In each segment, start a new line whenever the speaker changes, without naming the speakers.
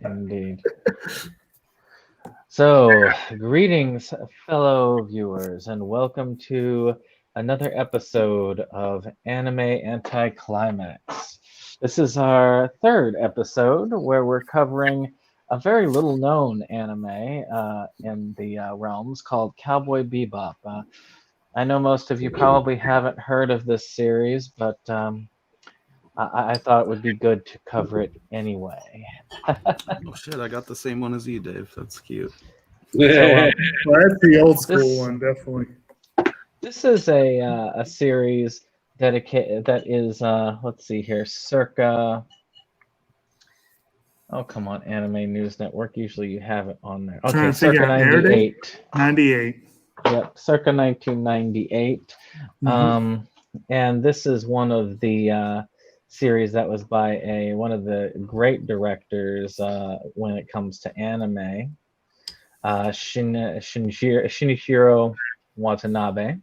Indeed. So, greetings, fellow viewers, and welcome to another episode of Anime Anticlimax. This is our third episode where we're covering a very little known anime in the realms called Cowboy Bebop. I know most of you probably haven't heard of this series, but I thought it would be good to cover it anyway.
Oh shit, I got the same one as you, Dave. That's cute.
So,
Well, that's the old school
this
one, definitely.
this is a series dedicated that is let's see here, circa. Oh, come on, Anime News Network. Usually you have it on there.
Trying
Okay,
to figure
circa
out air date.
98.
98.
Yep, circa 1998. And this is one of the series that was by one of the great directors when it comes to anime, Shinichiro Watanabe.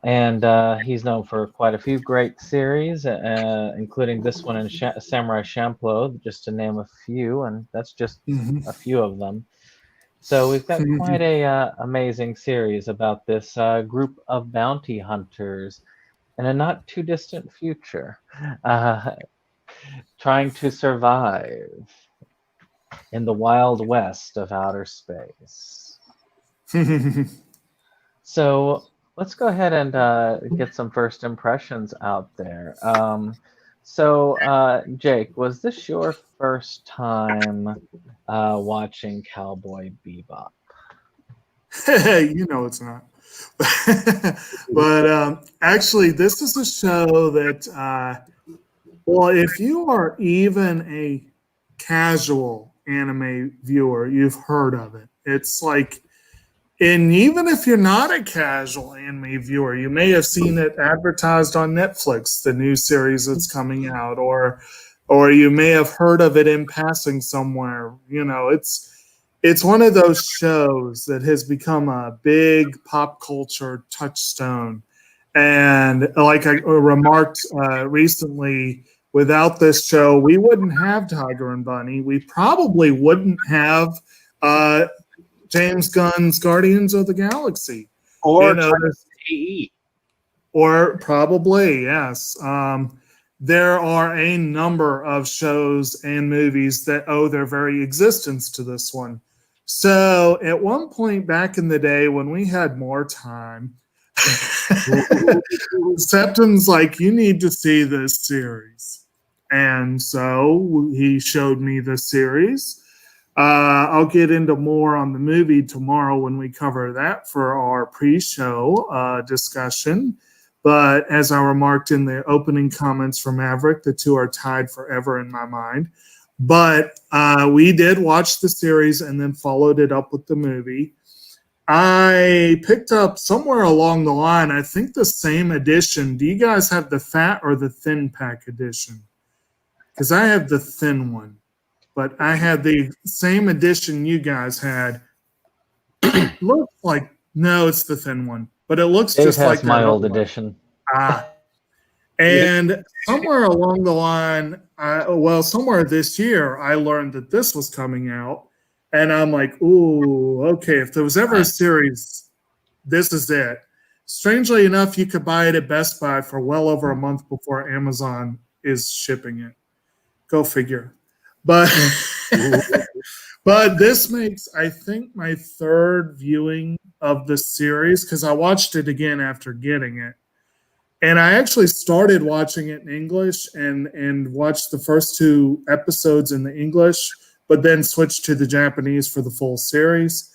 And he's known for quite a few great series, including this one and Samurai Champloo, just to name a few, and that's just a few of them. So we've got quite a amazing series about this group of bounty hunters in a not too distant future, trying to survive in the wild west of outer space. So let's go ahead and get some first impressions out there. Jake, was this your first time watching Cowboy Bebop?
You know it's not. But actually, this is a show that, well, if you are even a casual anime viewer, you've heard of it. It's like, and even if you're not a casual anime viewer, you may have seen it advertised on Netflix, the new series that's coming out, or you may have heard of it in passing somewhere. You know, it's one of those shows that has become a big pop culture touchstone. And like I remarked recently, without this show, we wouldn't have Tiger and Bunny. We probably wouldn't have James Gunn's Guardians of the Galaxy,
or
AE, or probably yes. There are a number of shows and movies that owe their very existence to this one. So at one point back in the day when we had more time, Septum's like, you need to see this series. And so he showed me the series. I'll get into more on the movie tomorrow when we cover that for our pre-show discussion. But as I remarked in the opening comments from Maverick, the two are tied forever in my mind. But we did watch the series and then followed it up with the movie. I picked up somewhere along the line, I think the same edition. Do you guys have the fat or the thin pack edition? Because I have the thin one. But I had the same edition you guys had. Looks like, no, it's the thin one. But it looks
Dave
just
has
like
my old edition.
And somewhere along the line, somewhere this year, I learned that this was coming out. And I'm like, ooh, okay, if there was ever a series, this is it. Strangely enough, you could buy it at Best Buy for well over a month before Amazon is shipping it. Go figure. But but this makes, I think, my third viewing of the series because I watched it again after getting it. And I actually started watching it in English and watched the first two episodes in the English, but then switched to the Japanese for the full series.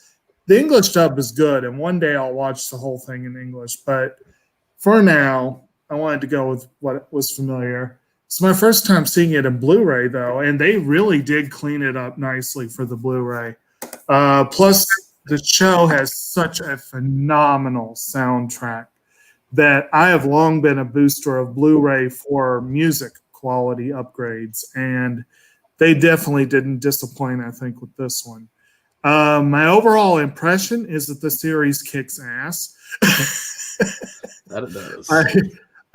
The English dub is good, and one day I'll watch the whole thing in English. But for now, I wanted to go with what was familiar. It's my first time seeing it in Blu-ray, though, and they really did clean it up nicely for the Blu-ray. Plus, the show has such a phenomenal soundtrack that I have long been a booster of Blu-ray for music quality upgrades, and they definitely didn't disappoint, I think, with this one. My overall impression is that the series kicks ass.
That it does.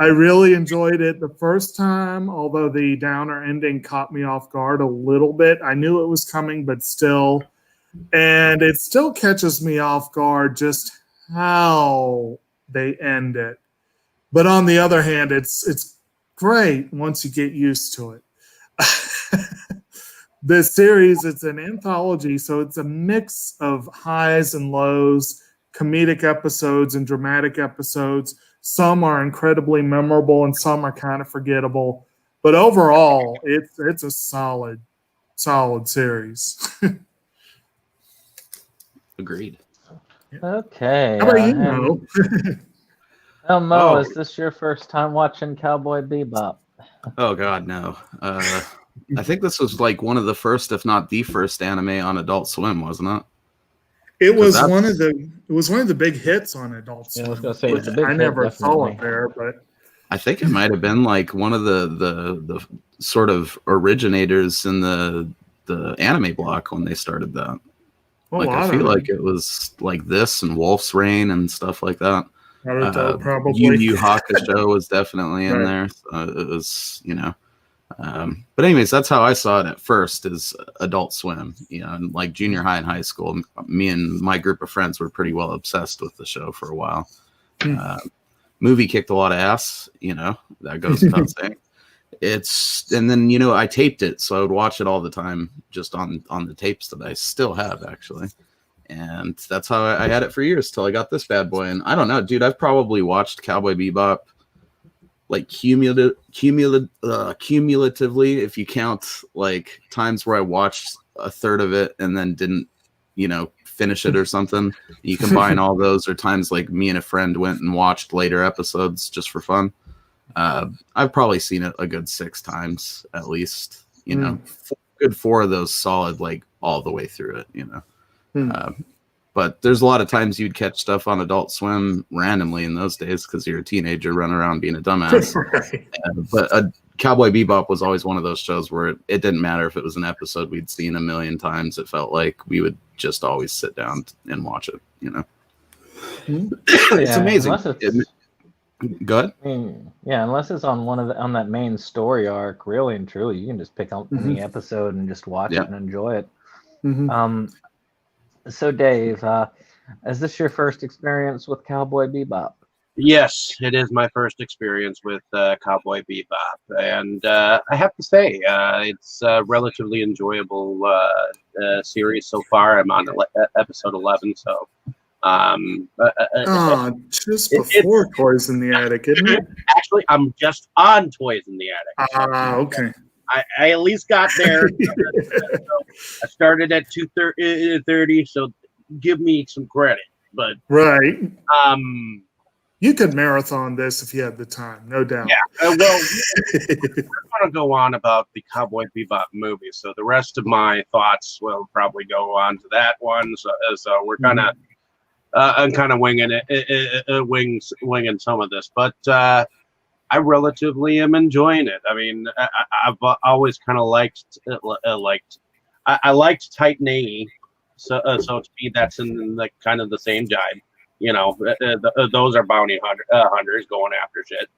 I really enjoyed it the first time, although the downer ending caught me off guard a little bit. I knew it was coming, but still. And it still catches me off guard just how they end it. But on the other hand, it's great once you get used to it. The series, it's an anthology, so it's a mix of highs and lows, comedic episodes and dramatic episodes. Some are incredibly memorable and some are kind of forgettable. But overall, it's a solid series.
Agreed.
Okay.
How about you, Mo?
Mo,
Oh.
is this your first time watching Cowboy Bebop?
Oh God, no. I think this was like one of the first, if not the first, anime on Adult Swim, wasn't it?
It was one of the big hits on Adult Swim.
Yeah, I was gonna say it's a big
I
hit,
never saw
definitely.
it there, but
I think it might have been like one of the sort of originators in the anime block when they started that. Like I feel like it was like this and Wolf's Rain and stuff like that.
Probably.
Yu Yu Hakusho was definitely in
Right.
there. So it was, but anyways, that's how I saw it at first, is Adult Swim. And like junior high and high school, me and my group of friends were pretty well obsessed with the show for a while. Movie kicked a lot of ass, that goes without saying. And then I taped it, so I would watch it all the time, just on the tapes that I still have, actually. And that's how I had it for years till I got this bad boy. And I don't know, dude, I've probably watched Cowboy Bebop like cumulatively, if you count like times where I watched a third of it and then didn't, finish it or something. You combine all those, or times like me and a friend went and watched later episodes just for fun. I've probably seen it a good 6 times at least. Good 4 of those solid, like all the way through it. But there's a lot of times you'd catch stuff on Adult Swim randomly in those days because you're a teenager running around being a dumbass.
Right.
But Cowboy Bebop was always one of those shows where it didn't matter if it was an episode we'd seen a million times. It felt like we would just always sit down and watch it. It's amazing. Go ahead.
Unless it's on that main story arc, really and truly, you can just pick up any episode and just watch it and enjoy it. So Dave, is this your first experience with Cowboy Bebop?
Yes, it is my first experience with Cowboy Bebop, and I have to say it's a relatively enjoyable series so far. I'm on episode 11, so
just before Toys in the Attic, isn't it?
Actually, I'm just on Toys in the Attic.
Okay.
I at least got there. So I started at 2:30, so give me some credit. But
right, you could marathon this if you had the time, no doubt.
Yeah. Well, we're going to go on about the Cowboy Bebop movie, so the rest of my thoughts will probably go on to that one. So we're kind of I'm kind of winging it, winging some of this, but I relatively am enjoying it. I mean, I've always kind of liked I liked Titan AE, so to me that's in the kind of the same jive. Those are bounty hunters going after shit.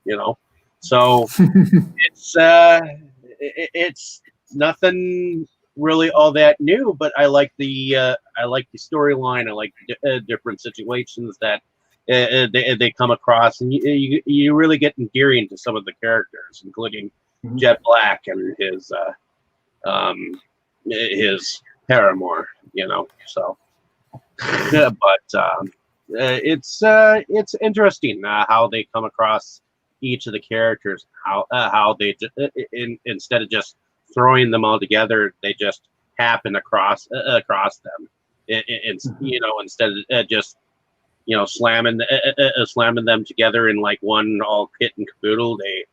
So it's nothing really all that new, but I like the storyline. I like different situations that they come across, and you really get endearing to some of the characters, including Jet Black and his paramour. So but it's interesting how they come across each of the characters, how they instead of just throwing them all together, they just happen across them. Instead of just slamming them together in like one all kit and caboodle, they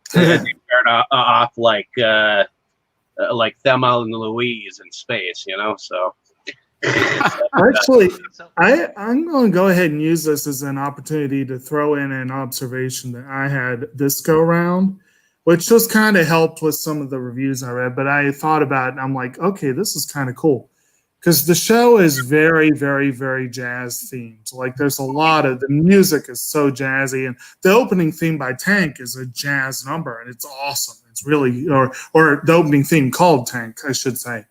start off like Thelma and Louise in space, so.
Actually, I'm going to go ahead and use this as an opportunity to throw in an observation that I had this go round, which just kind of helped with some of the reviews I read. But I thought about it and I'm like, okay, this is kind of cool. because the show is very, very, very jazz themed. Like there's a lot of the music is so jazzy, and the opening theme by Tank is a jazz number, and it's awesome. It's really, or the opening theme called Tank, I should say.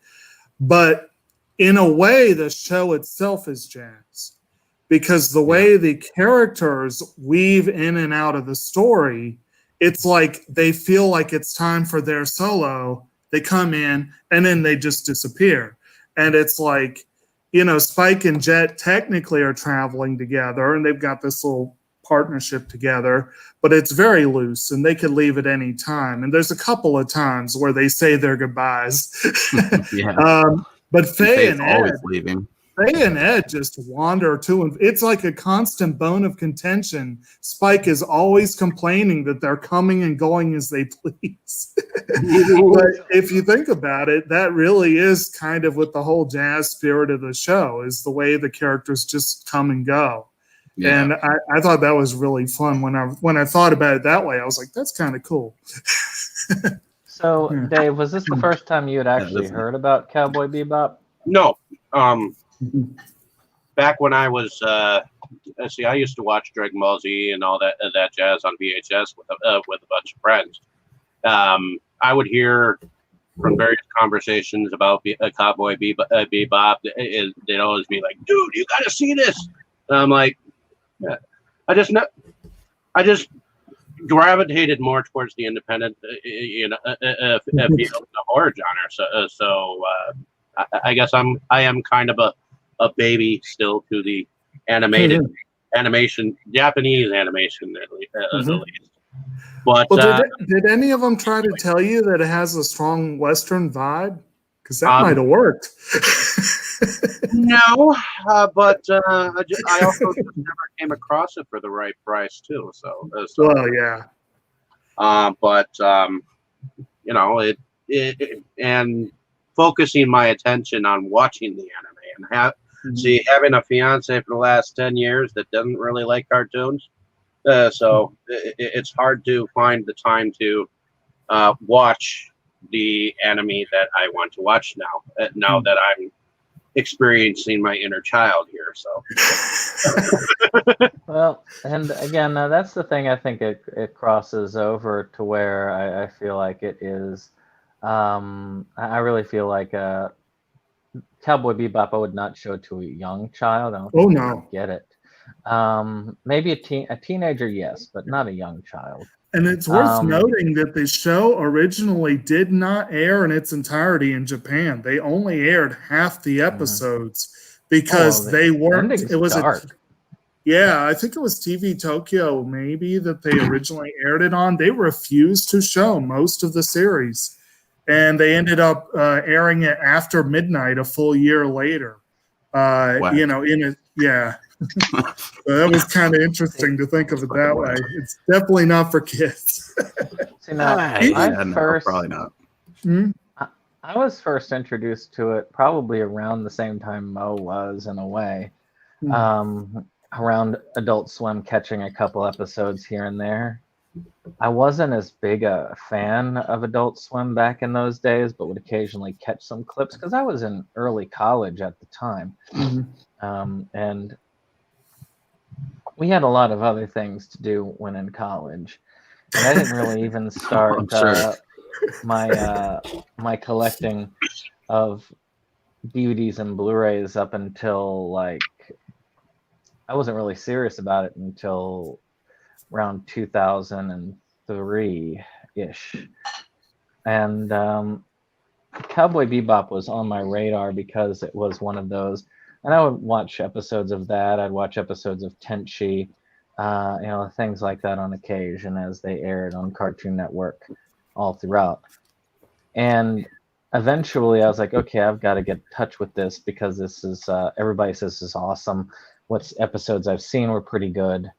But in a way, the show itself is jazz because the way the characters weave in and out of the story, it's like they feel like it's time for their solo. They come in and then they just disappear. And it's like, Spike and Jet technically are traveling together and they've got this little partnership together, but it's very loose and they could leave at any time. And there's a couple of times where they say their goodbyes. But Faye and Ed just wander to, and it's like a constant bone of contention. Spike is always complaining that they're coming and going as they please. But if you think about it, that really is kind of what the whole jazz spirit of the show is, the way the characters just come and go. Yeah. And I thought that was really fun when I thought about it that way. I was like, that's kind of cool.
So, Dave, was this the first time you had actually heard about Cowboy Bebop?
No. Back when I was, I used to watch Dragon Ball Z and all that jazz on VHS with a bunch of friends. I would hear from various conversations about Cowboy Bebop. They'd always be like, "Dude, you got to see this." And I'm like, yeah. I just gravitated more towards the independent, field of the horror genre. So I guess I am kind of a baby still to the animation, Japanese animation at least. But
did any of them try to tell you that it has a strong Western vibe? Because that might have worked.
No, but I also just never came across it for the right price too. So
well, yeah.
But it and focusing my attention on watching the anime and having a fiance for the last 10 years that doesn't really like cartoons. So it's hard to find the time to watch the anime that I want to watch now that I'm experiencing my inner child here. So
well, and again, that's the thing. I think it crosses over to where I feel like it is. I really feel like Cowboy Bebop I would not show to a young child. I don't think they would get it. Maybe a teenager, yes, but not a young child.
And it's worth noting that the show originally did not air in its entirety in Japan. They only aired half the episodes because they weren't. It was dark. I think it was TV Tokyo maybe that they originally aired it on. They refused to show most of the series, and they ended up airing it after midnight a full year later. So that was kind of interesting to think of it that way. It's definitely not for kids.
See, now,
probably not.
I was first introduced to it probably around the same time Mo was, in a way. Around Adult Swim, catching a couple episodes here and there. I wasn't as big a fan of Adult Swim back in those days, but would occasionally catch some clips because I was in early college at the time. And we had a lot of other things to do when in college. And I didn't really even start my collecting of DVDs and Blu-rays up until I wasn't really serious about it until around 2003-ish. And Cowboy Bebop was on my radar because it was one of those. And I would watch episodes of that. I'd watch episodes of Tenchi, things like that on occasion as they aired on Cartoon Network all throughout. And eventually I was like, okay, I've got to get in touch with this because this is, everybody says this is awesome. What episodes I've seen were pretty good.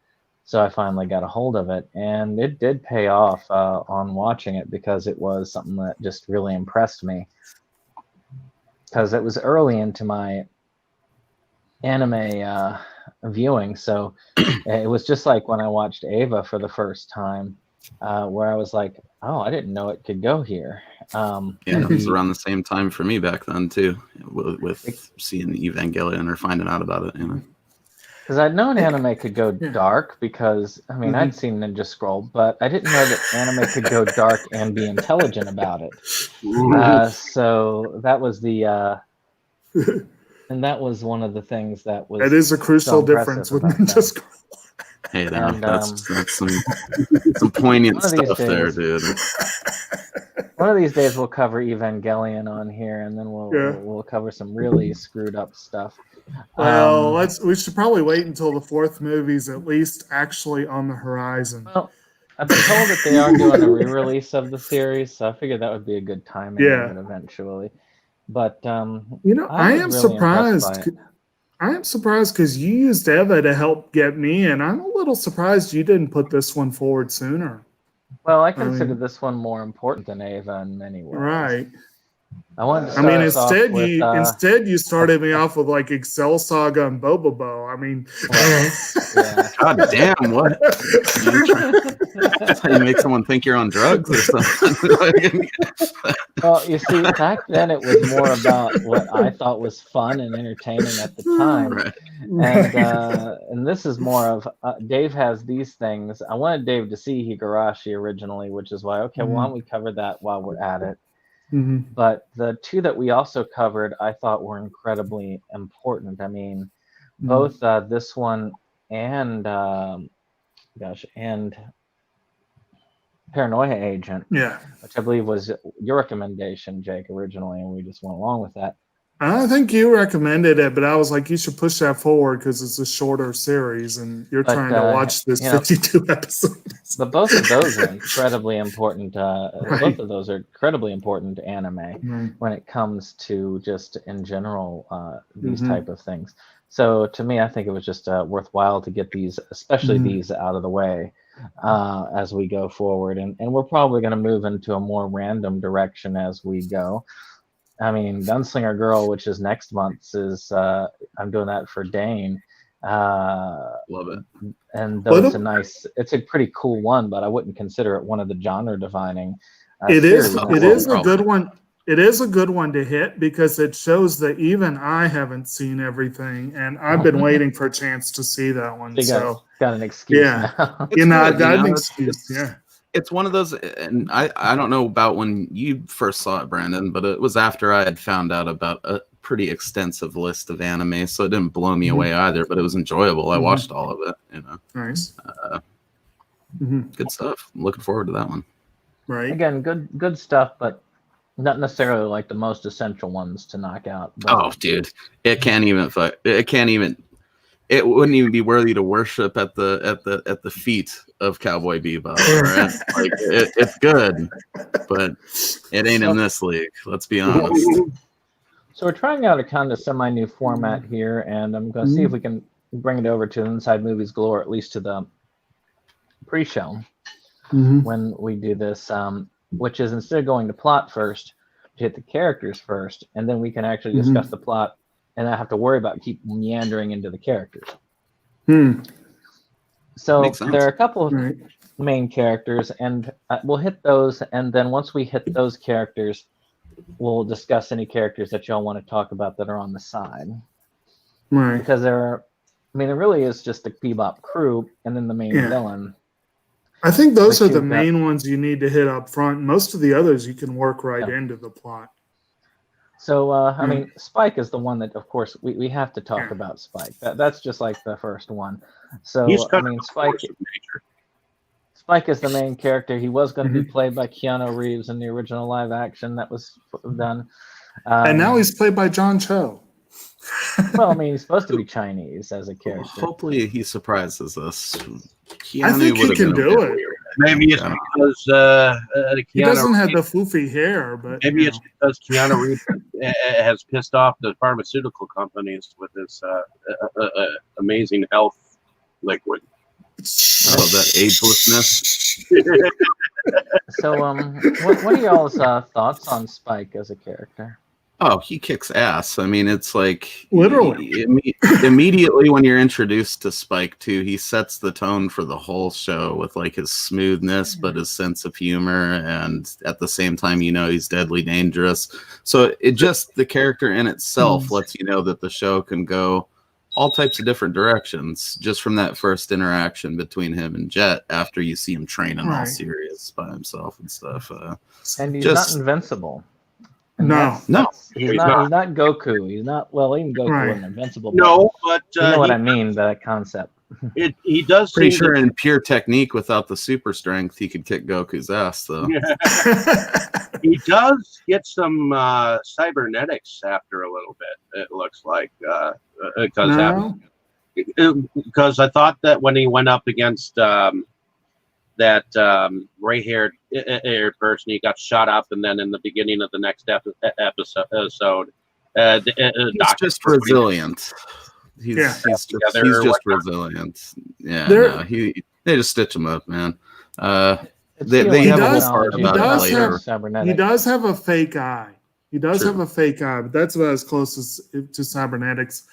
So I finally got a hold of it. And it did pay off on watching it because it was something that just really impressed me. Because it was early into my anime viewing, so it was just like when I watched Ava for the first time, where I was like, Oh, I didn't know it could go here.
Yeah, it was around the same time for me back then too, with seeing Evangelion or finding out about it.
Because I'd known anime could go
Yeah.
dark because, I mean, I'd seen Ninja Scroll, but I didn't know that anime could go dark and be intelligent about it. So that was and that was one of the things that was.
That is a crucial difference with Ninja Scroll.
Hey, that's some poignant stuff there, dude.
One of these days we'll cover Evangelion on here, and then we'll cover some really screwed up stuff.
Well, we should probably wait until the fourth movie's at least actually on the horizon.
Well, I've been told that they are doing a re-release of the series, so I figured that would be a good timing of it eventually. But
I am surprised. I am surprised because you used Eva to help get me, and I'm a little surprised you didn't put this one forward sooner.
Well, I consider this one more important than Eva in many ways.
Right.
I wanted to start
instead you started me off with like Excel Saga and Bobobo. I mean,
God damn, what? That's how you make someone think you're on drugs or something.
Well, you see, back then it was more about what I thought was fun and entertaining at the time, and this is more of Dave has these things. I wanted Dave to see Higurashi originally, which is why why don't we cover that while we're at it. But the two that we also covered, I thought were incredibly important. I mean, both this one and and Paranoia Agent, which I believe was your recommendation, Jake, originally, and we just went along with that.
I think you recommended it, but I was like, you should push that forward because it's a shorter series, and you're trying to watch this 52 episodes.
But both of those are incredibly important. Both of those are incredibly important to anime when it comes to just in general these type of things. So to me, I think it was just worthwhile to get these, especially these, out of the way as we go forward, and we're probably going to move into a more random direction as we go. I mean, Gunslinger Girl, which is next month's, is I'm doing that for Dane.
Love it.
And though it's a pretty cool one, but I wouldn't consider it one of the genre defining.
It is a good one. It is a good one to hit because it shows that even I haven't seen everything, and I've been waiting for a chance to see that one.
So got an excuse. Now.
I've got an excuse.
It's one of those, and I don't know about when you first saw it, Brandon, but it was after I had found out about a pretty extensive list of anime, so it didn't blow me away either, but it was enjoyable. I watched all of it,
Nice.
Good stuff. I'm looking forward to that one.
Right.
Again, good stuff, but not necessarily like the most essential ones to knock out. But...
Oh, dude, it wouldn't even be worthy to worship at the feet of Cowboy Bebop. Right? Like it's good, but it ain't in this league. Let's be honest.
So we're trying out a kind of semi-new format here, and I'm going to see if we can bring it over to Inside Movies Galore, at least to the pre-show when we do this, which is instead of going to plot first, to hit the characters first, and then we can actually discuss the plot and not have to worry about keep meandering into the characters. So there are a couple of main characters, and we'll hit those, and then once we hit those characters, we'll discuss any characters that y'all want to talk about that are on the side.
Right.
Because it really is just the Bebop crew and then the main villain.
I think those are the main ones you need to hit up front. Most of the others you can work into the plot. So,
I mean, Spike is the one that, of course, we have to talk about Spike. That's just like the first one. So, I mean, Spike is the main character. He was going to be played by Keanu Reeves in the original live action that was done.
And now he's played by John Cho.
Well, I mean, he's supposed to be Chinese as a character.
Hopefully he surprises us.
I think he can do it.
Maybe it's because
he doesn't have the foofy hair, but
maybe it's because Keanu Reeves has pissed off the pharmaceutical companies with this amazing health liquid.
Oh, that agelessness.
So, what are y'all's thoughts on Spike as a character?
Oh, he kicks ass. I mean, it's like
Literally.
Immediately when you're introduced to Spike too, he sets the tone for the whole show with like his smoothness, but his sense of humor, and at the same time, he's deadly dangerous. So the character in itself lets you know that the show can go all types of different directions just from that first interaction between him and Jet after you see him training all serious by himself and stuff.
And he's not invincible. And
no,
he's not Goku. He's not, well, even Goku wasn't invincible.
No, but
you know what I mean by that concept.
He does.
Pretty sure in pure technique, without the super strength, he could kick Goku's ass, though.
He does get some cybernetics after a little bit. It looks like because I thought that when he went up against that gray-haired person, he got shot up, and then in the beginning of the next episode,
he's just resilient. He's just resilient. Yeah, they just stitch him up, man. They have a whole part about it later.
He does have a fake eye. Have a fake eye, but that's about as close as to cybernetics.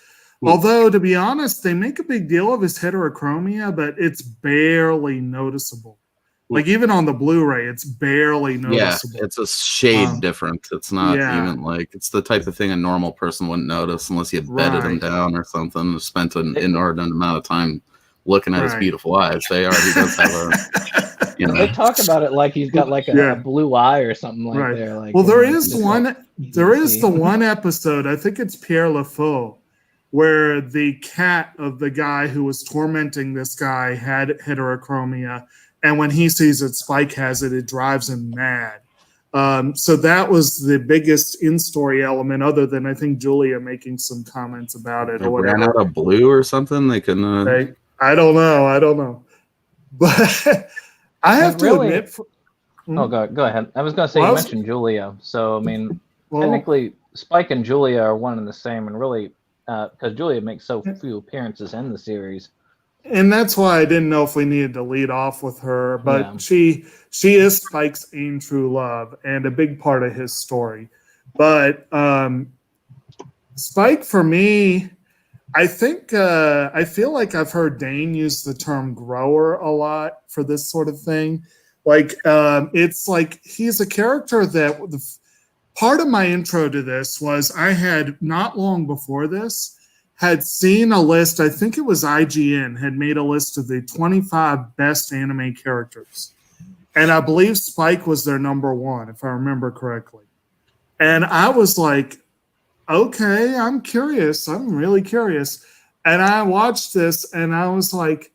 Although, to be honest, they make a big deal of his heterochromia, but it's barely noticeable. Like, even on the Blu-ray, it's barely noticeable.
Yeah, it's a shade different. It's not even like, it's the type of thing a normal person wouldn't notice unless you bedded him down or something, or spent an inordinate amount of time looking at his beautiful eyes. He does have a,
They talk about it like he's got like a blue eye or something like there. Like,
well, there is the one episode, I think it's Pierre LaFou, where the cat of the guy who was tormenting this guy had heterochromia, and when he sees that Spike has it, it drives him mad. So that was the biggest in-story element, other than I think Julia making some comments about it or whatever.
Ran out of blue or something? They couldn't.
I don't know. But I have to admit.
Go ahead. I was going to say, you mentioned Julia. So, I mean, technically, Spike and Julia are one and the same, and really, because Julia makes so few appearances in the series.
And that's why I didn't know if we needed to lead off with her, but she is Spike's aim true love and a big part of his story. But Spike, for me, I think I feel like I've heard Dane use the term grower a lot for this sort of thing. Like, it's like he's a character that part of my intro to this was I had not long before this had seen a list. I think it was IGN had made a list of the 25 best anime characters. And I believe Spike was their number one, if I remember correctly. And I was like, okay, I'm curious. I'm really curious. And I watched this and I was like,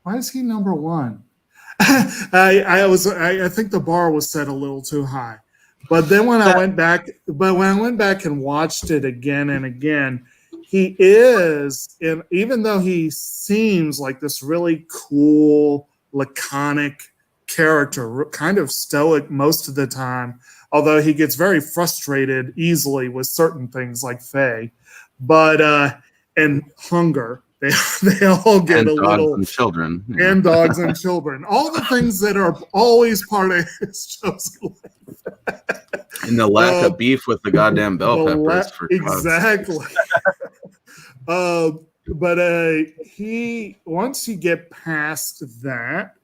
why is he number one? I think the bar was set a little too high. But then when I went back and watched it again and again, he is, even though he seems like this really cool, laconic character, kind of stoic most of the time, although he gets very frustrated easily with certain things like Faye, and hunger. They all get a little.
And children.
And dogs and children. All the things that are always part of his show's life.
And the lack of beef with the goddamn bell peppers.
Exactly. But once you get past that,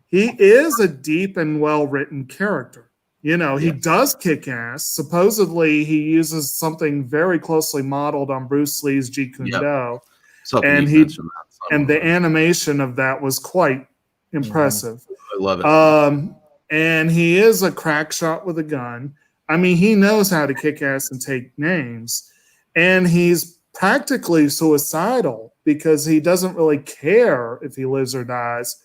he is a deep and well-written character. He does kick ass. Supposedly, he uses something very closely modeled on Bruce Lee's Jeet Kune Do. And the animation of that was quite impressive.
I love it.
And he is a crack shot with a gun. I mean, he knows how to kick ass and take names. And he's practically suicidal because he doesn't really care if he lives or dies.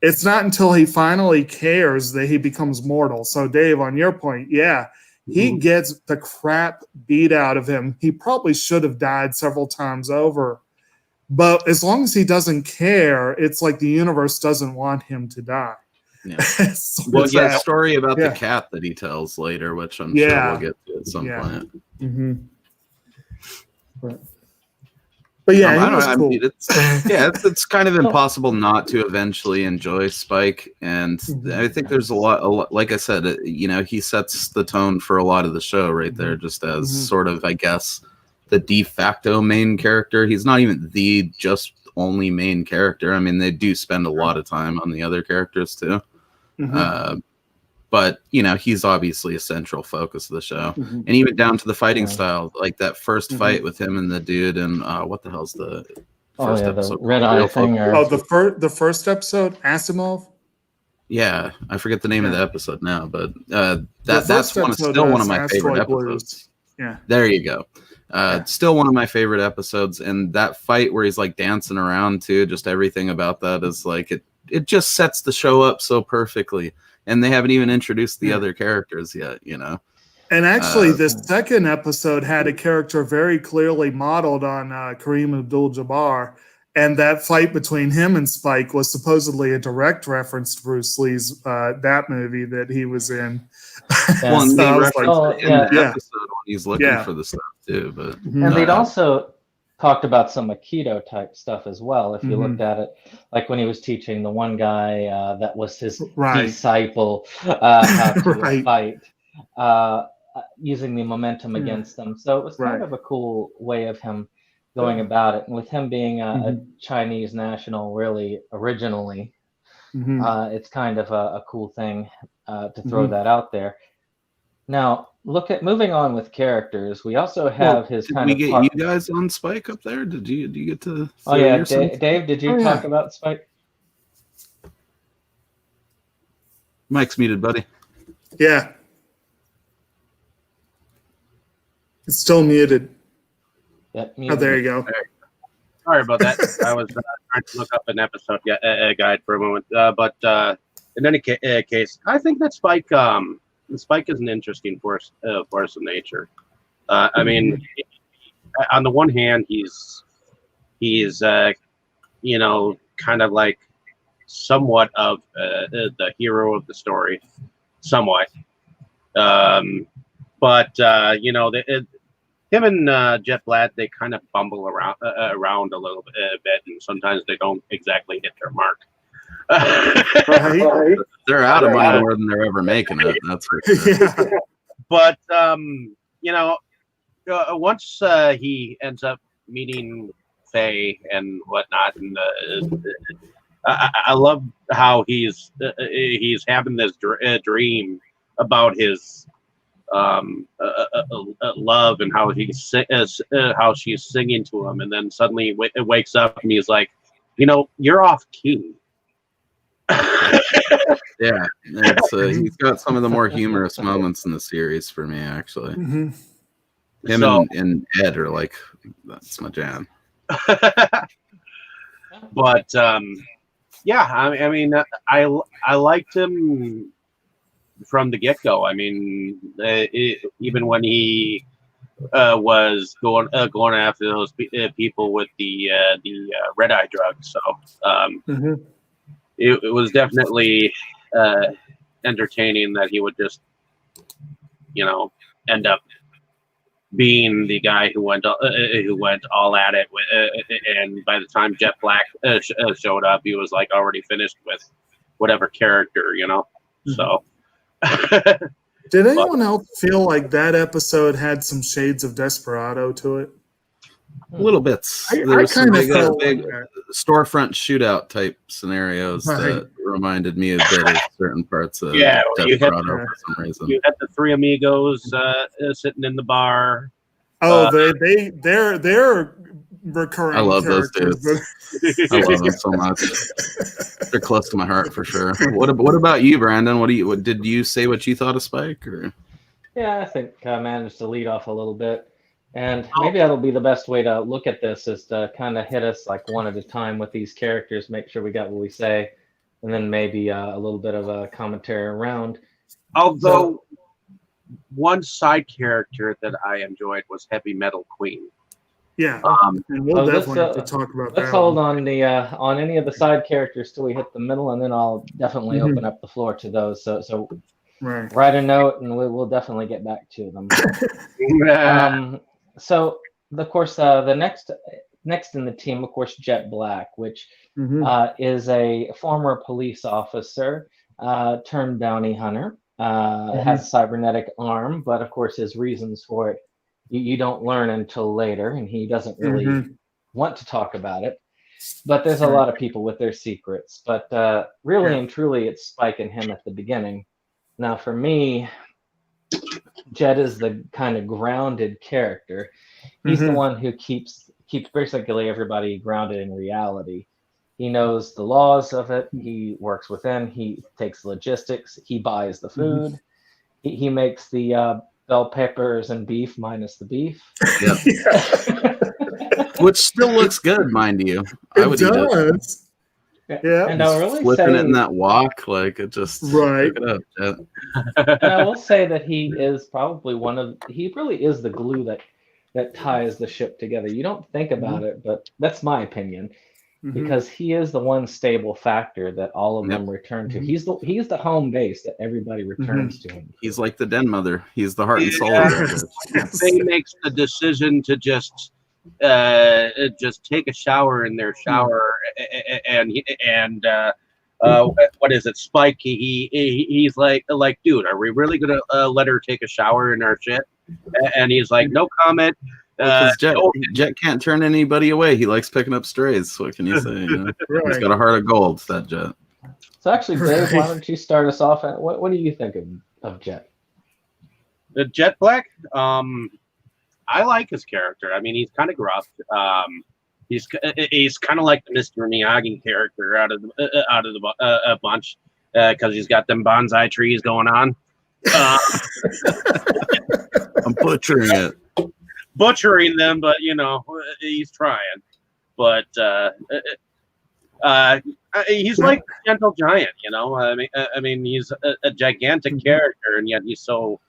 It's not until he finally cares that he becomes mortal. So, Dave, on your point, he gets the crap beat out of him. He probably should have died several times over. But as long as he doesn't care, it's like the universe doesn't want him to die.
Yeah. A story about the cat that he tells later, which I'm sure we'll get to at some point.
Mm-hmm. Right. But yeah,
I
he
don't know.
was
I
cool.
mean, it's kind of impossible not to eventually enjoy Spike, and I think there's a lot. Like I said, he sets the tone for a lot of the show right there, just as sort of, I guess, the de facto main character. He's not even the just only main character. I mean, they do spend a lot of time on the other characters too. But he's obviously a central focus of the show, and even down to the fighting style, like that first fight with him and the dude, and what the hell's the first episode?
The red eye thing.
The first episode, Asimov.
Yeah, I forget the name of the episode now, but that's
episode
still one of my
Asteroid
favorite episodes.
Blues. Yeah,
there you go. Still one of my favorite episodes, and that fight where he's like dancing around too, just everything about that is like it just sets the show up so perfectly. And they haven't even introduced the other characters yet,
And actually, the second episode had a character very clearly modeled on Kareem Abdul-Jabbar, and that fight between him and Spike was supposedly a direct reference to Bruce Lee's that movie that he was in.
Well,
the
episode when he's looking for the stuff too, but
and they'd also talked about some Aikido type stuff as well. If you looked at it, like when he was teaching the one guy that was his disciple how to fight, using the momentum against them. So it was kind of a cool way of him going about it. And with him being a Chinese national, really originally, it's kind of a cool thing to throw that out there. Now, moving on with characters. We also have his kind of.
Did we get you guys on Spike up there? Did you get to?
Oh yeah, Dave. Did you talk about Spike?
Mike's muted, buddy.
Yeah, it's still muted.
Yeah,
muted. Oh, there you go.
Sorry about that. I was trying to look up an episode guide for a moment, but in any case, I think that Spike. Spike is an interesting force of nature. I mean, on the one hand, he's kind of like somewhat of the hero of the story, somewhat. But him and Jet Black, they kind of bumble around a little bit, and sometimes they don't exactly hit their mark.
They're out of money more than they're ever making it. That's for sure.
But once he ends up meeting Faye and whatnot, and I love how he's having this dream about his love and how how she's singing to him, and then suddenly it wakes up and he's like, you're off key.
Yeah, he's got some of the more humorous moments in the series for me, actually. Him and Ed are like, that's my jam.
But yeah, I mean, I liked him from the get-go. I mean, even when he was going after those people with the red eye drug, so it was definitely entertaining that he would just end up being the guy who went all at it and by the time Jet Black showed up, he was like already finished with whatever character, so
did anyone else feel like that episode had some shades of Desperado to it?
Little bits. There's some big storefront shootout type scenarios that reminded me a bit of certain parts of Desperado for some reason.
You had the three amigos sitting in the bar.
Oh, they're recurring.
I love
characters.
Those dudes. I love them so much. They're close to my heart for sure. What about you, Brandon? What did you say? What you thought of Spike? Or?
Yeah, I think I managed to lead off a little bit. And maybe that'll be the best way to look at this, is to kind of hit us like one at a time with these characters, make sure we got what we say, and then maybe a little bit of a commentary around.
Although one side character that I enjoyed was Heavy Metal Queen.
Yeah, and we'll definitely have to talk about that.
Let's hold on on any of the side characters till we hit the middle, and then I'll definitely open up the floor to those. So write a note, and we'll definitely get back to them. So, of course, the next in the team, of course, Jet Black, which
Mhm.
is a former police officer turned bounty hunter. Has a
Mhm.
cybernetic arm, but of course, his reasons for it you don't learn until later, and he doesn't really
Mhm.
want to talk about it. But there's a
Right.
lot of people with their secrets. But really
Yeah.
and truly, it's Spike and him at the beginning. Now, for me, Jet is the kind of grounded character. He's the
Mhm.
one who keeps basically everybody grounded in reality. He knows the laws of it. He works within. He takes logistics. He buys the
Mhm.
food. He makes the bell peppers and beef minus the beef.
Yep.
Yeah.
Which still looks good, mind you. I
It
would eat it.
does. Yeah.
And I'll
Just
really
flipping it in
say,
that wok, like it just
Right.
cook it up.
and I will say that he is probably he really is the glue that ties the ship together. You don't think about
Mhm.
it, but that's my opinion
Mhm.
because he is the one stable factor that all of
Yep.
them return to.
Mhm.
He's the home base that everybody returns
Mhm.
to him
He's
to.
like the den mother. He's the heart and soul of
Yeah.
that
Yes.
bitch.
Yes.
Faye makes the decision to just take a shower in their shower, and what is it, Spike? He's like, dude, are we really gonna let her take a shower in our shit? And he's like, no comment.
Because
No,
Jet can't turn anybody away. He likes picking up strays. What can you say? You know? He's
Right.
got a heart of gold, that Jet.
So actually, Dave, why
Right.
don't you start us off? What do you think of Jet?
the Jet Black. I like his character. I mean, he's kind of gruff. He's kind of like the Mr. Miyagi character out of the bunch because he's got them bonsai trees going on.
I'm butchering it.
Butchering them, but he's trying. But he's like a gentle giant. I mean, he's a gigantic character, and yet he's so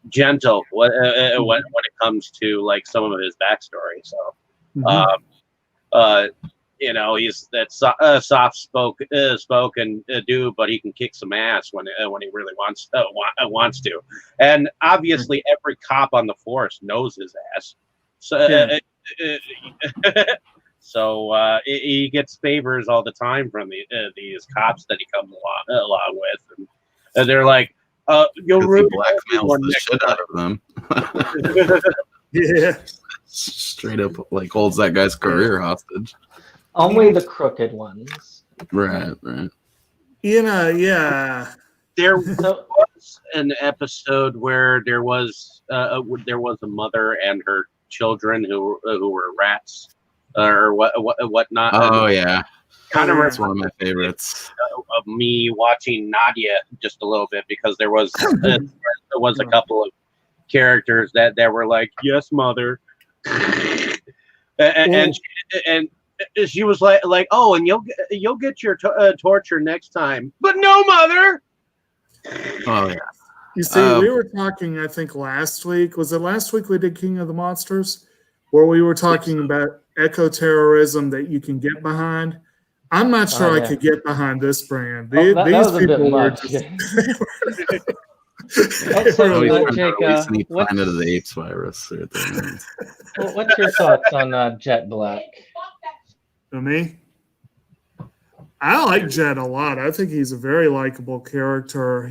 gentle when it comes to like some of his backstory. So,
Mhm.
he's that soft spoken dude, but he can kick some ass when he really wants to. And obviously, every cop on the force knows his ass. So,
Yeah.
so he gets favors all the time from these cops that he comes along with, and they're like, "You'll
Because he
really owe me
blackmails
one
the
next
shit out of them.
time."
Yeah.
Straight up, like, holds that guy's career hostage.
Only the crooked ones.
Right.
Yeah.
There
So
was an episode where there was a mother and her children who were rats or whatnot.
Oh, yeah.
Kind of
That's one of my favorites.
of me watching Nadia just a little bit because there was a couple of characters that were like, "Yes, mother," and she was like, "Oh, and you'll get your torture next time," but no, mother.
Oh, yeah.
You see, we were talking, I think last week. Was it last week we did King of the Monsters? Where we were talking about eco-terrorism that you can get behind. I'm not sure I
yeah.
could get behind this brand.
Oh, that
These
was a bit
people were
much.
just.
So,
Jake,
Jake,
Planet of the Apes virus right there, man.
what's your thoughts on Jet Black?
For me, I like Jet a lot. I think he's a very likable character.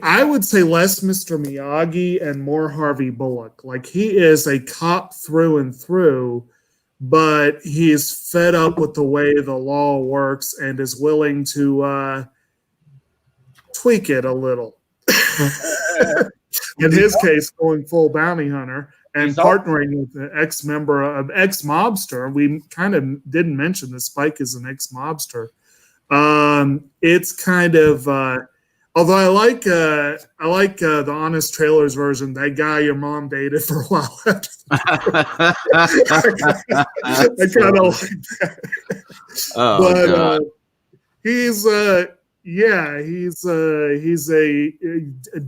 I would say less Mr. Miyagi and more Harvey Bullock. Like he is a cop through and through, but he's fed up with the way the law works and is willing to tweak it a little. In his case, going full bounty hunter and partnering with an ex-member of ex-mobster. We kind of didn't mention that Spike is an ex-mobster. It's kind of although I like the Honest Trailers version. That guy your mom dated for a while. I kind of like that.
Oh,
but
God.
he's a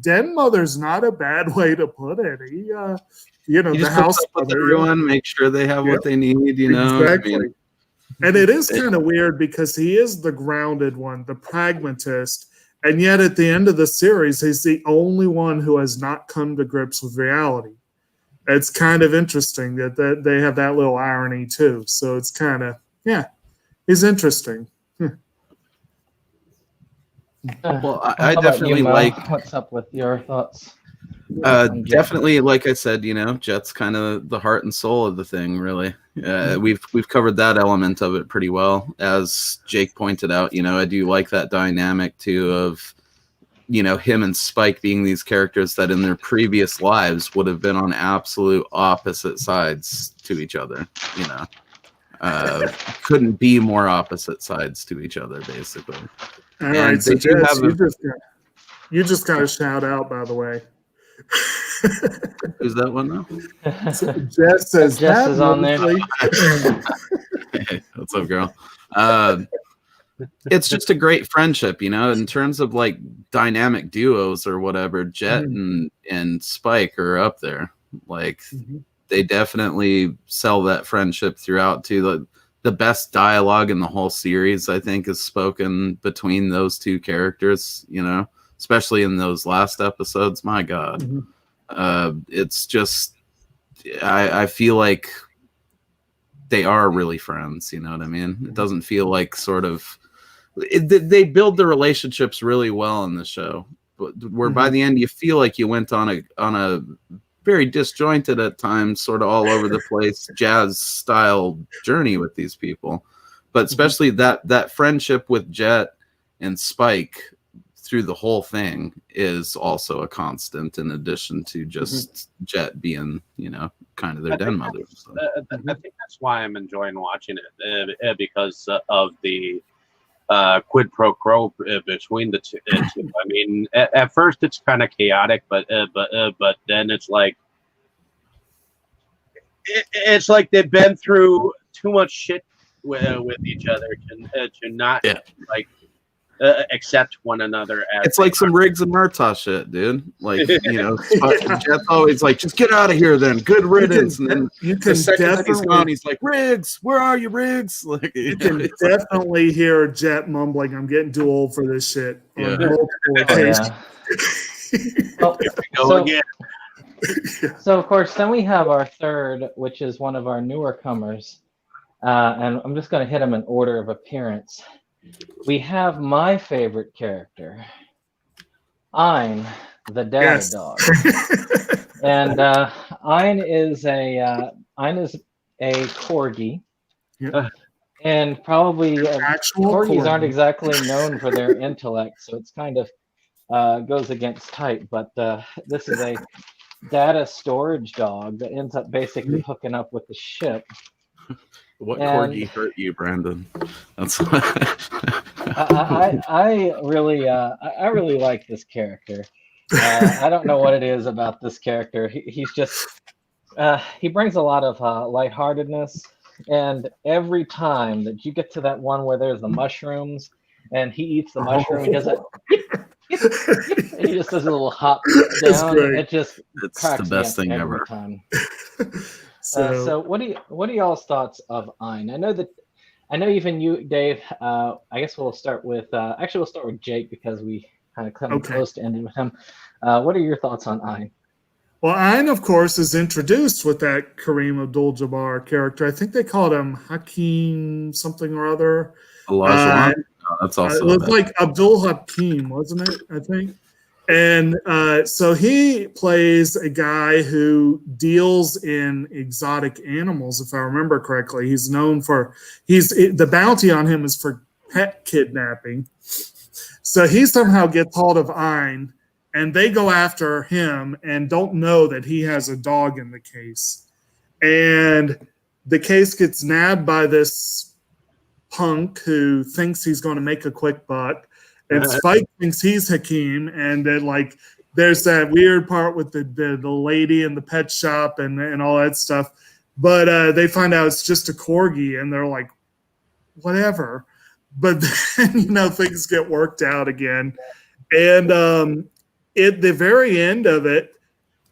den mother's not a bad way to put it. He
You
the
just
house
put up with
mother,
everyone, make sure they have what they need, you know.
exactly.
I mean,
And it is kind of weird because he is the grounded one, the pragmatist, and yet at the end of the series, he's the only one who has not come to grips with reality. it's kind of interesting that they have that little irony too. So it's kind of, it's interesting.
Well,
How
I
about
definitely
you, Mo?
like.
What's up with your thoughts? on Jet?
Definitely, like I said, Jet's kind of the heart and soul of the thing. Really, we've covered that element of it pretty well. As Jake pointed out, I do like that dynamic too of him and Spike being these characters that in their previous lives would have been on absolute opposite sides to each other. Couldn't be more opposite sides to each other, basically.
All
And
right, so
they do
Jess,
have
you just got a shout out, by the way.
Who's that one now?
Jess says
Jess is on there.
Hey, what's up, girl? It's just a great friendship, in terms of like dynamic duos or whatever. Jet and Spike are up there. Like they definitely sell that friendship throughout to the best dialogue in the whole series, I think, is spoken between those two characters, especially in those last episodes. My God. It's just, I feel like they are really friends. You know what I mean? It doesn't feel like sort of, they build the relationships really well in the show, but where by the end you feel like you went on a very disjointed at times, sort of all over the place jazz style journey with these people. But especially that friendship with Jet and Spike through the whole thing is also a constant, in addition to just Jet being, kind of their den mother. So.
I think that's why I'm enjoying watching it, because of the quid pro quo between the two. I mean, at first it's kind of chaotic, but then it's like they've been through too much shit with each other to not like accept one another.
It's like some Riggs and Murtaugh shit, dude. Like, Jet's always like, just get out of here then. Good riddance. And then the second that he's gone, he's like, Riggs, where are you, Riggs? Like,
you can definitely hear Jet mumbling, I'm getting too old for this shit.
Yeah.
So, of course, then we have our third, which is one of our newer comers. And I'm just going to hit them in order of appearance. We have my favorite character, Ein, the data dog. And Ein is a corgi.
Yep.
And probably corgis aren't
corgi.
exactly known for their intellect, so it's kind of goes against type. But this is a data storage dog that ends up basically hooking up with the ship.
What corgi hurt you, Brandon? That's
I really like this character. I don't know what it is about this character. He's just he brings a lot of lightheartedness, and every time that you get to that one where there's the mushrooms and he eats the mushroom, he does it. He just does a little hop down. It's
the best thing ever.
Time. So what are y'all's thoughts of Ein? I know even you, Dave. I guess we'll start with Jake, because we kind of come close to ending with him. What are your thoughts on Ein?
Well, Ein, of course, is introduced with that Kareem Abdul-Jabbar character. I think they called him Hakeem something or other.
That's also
it was like Abdul Hakim, wasn't it? I think. And so he plays a guy who deals in exotic animals, if I remember correctly. He's known for the bounty on him is for pet kidnapping. So he somehow gets hold of Ein, and they go after him and don't know that he has a dog in the case. And the case gets nabbed by this punk who thinks he's going to make a quick buck. And Spike thinks he's Hakeem, and then there's that weird part with the lady in the pet shop and all that stuff. But they find out it's just a corgi, and they're like, whatever. But then things get worked out again, and at the very end of it,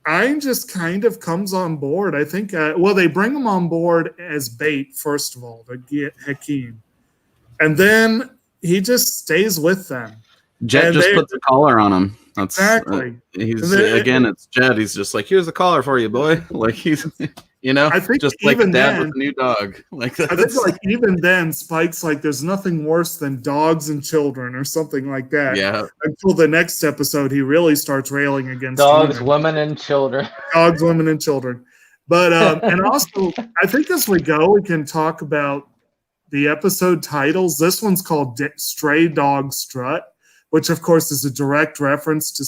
Ein just kind of comes on board. I think. They bring him on board as bait first of all to get Hakeem, and then he just stays with them.
Jet just puts a collar on him. That's
Exactly.
he's again. It's Jed. He's just like, here's a collar for you, boy. Like he's,
I think
just like a
even
dad
then,
with a new dog. Like
I think like even then, Spike's like, there's nothing worse than dogs and children or something like that.
yeah.
Until the next episode, he really starts railing against
Dogs, women, and children.
dogs, women, and children. But and also, I think as we go, we can talk about the episode titles. This one's called Stray Dog Strut, which of course is a direct reference to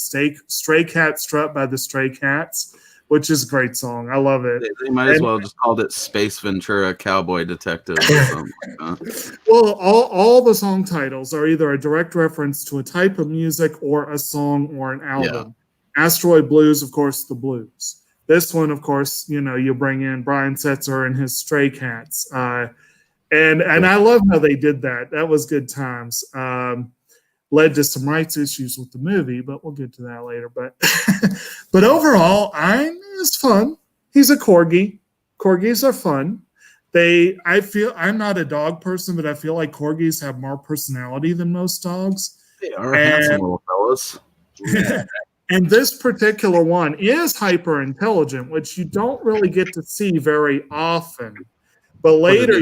Stray Cat Strut by the Stray Cats, which is a great song. I love it.
They might as well just called it Space Ventura Cowboy Detective or something like that.
Well, all the song titles are either a direct reference to a type of music or a song or an album. Asteroid Blues, of course, the blues. This one, of course, you bring in Brian Setzer and his Stray Cats. And I love how they did that. That was good times. Led to some rights issues with the movie, but we'll get to that later. But but overall, Ein is fun. He's a corgi. Corgis are fun. I'm not a dog person, but I feel like corgis have more personality than most dogs.
They are handsome little fellas.
And this particular one is hyper intelligent, which you don't really get to see very often. But later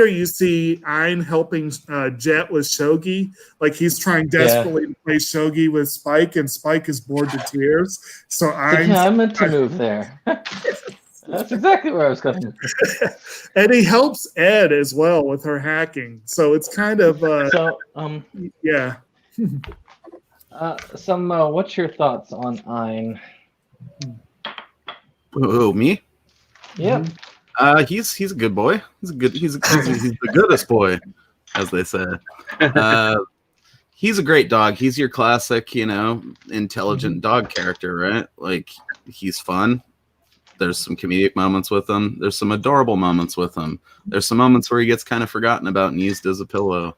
you see Ein helping Jet with shogi. Like he's trying desperately to play shogi with Spike, and Spike is bored to tears. So
I meant to move there. That's exactly where I was going.
And he helps Ed as well with her hacking. So it's kind of yeah.
What's your thoughts on Ein?
Oh, me?
Yeah.
He's a good boy. He's the goodest boy, as they say. He's a great dog. He's your classic, intelligent dog character, right? Like he's fun. There's some comedic moments with him. There's some adorable moments with him. There's some moments where he gets kind of forgotten about and used as a pillow.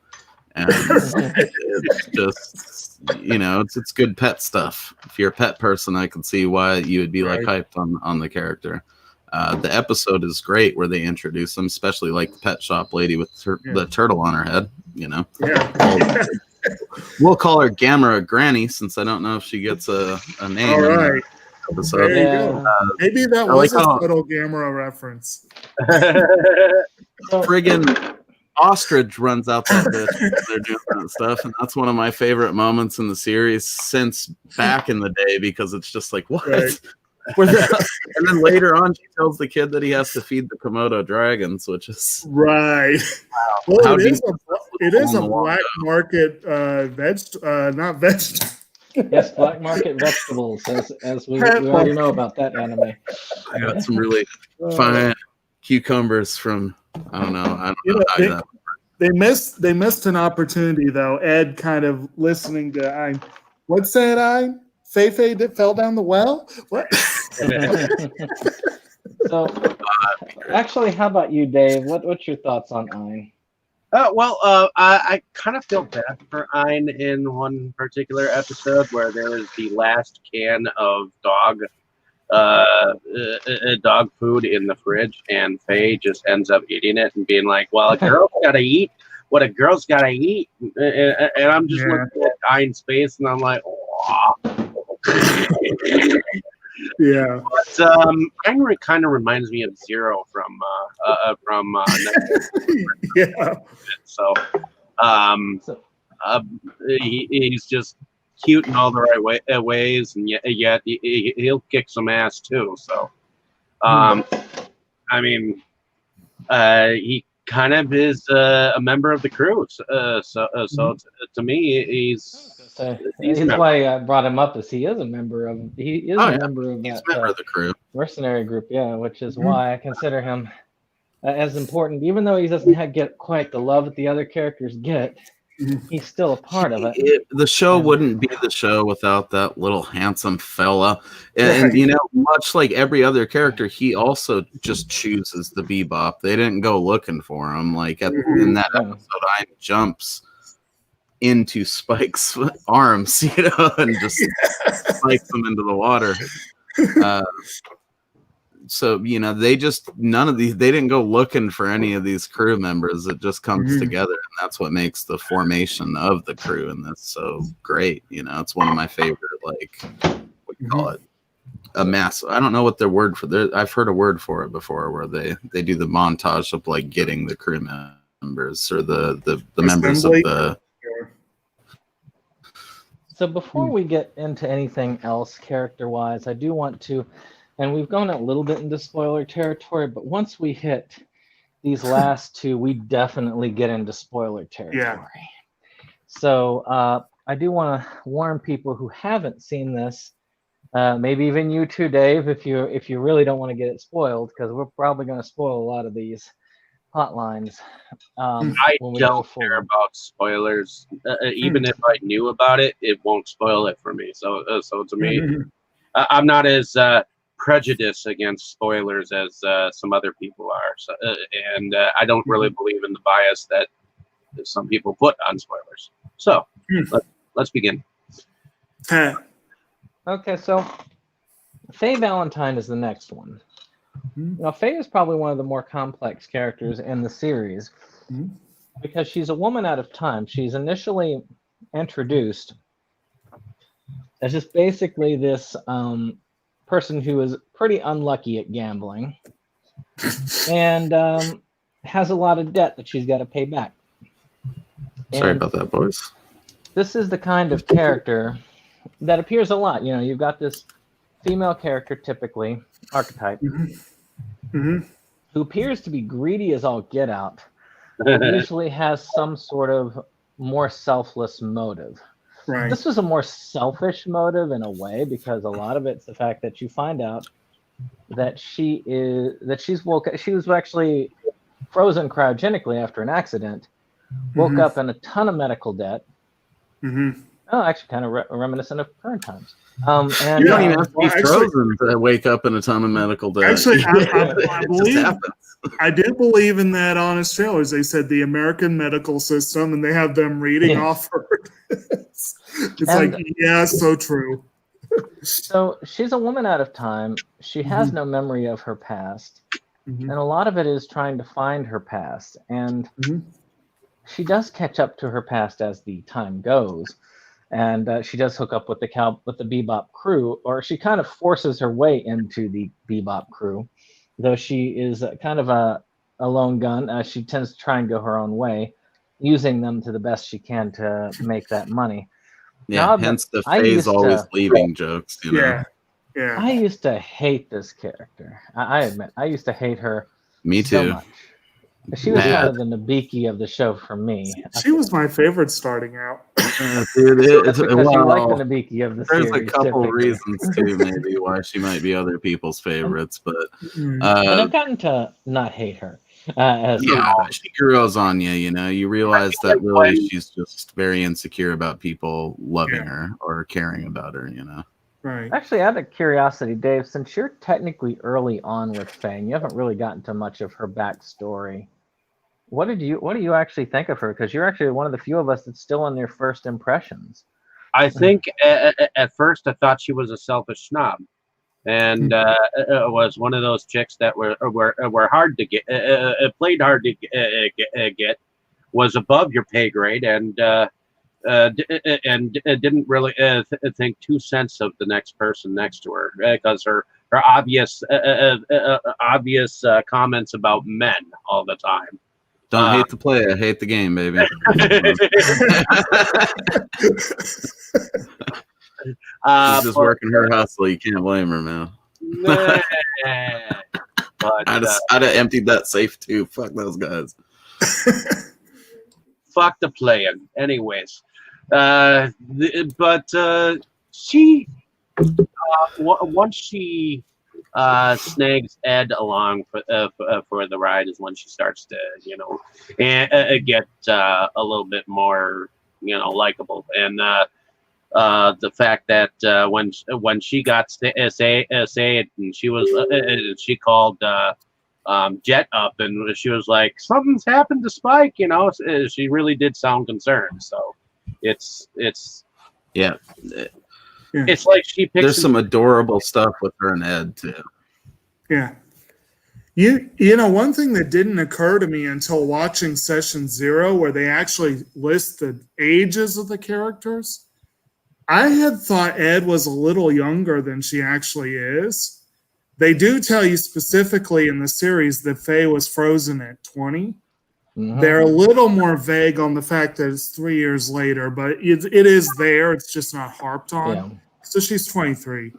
And it's just, it's good pet stuff. If you're a pet person, I can see why you would be like hyped on the character. The episode is great where they introduce him, especially like the pet shop lady with the turtle on her head. Yeah. We'll call her Gamera Granny since I don't know if she gets a name.
All right.
Episode.
There you go. Maybe that was a subtle Gamera reference.
Friggin' ostrich runs out that bitch when they're doing that stuff, and that's one of my favorite moments in the series since back in the day because it's just like what.
Right.
And then later on, she tells the kid that he has to feed the Komodo dragons, which is
right.
Wow.
Well, it is a black market not vegetable.
Yes, black market vegetables, as we already know about that anime.
I got some really fine cucumbers from I don't know.
They missed an opportunity though. Ed kind of listening to Ein. What's that, Ein? Feifei that fell down the well? What?
So, actually, how about you, Dave? What's your thoughts on Ein?
I kind of feel bad for Ein in one particular episode where there is the last can of dog food in the fridge, and Faye just ends up eating it and being like, "Well, a girl's gotta eat what a girl's gotta eat," and I'm just looking at Ein's face, and I'm like, "Oh."
Yeah,
but Ein kind of reminds me of Zero from
yeah.
So he's just cute in all the right ways, and yet he'll kick some ass too. So I mean, he kind of is a member of the crew. So to me, he's
why I brought him up. Is he is a member of a member of
the crew,
mercenary group, which is why I consider him as important. Even though he doesn't get quite the love that the other characters get, he's still a part of it.
The show wouldn't be the show without that little handsome fella. And much like every other character, he also just chooses the Bebop. They didn't go looking for him. Like in that episode, I jumps into Spike's arms, and just spikes him into the water. so they just they didn't go looking for any of these crew members. It just comes together, and that's what makes the formation of the crew, and that's so great. It's one of my favorite, like, what do you call it, a mass. I don't know what their word for there. I've heard a word for it before, where they do the montage of like getting the crew members or the members of the.
So before we get into anything else character-wise, I do want to, and we've gone a little bit into spoiler territory, but once we hit these last two, we definitely get into spoiler territory.
Yeah.
So I do want to warn people who haven't seen this, maybe even you too, Dave, if you really don't want to get it spoiled, because we're probably going to spoil a lot of these hotlines.
I don't care about spoilers. Even if I knew about it, it won't spoil it for me. So to me, I'm not as prejudiced against spoilers as some other people are. So, and I don't really believe in the bias that some people put on spoilers. So let's begin.
Okay, so Faye Valentine is the next one. Now, Faye is probably one of the more complex characters in the series because she's a woman out of time. She's initially introduced as just basically this person who is pretty unlucky at gambling and has a lot of debt that she's got to pay back.
Sorry about that, boys.
This is the kind of character that appears a lot. You've got this female character, typically, archetype, who appears to be greedy as all get out, but usually has some sort of more selfless motive.
Right.
This was a more selfish motive in a way, because a lot of it's the fact that you find out that she was actually frozen cryogenically after an accident, woke up in a ton of medical debt. Oh, actually, kind of reminiscent of current times. And
you don't even have to be frozen to wake up in a ton of medical debt.
Actually, I did believe in that honest trailers. They said the American medical system, and they have them reading off her. It's like, yeah, so true.
So she's a woman out of time. She has no memory of her past. And a lot of it is trying to find her past. And she does catch up to her past as the time goes. And she does hook up with the Bebop crew, or she kind of forces her way into the Bebop crew, though she is kind of a lone gun. She tends to try and go her own way, using them to the best she can to make that money.
Yeah,
now,
hence the phase always leaving jokes.
Yeah.
I used to hate this character. I admit, I used to hate her.
Me too.
So much. She was kind of the Nabiki of the show for me.
She was my favorite starting out.
Dude, you like the Nabiki of the
there's
series.
There's a couple
typically.
reasons too, maybe why she might be other people's favorites, but
and I've gotten to not hate her.
She grows on you. You realize that really she's just very insecure about people loving her or caring about her.
Right.
Actually, out of curiosity, Dave, since you're technically early on with Faye, and you haven't really gotten to much of her backstory, what do you actually think of her? Because you're actually one of the few of us that's still on their first impressions.
I think at first I thought she was a selfish snob, and it was one of those chicks that were hard to get, played hard to get, was above your pay grade, and didn't really think 2 cents of the next person next to her, because her obvious comments about men all the time.
Don't hate the player, hate the game, baby. She's just working her hustle. You can't blame her, man.
But,
I'd have emptied that safe too. Fuck those guys.
Fuck the playing. Anyways, she once she snags Ed along for the ride is when she starts to get a little bit more likable, and the fact that when she got say it, and she called Jet up, and she was like, something's happened to Spike, she really did sound concerned. So it's like she picks.
There's some adorable stuff with her and Ed too.
Yeah. You know, one thing that didn't occur to me until watching Session Zero, where they actually list the ages of the characters, I had thought Ed was a little younger than she actually is. They do tell you specifically in the series that Faye was frozen at 20.
Mhm.
They're a little more vague on the fact that it's 3 years later, but it is there. It's just not harped on.
Yeah.
So she's 23.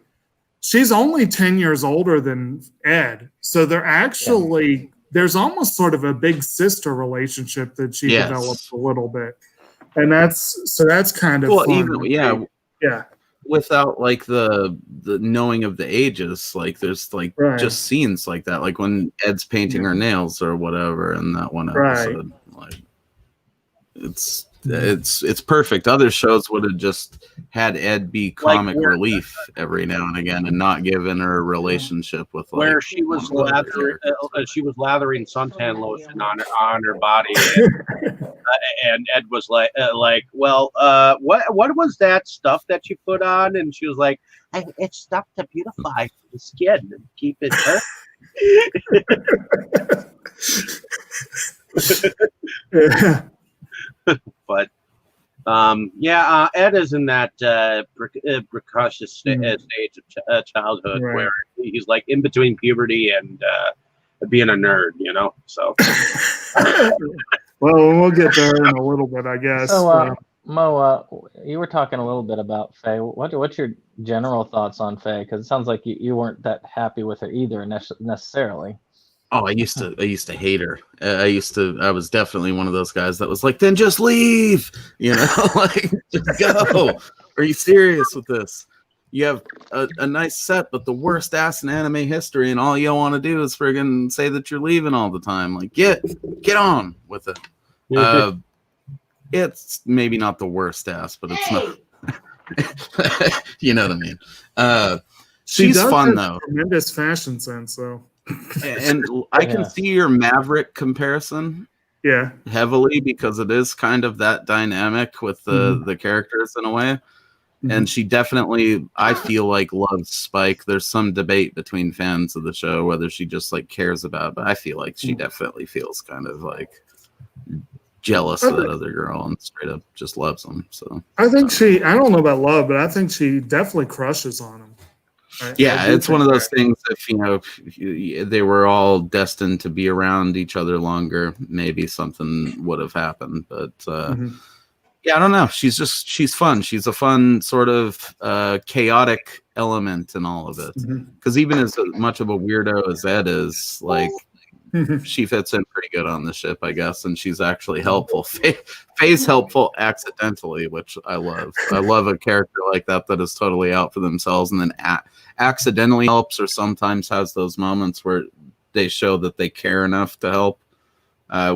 She's only 10 years older than Ed. So they're actually, there's almost sort of a big sister relationship that she
Yes.
develops a little bit. And that's kind of
Well,
fun.
even
Yeah.
without like the knowing of the ages, like there's like
Right.
just scenes like that, like when Ed's painting her nails or whatever in that one episode. Like it's perfect. Other shows would have just had Ed be comic relief every now and again and not given her a relationship with like
where she was lathering suntan lotion on her body, and Ed was like, well, what was that stuff that you put on? And she was like, it's stuff to beautify the skin and keep it perfect. But Ed is in that precocious stage of childhood where he's like in between puberty and being a nerd, you know. So,
well, we'll get there in a little bit, I guess.
So, Mo, you were talking a little bit about Faye. What's your general thoughts on Faye? Because it sounds like you weren't that happy with her either necessarily.
Oh, I used to hate her. I was definitely one of those guys that was like, then just leave, you know, like just go. Are you serious with this? You have a nice set, but the worst ass in anime history, and all you want to do is friggin' say that you're leaving all the time. Like, get on with it. It's maybe not the worst ass, but it's not. You know what I mean? She's fun though.
Tremendous fashion sense, though.
And I can see your Maverick comparison heavily because it is kind of that dynamic with the characters in a way. And she definitely, I feel like, loves Spike. There's some debate between fans of the show whether she just like cares about it, but I feel like she definitely feels kind of like jealous of that other girl and straight up just loves him. So I
think I don't know about love, but I think she definitely crushes on him.
It's one of those things. If they were all destined to be around each other longer, maybe something would have happened. But I don't know. She's fun. She's a fun sort of chaotic element in all of it. Because even as much of a weirdo as Ed is, like she fits in pretty good on the ship, I guess, and she's actually helpful. Faye's helpful accidentally, which I love. I love a character like that is totally out for themselves and then accidentally helps, or sometimes has those moments where they show that they care enough to help,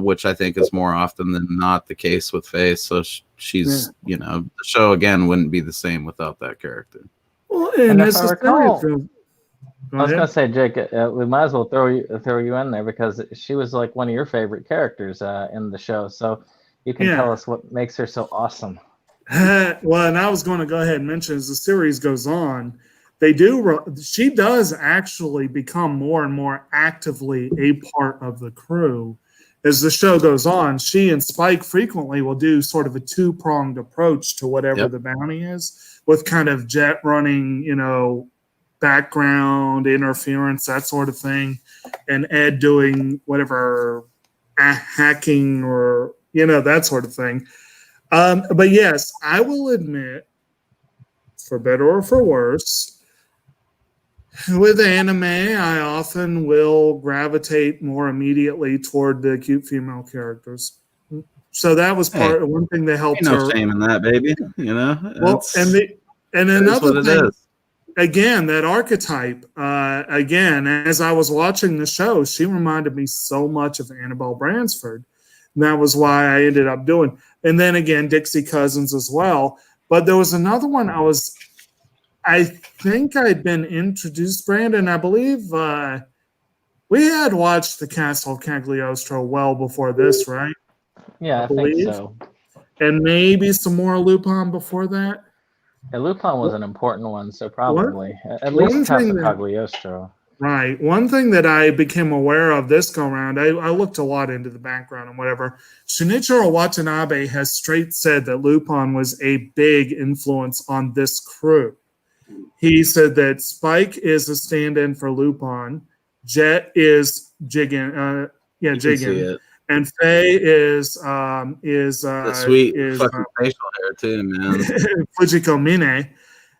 which I think is more often than not the case with Faye. So she's, the show again wouldn't be the same without that character.
Well, and
if I recall, I was going to say, Jake, we might as well throw you in there because she was like one of your favorite characters in the show. So you can tell us what makes her so awesome.
Well, and I was going to go ahead and mention as the series goes on, she does actually become more and more actively a part of the crew. As the show goes on, she and Spike frequently will do sort of a two-pronged approach to whatever the bounty is, with kind of Jet running, background interference, that sort of thing, and Ed doing whatever hacking or that sort of thing. But yes, I will admit, for better or for worse, with anime, I often will gravitate more immediately toward the cute female characters. So that was one thing that helped her.
No shame in that, baby.
Well, and another thing. Again, that archetype, as I was watching the show, she reminded me so much of Annabelle Bransford. And that was why I ended up doing. And then again, Dixie Cousins as well. But there was another one I think I'd been introduced, Brandon. I believe we had watched The Castle of Cagliostro well before this, right?
Yeah, I think so.
And maybe some more Lupin before that.
Yeah, Lupin was an important one, so probably at least Castle Cagliostro.
Right. One thing that I became aware of this go round, I looked a lot into the background and whatever. Shinichiro Watanabe has straight said that Lupin was a big influence on this crew. He said that Spike is a stand-in for Lupin, Jet is Jigen,
You can see
Jigen,
it.
and Faye is
The sweet fucking facial hair too, man.
Fujiko Mine,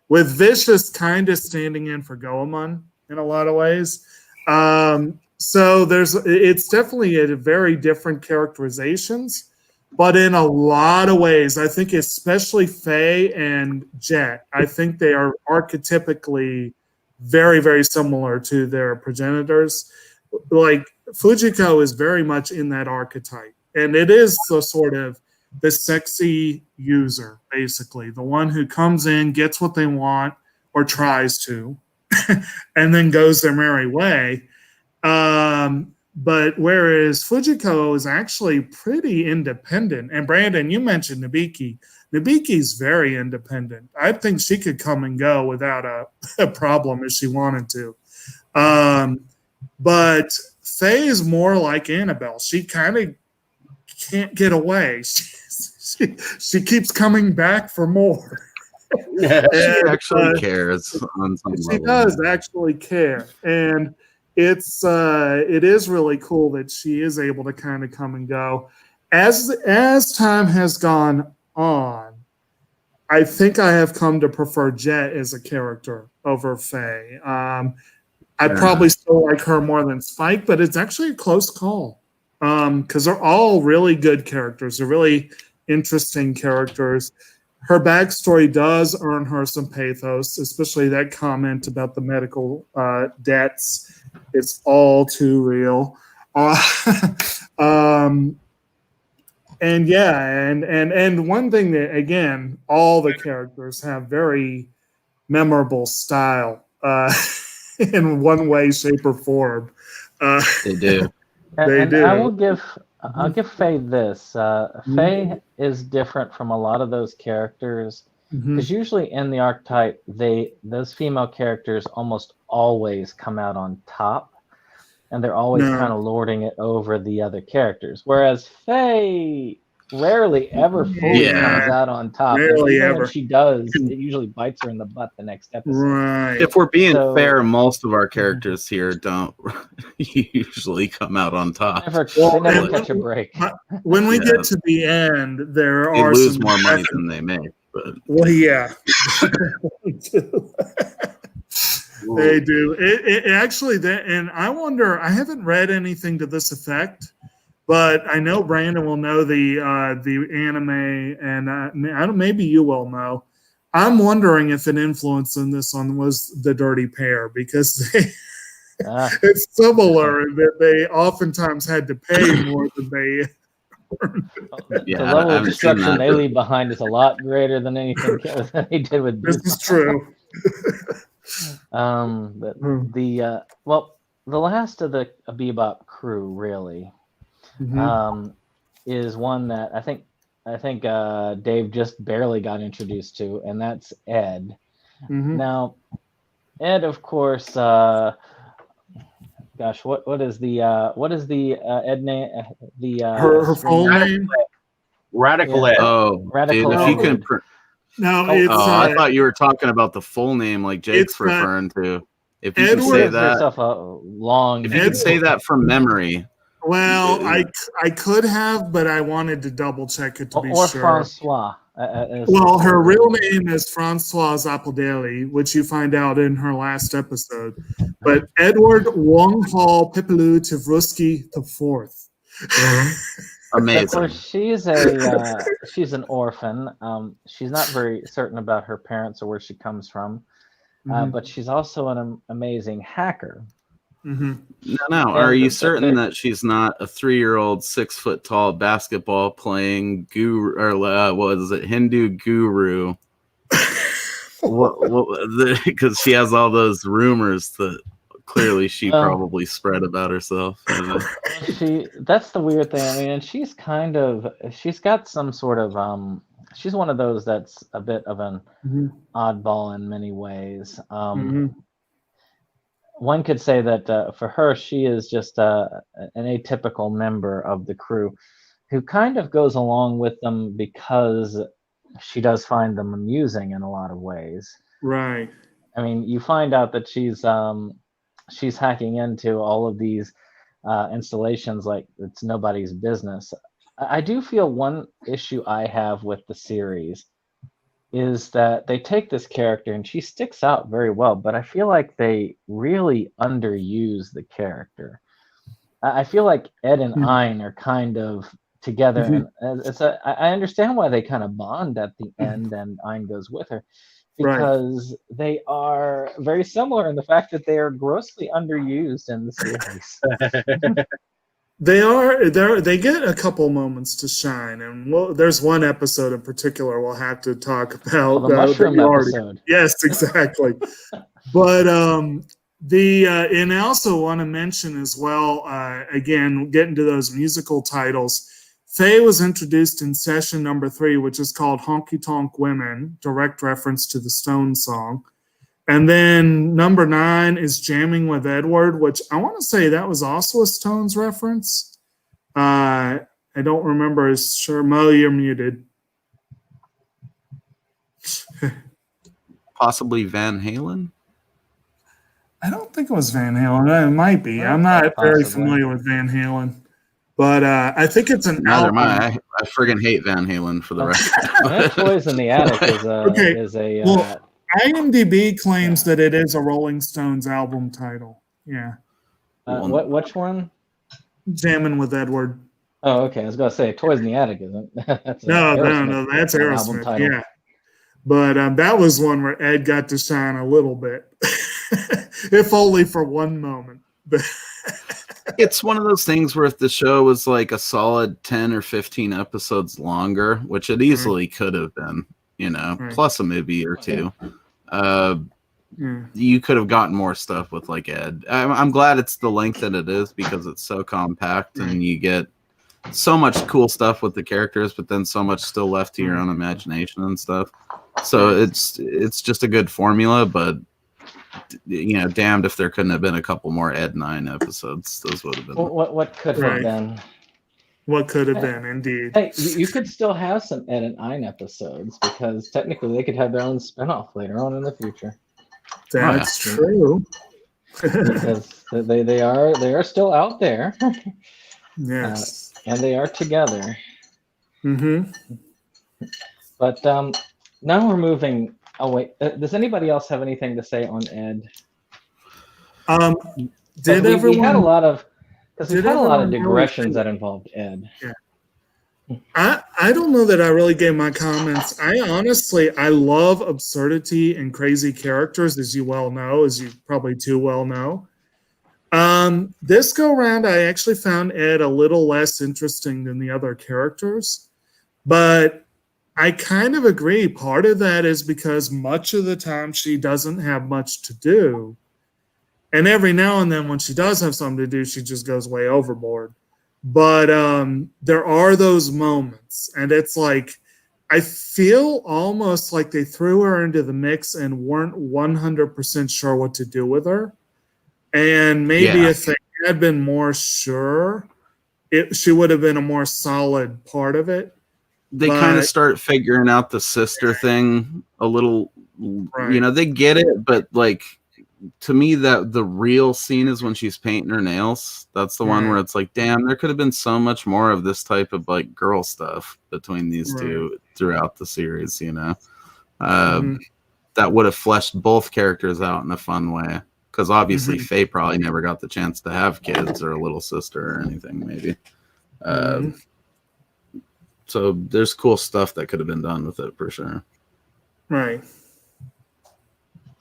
with Vicious kind of standing in for Goemon in a lot of ways. So it's definitely a very different characterizations, but in a lot of ways, I think especially Faye and Jet, I think they are archetypically very, very similar to their progenitors. Like Fujiko is very much in that archetype, and it is the sort of the sexy user, basically, the one who comes in, gets what they want, or tries to, and then goes their merry way. But whereas Fujiko is actually pretty independent, and Brandon, you mentioned Nabiki. Nabiki's very independent. I think she could come and go without a problem if she wanted to. But Faye is more like Annabelle. She kind of can't get away. She keeps coming back for more.
She actually cares on some level.
She does actually care, and it is really cool that she is able to kind of come and go. As time has gone on, I think I have come to prefer Jet as a character over Faye. I probably still like her more than Spike, but it's actually a close call because they're all really good characters. They're really interesting characters. Her backstory does earn her some pathos, especially that comment about the medical debts. It's all too real. And yeah, and one thing that, again, all the characters have very memorable style in one way, shape, or form.
They do.
They
and
do.
I'll give Faye this. Faye is different from a lot of those characters because usually in the archetype, those female characters almost always come out on top, and they're always kind of lording it over the other characters. Whereas Faye rarely ever fully comes out on top.
Rarely
even
ever.
when she does, it usually bites her in the butt the next episode.
Right.
If we're being fair, most of our characters here don't usually come out on top.
They never catch a break.
When we get to the end,
they
are
lose
some
more money than they make. But
well, yeah. They do. It actually, and I wonder, I haven't read anything to this effect, but I know Brandon will know the anime, and maybe you will know. I'm wondering if an influence in this one was the Dirty Pair, because it's similar in that they oftentimes had to pay more than they earned.
The level of destruction they leave behind is a lot greater than anything they did with
This is true.
But the last of the Bebop crew really is one that I think Dave just barely got introduced to, and that's Ed. Now, Ed, of course, what is the Ed name?
Her full name?
Radical Ed.
Oh,
Radical
dude, if you can.
No, it's.
I thought you were talking about the full name, like Jake's referring to. If you can say that, if you can say that from memory.
Well, I could have, but I wanted to double check it to be
or
sure.
Francois.
Well, her real name is Francoise Appledeli, which you find out in her last episode. But Edward Wonghall Pipelu Tivruski IV.
Amazing.
Of course, she's an orphan. She's not very certain about her parents or where she comes from, but she's also an amazing hacker.
Now, are you certain that she's not a 3-year-old 6-foot-tall basketball playing guru, or what is it, Hindu guru? Because she has all those rumors that clearly she probably spread about herself.
That's the weird thing. I mean, and she's got some sort of she's one of those that's a bit of an oddball in many ways. one could say that for her, she is just an atypical member of the crew who kind of goes along with them because she does find them amusing in a lot of ways.
Right.
I mean, you find out that she's hacking into all of these installations like it's nobody's business. I do feel one issue I have with the series is that they take this character and she sticks out very well, but I feel like they really underuse the character. I feel like Ed and
Mhm.
Ein are kind of together,
Mhm.
and I understand why they kind of bond at the
Mhm.
end, and Ein goes with her
Right.
because they are very similar in the fact that they are grossly underused in the series.
They get a couple moments to shine, and there's one episode in particular we'll have to talk
Oh,
about
the
that
mushroom
you already.
episode.
Yes, exactly. But the and I also want to mention as well, again, getting to those musical titles. Faye was introduced in session number 3, which is called Honky Tonk Women, direct reference to the Stones song. And then number 9 is Jamming with Edward, which I want to say that was also a Stones reference. I don't remember. Sure, Mo, you're muted.
Possibly Van Halen.
I don't think it was Van Halen. It might be.
Well,
I'm not very
possibly.
familiar with Van Halen. But I think it's an
Neither am
album.
I friggin' hate Van Halen for the record.
That Toys in the Attic is a
Okay.
is a
Well, IMDb claims that it is a Rolling Stones album title. Yeah.
which one?
Jammin' with Edward.
Oh, okay. I was gonna say Toys in the Attic isn't. That's
No,
Aerosmith
that's
album
Aerosmith.
title.
Yeah. But that was one where Ed got to shine a little bit, if only for one moment.
It's one of those things where if the show was like a solid 10 or 15 episodes longer, which it easily could have been,
Right.
plus a movie or two,
Yeah.
you could have gotten more stuff with like Ed. I'm glad it's the length that it is because it's so compact and you get so much cool stuff with the characters, but then so much still left to your own imagination and stuff. So it's just a good formula, but damned if there couldn't have been a couple more Ed 9 episodes. Those would have been.
What could have been?
What could have been, indeed.
Hey, you could still have some Ed and Ein episodes because technically they could have their own spinoff later on in the future.
That's true.
Because they are still out there.
Yes.
And they are together.
Mm-hmm.
But now we're moving. Oh wait, does anybody else have anything to say on Ed?
Did everyone?
We had a lot of we've had a lot of
everyone
digressions that involved Ed.
Yeah. I don't know that I really gave my comments. I love absurdity and crazy characters, as you well know, as you probably too well know. This go round, I actually found Ed a little less interesting than the other characters, but I kind of agree. Part of that is because much of the time she doesn't have much to do. And every now and then when she does have something to do, she just goes way overboard. But there are those moments, and it's like I feel almost like they threw her into the mix and weren't 100% sure what to do with her. And maybe if they had been more sure, she would have been a more solid part of it.
They kind of start figuring out the sister thing a little.
Right.
They get it, but like to me, that the real scene is when she's painting her nails. That's the one where it's like, damn, there could have been so much more of this type of like girl stuff between these two throughout the series. That would have fleshed both characters out in a fun way. Because obviously Faye probably never got the chance to have kids or a little sister or anything, maybe. So there's cool stuff that could have been done with it for sure.
Right.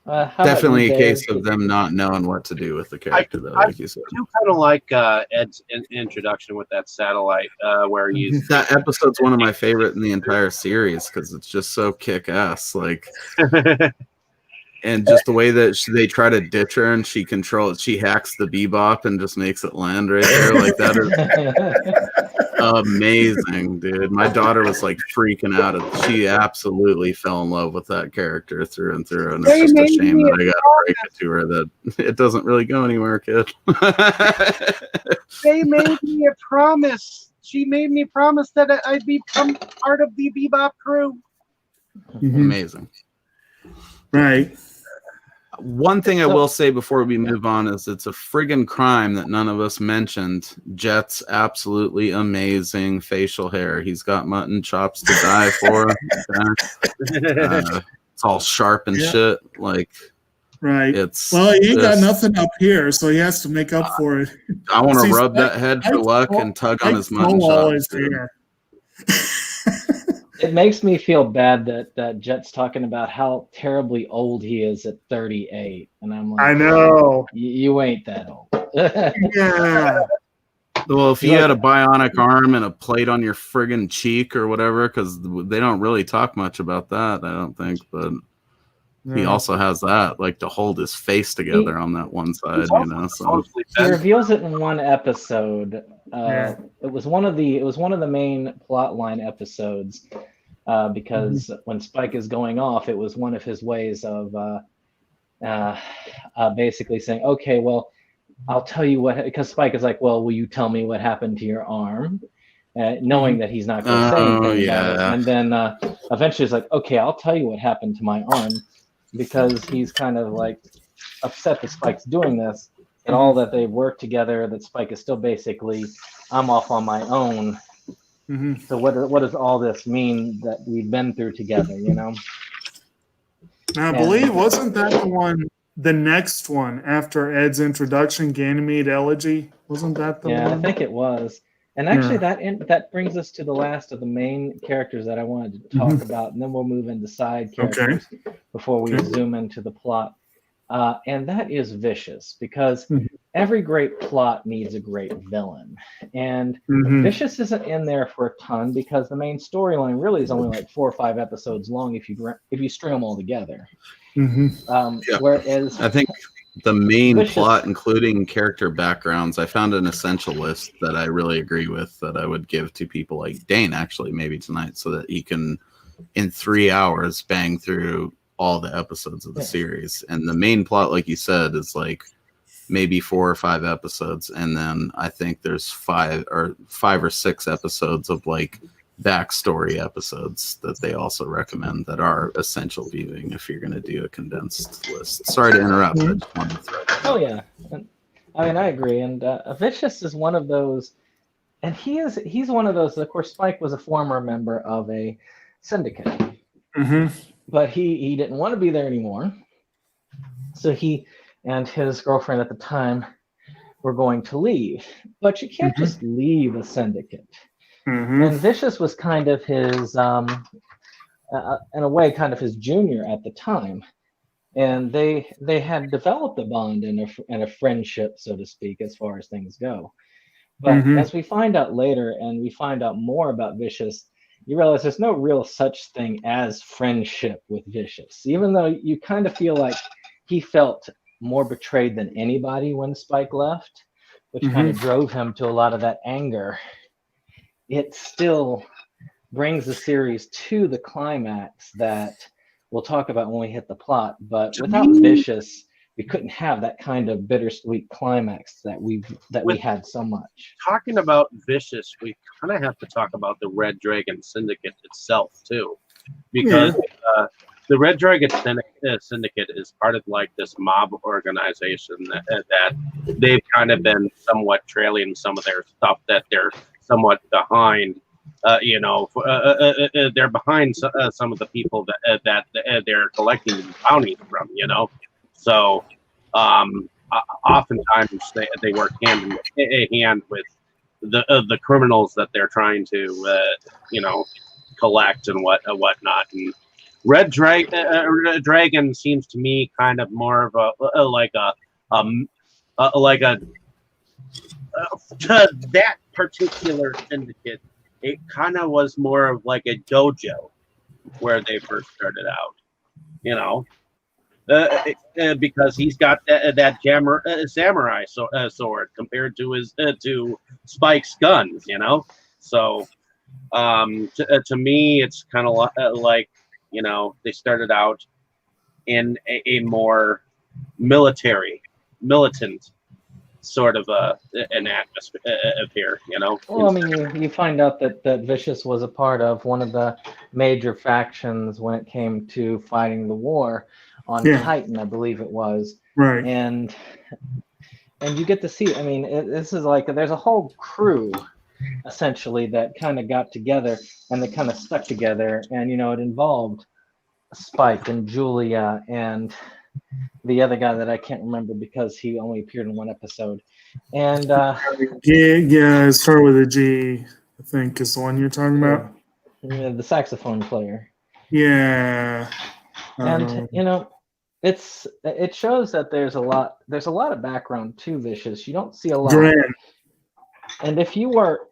Definitely a case of them not knowing what to do with the character, though, like you said.
I do kind of like Ed's introduction with that satellite, where he's
that episode's one of my favorite in the entire series because it's just so kick-ass, like. And just the way that they try to ditch her and she hacks the Bebop and just makes it land right there like that. Amazing, dude. My daughter was like freaking out. She absolutely fell in love with that character through and through, and it's
They
just a
made
shame
me
that
a
I got to break it to her that it doesn't really go anywhere, kid.
They made me a promise. She made me promise that I'd become part of the Bebop crew.
Amazing.
Right.
One thing I will say before we move on is it's a friggin' crime that none of us mentioned Jet's absolutely amazing facial hair. He's got mutton chops to die for. It's all sharp and shit. Like,
right.
It's
well, he ain't got nothing up here, so he has to make up for it.
I want to rub that head for luck and tug on his mutton chops.
It makes me feel bad that Jet's talking about how terribly old he is at 38, and I'm like,
I know
you ain't that old.
Yeah.
Well, if you had a bionic arm and a plate on your friggin' cheek or whatever, because they don't really talk much about that, I don't think. But he also has that, like, to hold his face together on that one side, you know. So
he reveals it in one episode. It was one of the main plot line episodes, because when Spike is going off, it was one of his ways of basically saying, okay, well, I'll tell you what, because Spike is like, well, will you tell me what happened to your arm? Knowing that he's not going to say anything about it. And then eventually it's like, okay, I'll tell you what happened to my arm, because he's kind of like upset that Spike's doing this, and all that they've worked together, that Spike is still basically, I'm off on my own. So what does all this mean that we've been through together, you know?
I believe, wasn't that the next one after Ed's introduction, Ganymede Elegy? Wasn't that the one?
Yeah, I think it was. And actually that brings us to the last of the main characters that I wanted to talk about, and then we'll move into side characters before we zoom into the plot. And that is Vicious, because every great plot needs a great villain. And Vicious isn't in there for a ton, because the main storyline really is only like 4 or 5 episodes long if you string them all together. Whereas
I think the main plot, including character backgrounds, I found an essential list that I really agree with, that I would give to people like Dane, actually, maybe tonight, so that he can, in 3 hours, bang through all the episodes of the series. And the main plot, like you said, is like maybe 4 or 5 episodes, and then I think there's 5 or 6 episodes of like backstory episodes that they also recommend that are essential viewing if you're going to do a condensed list. Sorry to interrupt. I just wanted to throw that out.
Yeah. I mean, I agree. And Vicious is one of those, and he's one of those. Of course, Spike was a former member of a syndicate, but he didn't want to be there anymore. So he and his girlfriend at the time were going to leave. But you can't just leave a syndicate. And Vicious was kind of his, in a way, kind of his junior at the time. And they had developed a bond and a friendship, so to speak, as far as things go. But as we find out later, and we find out more about Vicious, you realize there's no real such thing as friendship with Vicious. Even though you kind of feel like he felt more betrayed than anybody when Spike left, which kind of drove him to a lot of that anger. It still brings the series to the climax that we'll talk about when we hit the plot. But without Vicious, we couldn't have that kind of bittersweet climax that we had so much.
Talking about Vicious, we kind of have to talk about the Red Dragon Syndicate itself too, because the Red Dragon Syndicate is part of like this mob organization that they've kind of been somewhat trailing some of their stuff that they're somewhat behind. They're behind some of the people that they're collecting bounties from. So oftentimes they work hand in hand with the criminals that they're trying to collect and whatnot. And Red Dragon seems to me kind of more of that particular syndicate. It kind of was more of like a dojo where they first started out, because he's got that samurai sword compared to his to Spike's guns, So to me, it's kind of like, they started out in a more militant sort of an atmosphere,
Well, I mean, you find out that Vicious was a part of one of the major factions when it came to fighting the war on
Yeah.
Titan, I believe it was.
Right.
And you get to see, I mean, this is like, there's a whole crew essentially that kind of got together and they kind of stuck together, and it involved Spike and Julia and the other guy that I can't remember because he only appeared in one episode. And
yeah, it started with a G, I think is the one you're talking about.
The saxophone player.
Yeah.
And it shows that there's a lot of background to Vicious. You don't see a lot.
Grand.
And if you were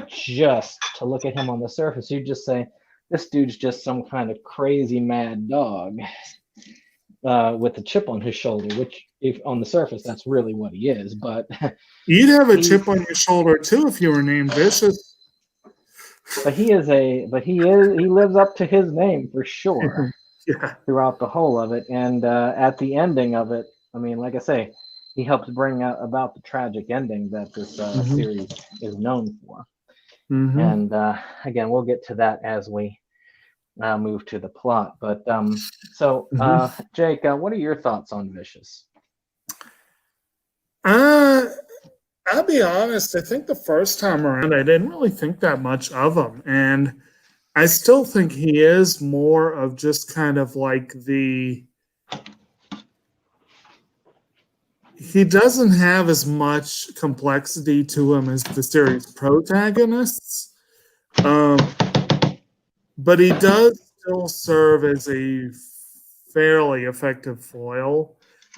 just to look at him on the surface, you'd just say, this dude's just some kind of crazy mad dog with a chip on his shoulder, which if on the surface, that's really what he is. But
you'd have a chip on your shoulder too if you were named Vicious.
But he lives up to his name for sure.
Yeah.
Throughout the whole of it. And at the ending of it, I mean, like I say, he helps bring about the tragic ending that this series is known for.
Mm-hmm.
And again, we'll get to that as we move to the plot. But Jake, what are your thoughts on Vicious?
I'll be honest, I think the first time around, I didn't really think that much of him. And I still think he is more of just kind of like he doesn't have as much complexity to him as the series protagonists. But he does still serve as a fairly effective foil.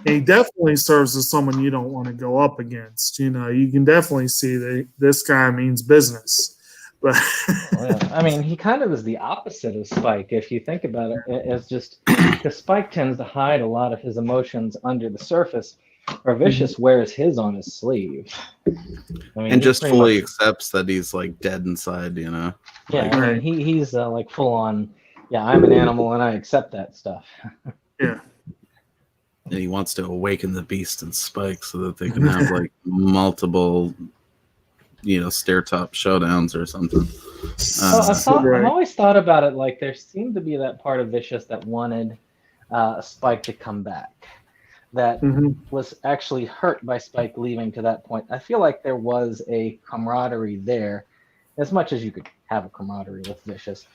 And he definitely serves as someone you don't want to go up against. You can definitely see that this guy means business. But
I mean, he kind of is the opposite of Spike, if you think about it. It's just because Spike tends to hide a lot of his emotions under the surface, or Vicious wears his on his sleeve. I mean,
and just fully accepts that he's like dead inside,
Yeah, I mean, he's like full on. Yeah, I'm an animal and I accept that stuff.
Yeah.
And he wants to awaken the beast in Spike so that they can have like multiple, stair top showdowns or something.
I've always thought about it like there seemed to be that part of Vicious that wanted Spike to come back, that was actually hurt by Spike leaving to that point. I feel like there was a camaraderie there, as much as you could have a camaraderie with Vicious.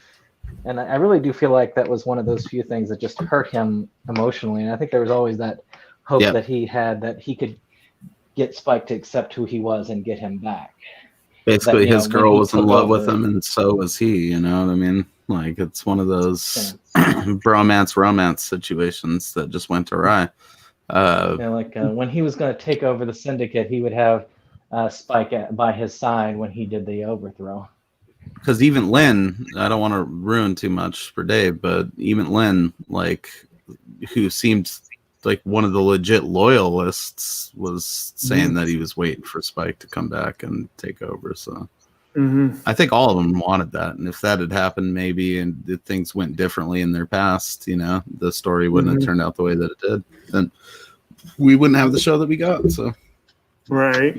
And I really do feel like that was one of those few things that just hurt him emotionally. And I think there was always that hope that he had that he could get Spike to accept who he was and get him back.
Basically, his girl was in love with him, and so was he. You know what I mean? Like, it's one of those romance situations that just went awry.
When he was going to take over the syndicate, he would have Spike by his side when he did the overthrow.
Because even Lynn, I don't want to ruin too much for Dave, but even Lynn, like, who seemed like one of the legit loyalists, was saying that he was waiting for Spike to come back and take over. So I think all of them wanted that. And if that had happened, maybe, and if things went differently in their past, the story wouldn't have turned out the way that it did. Then we wouldn't have the show that we got. So,
right.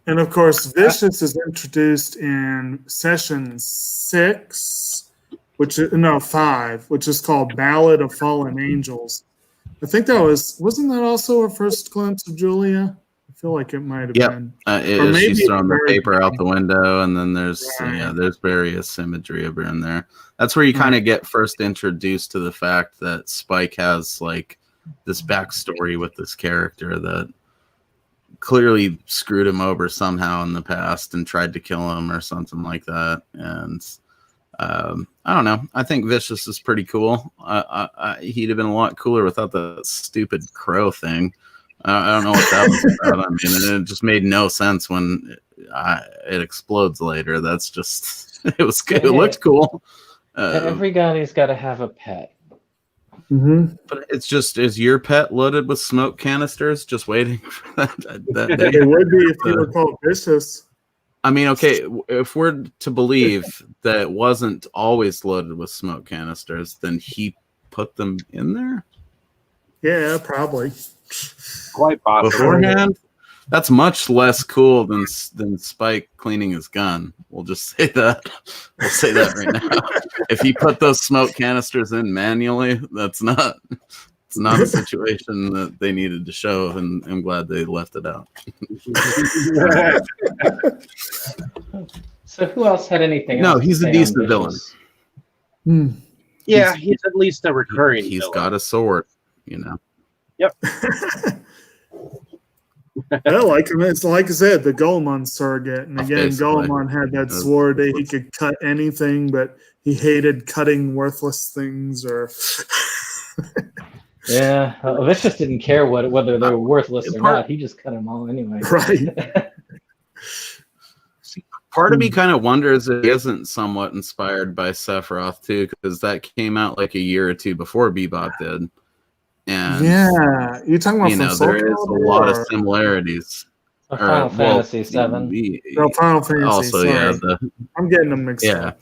And of course, Vicious is introduced in session 5, which is called Ballad of Fallen Angels. I think wasn't that also our first glimpse of Julia? I feel like it might have been.
She's throwing the paper out the window, and then there's various imagery of her in there. That's where you kind of get first introduced to the fact that Spike has like this backstory with this character that clearly screwed him over somehow in the past and tried to kill him or something like that. And I don't know. I think Vicious is pretty cool. He'd have been a lot cooler without the stupid crow thing. I don't know what that was about. I mean, it just made no sense when it explodes later. That's just, it was good. It looked cool.
Every guy's got to have a pet.
But it's just, is your pet loaded with smoke canisters just waiting for that?
It would be if you were called Vicious.
I mean, okay, if we're to believe that it wasn't always loaded with smoke canisters, then he put them in there
Yeah, probably.
Quite possible.
beforehand. That's much less cool than Spike cleaning his gun. We'll just say that. We'll say that right now. If he put those smoke canisters in manually, it's not a situation that they needed to show, and I'm glad they left it out.
So who else had anything
No,
else to
he's a
say on
decent villain.
Vicious?
Yeah, he's at least a recurring.
He's
villain.
got a sword, you know.
Yep.
I like him. It's like I said, the Goemon surrogate. And again,
Basically.
Goemon had that sword that he could cut anything, but he hated cutting worthless things or.
Yeah, Vicious didn't care whether they were worthless or not. He just cut them all anyway.
Right.
Part of me kind of wonders if he isn't somewhat inspired by Sephiroth too, because that came out like a year or two before Bebop did. And
Yeah, you talking about from Soul
there is a
Calibur
lot of
or-
similarities.
Final Fantasy VII.
No, Final Fantasy.
Also,
sorry. I'm getting them mixed up.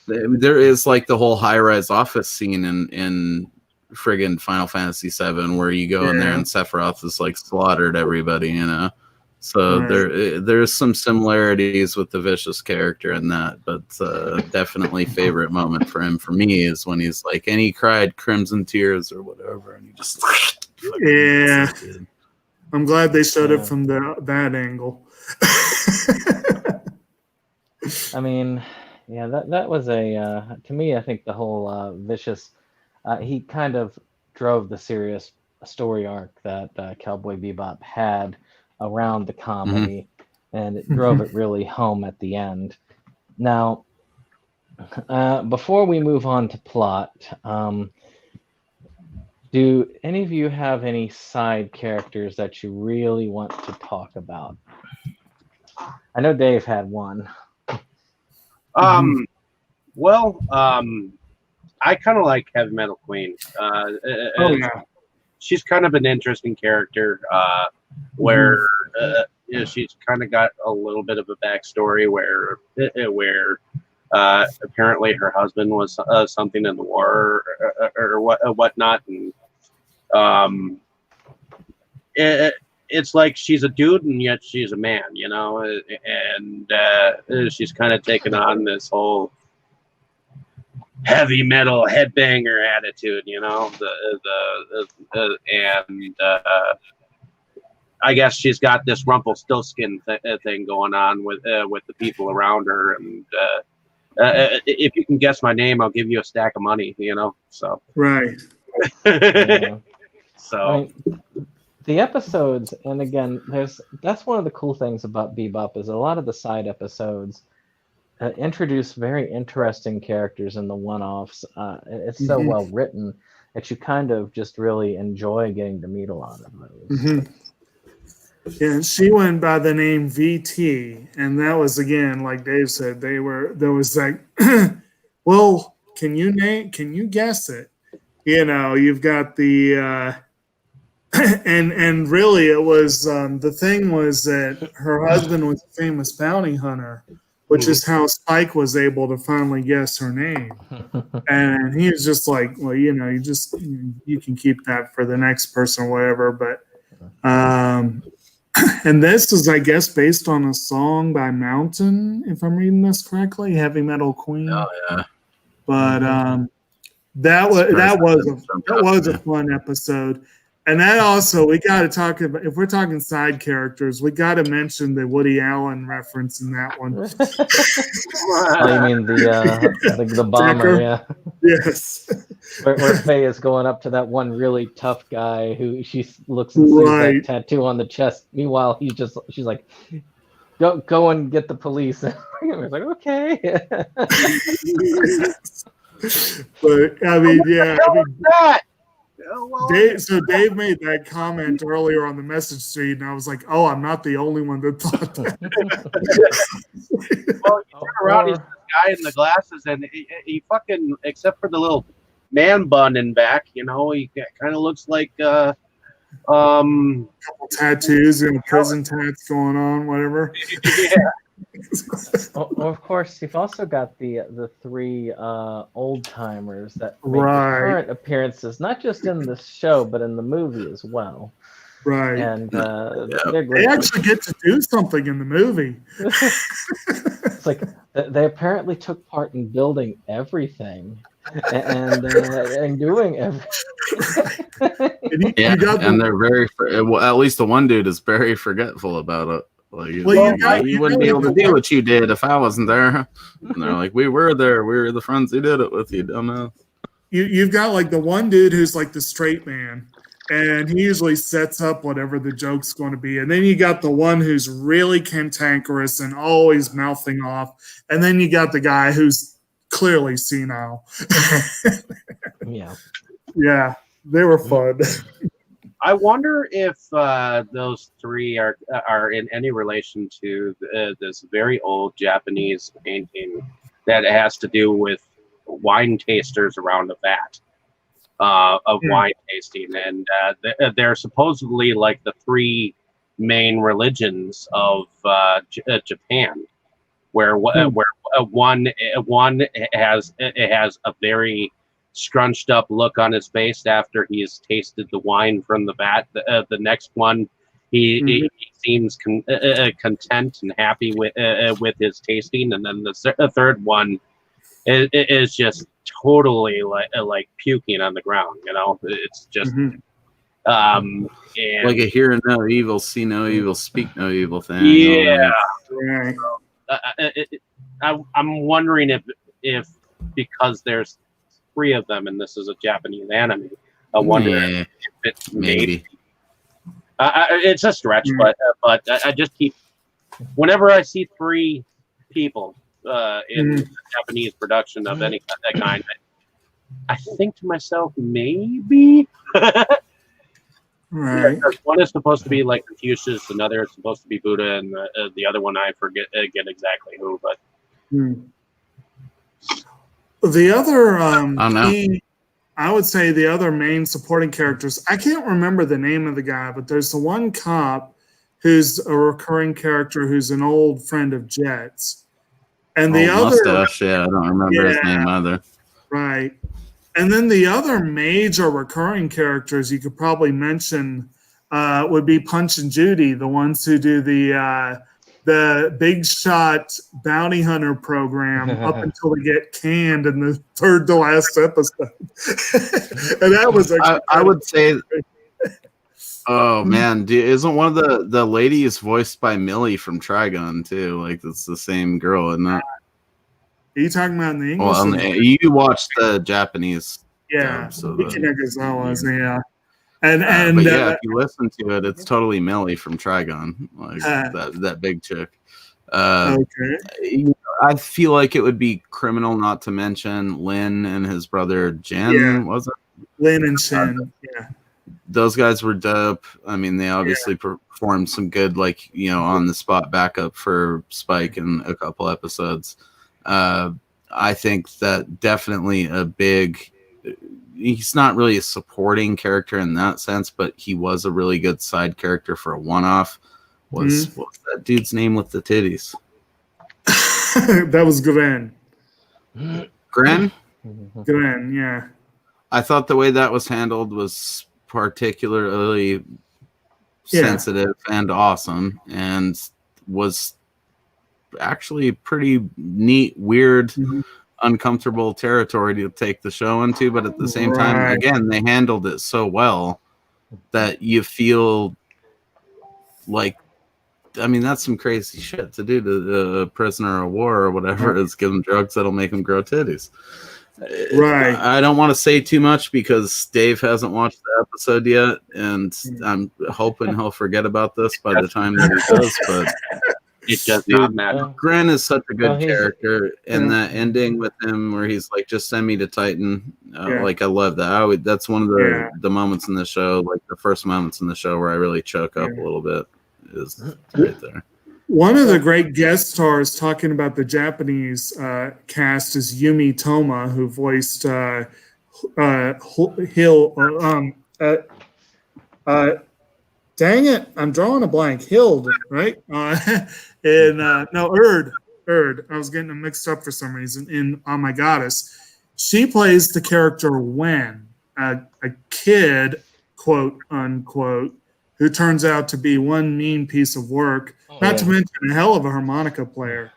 There is like the whole high-rise office scene in friggin' Final Fantasy VII where you go in there and Sephiroth is like slaughtered everybody, you know. So there's some similarities with the Vicious character in that, but definitely favorite moment for him for me is when he's like, and he cried crimson tears or whatever, and he just
Yeah. I'm glad they showed it from that angle.
I mean, yeah, that was a to me. I think the whole Vicious, he kind of drove the serious story arc that Cowboy Bebop had around the comedy, and it drove it really home at the end. Now, before we move on to plot, do any of you have any side characters that you really want to talk about? I know Dave had one.
Well, I kind of like Heavy Metal Queen. She's kind of an interesting character where she's kind of got a little bit of a backstory where apparently her husband was something in the war or whatnot, and it's like she's a dude and yet she's a man, you know, and she's kind of taken on this whole heavy metal headbanger attitude, you know, and I guess she's got this Rumpelstiltskin thing going on with the people around her, and if you can guess my name, I'll give you a stack of money, you know. So
right.
Yeah.
So
I mean, the episodes, and again, that's one of the cool things about Bebop is a lot of the side episodes introduce very interesting characters in the one-offs. It's so well written that you kind of just really enjoy getting to meet a lot of those.
Yeah, she went by the name VT, and that was again, like Dave said, there was like, well, can you guess it? You know, you've got the and really it was the thing was that her husband was a famous bounty hunter, which is how Spike was able to finally guess her name. And he was just like, well, you know, you can keep that for the next person or whatever, but and this is, I guess, based on a song by Mountain, if I'm reading this correctly, Heavy Metal Queen.
Oh yeah.
But that was a fun episode. And that also, we got to talk about, if we're talking side characters, we got to mention the Woody Allen reference in that one.
Oh, you mean the bomber,
Decker?
yeah.
Yes.
Where Faye is going up to that one really tough guy who she looks and sees that tattoo on the chest. Meanwhile, she's like, go and get the police. I was like, okay.
But I mean, yeah.
Dave,
Dave made that comment earlier on the message feed, and I was like, "Oh, I'm not the only one that thought that."
Well, you turn around, he's the guy in the glasses, and he fucking, except for the little man bun in back, you know, he kind of looks like
couple tattoos and prison tats going on, whatever.
Yeah,
Of course, you've also got the three old timers that make
Right,
recurrent appearances, not just in the show but in the movie as well,
right.
and
Yeah.
they're
They
great.
actually get to do something in the movie.
It's like they apparently took part in building everything and doing everything.
And
Yeah,
you got
and
the
they're very. Well, at least the one dude is very forgetful about it. Like, he's
well,
like,
you
you
got
wouldn't be
like
able to
the
do
one,
what you did if I wasn't there. And they're like, we were there. We were the friends who did it with you, dumbass.
you've got like the one dude who's like the straight man, and he usually sets up whatever the joke's going to be. And then you got the one who's really cantankerous and always mouthing off. And then you got the guy who's clearly senile.
Yeah.
Yeah, they were fun.
I wonder if those three are in any relation to this very old Japanese painting that has to do with wine tasters around a vat of wine tasting, and they're supposedly like the three main religions of Japan, where one has a very scrunched up look on his face after he's tasted the wine from the vat. The next one, he seems content and happy with his tasting, and then the third one is just totally like puking on the ground. You know, it's just and
Like a hear no evil, see no evil, speak no evil thing.
yeah.
Right.
I'm wondering if because there's three of them and this is a Japanese anime, I wonder if it's
maybe.
it's a stretch, but I just keep whenever I see three people in a Japanese production of any kind, I think to myself maybe.
Right.
Yeah, one is supposed to be like Confucius, another is supposed to be Buddha, and the other one I forget exactly who. But
the other I would say the other main supporting characters, I can't remember the name of the guy, but there's the one cop who's a recurring character who's an old friend of Jet's. And the other
mustache, yeah, I don't remember his name either.
Right. And then the other major recurring characters you could probably mention would be Punch and Judy, the ones who do the big shot bounty hunter program up until they get canned in the third to last episode. And that was
I would say, oh man, isn't one of the ladies voiced by Millie from Trigun too? Like it's the same girl, isn't it?
Are you talking about in the English?
Well, you watched the Japanese.
Yeah,
so
yeah.
And but yeah, if you listen to it, it's totally Millie from Trigun, like that big chick. Okay. I feel like it would be criminal not to mention Lin and his brother Jen. Was it
Lin and Shin? Yeah,
those guys were dope. I mean, they obviously performed some good, like on the spot backup for Spike in a couple episodes. I think that definitely a big. He's not really a supporting character in that sense, but he was a really good side character for a one-off. What's that dude's name with the titties?
That was Gren.
Gren,
yeah.
I thought the way that was handled was particularly sensitive and awesome, and was actually pretty neat, weird, uncomfortable territory to take the show into, but at the same time, again, they handled it so well that you feel like, I mean, that's some crazy shit to do to a prisoner of war or whatever, is give them drugs that'll make them grow titties. Right. I don't want to say too much because Dave hasn't watched the episode yet, and I'm hoping he'll forget about this by the time that he does, but
it does not matter.
Gren is such a good character, and that ending with him where he's like, "Just send me to Titan." Like I love that. That's one of the moments in the show, like the first moments in the show where I really choke up a little bit. Is right there.
One of the great guest stars talking about the Japanese cast is Yumi Toma, who voiced dang it, I'm drawing a blank. Hild, right? Erd. I was getting them mixed up for some reason. In On My Goddess, she plays the character Wen, a kid, quote unquote, who turns out to be one mean piece of work. Not to mention a hell of a harmonica player.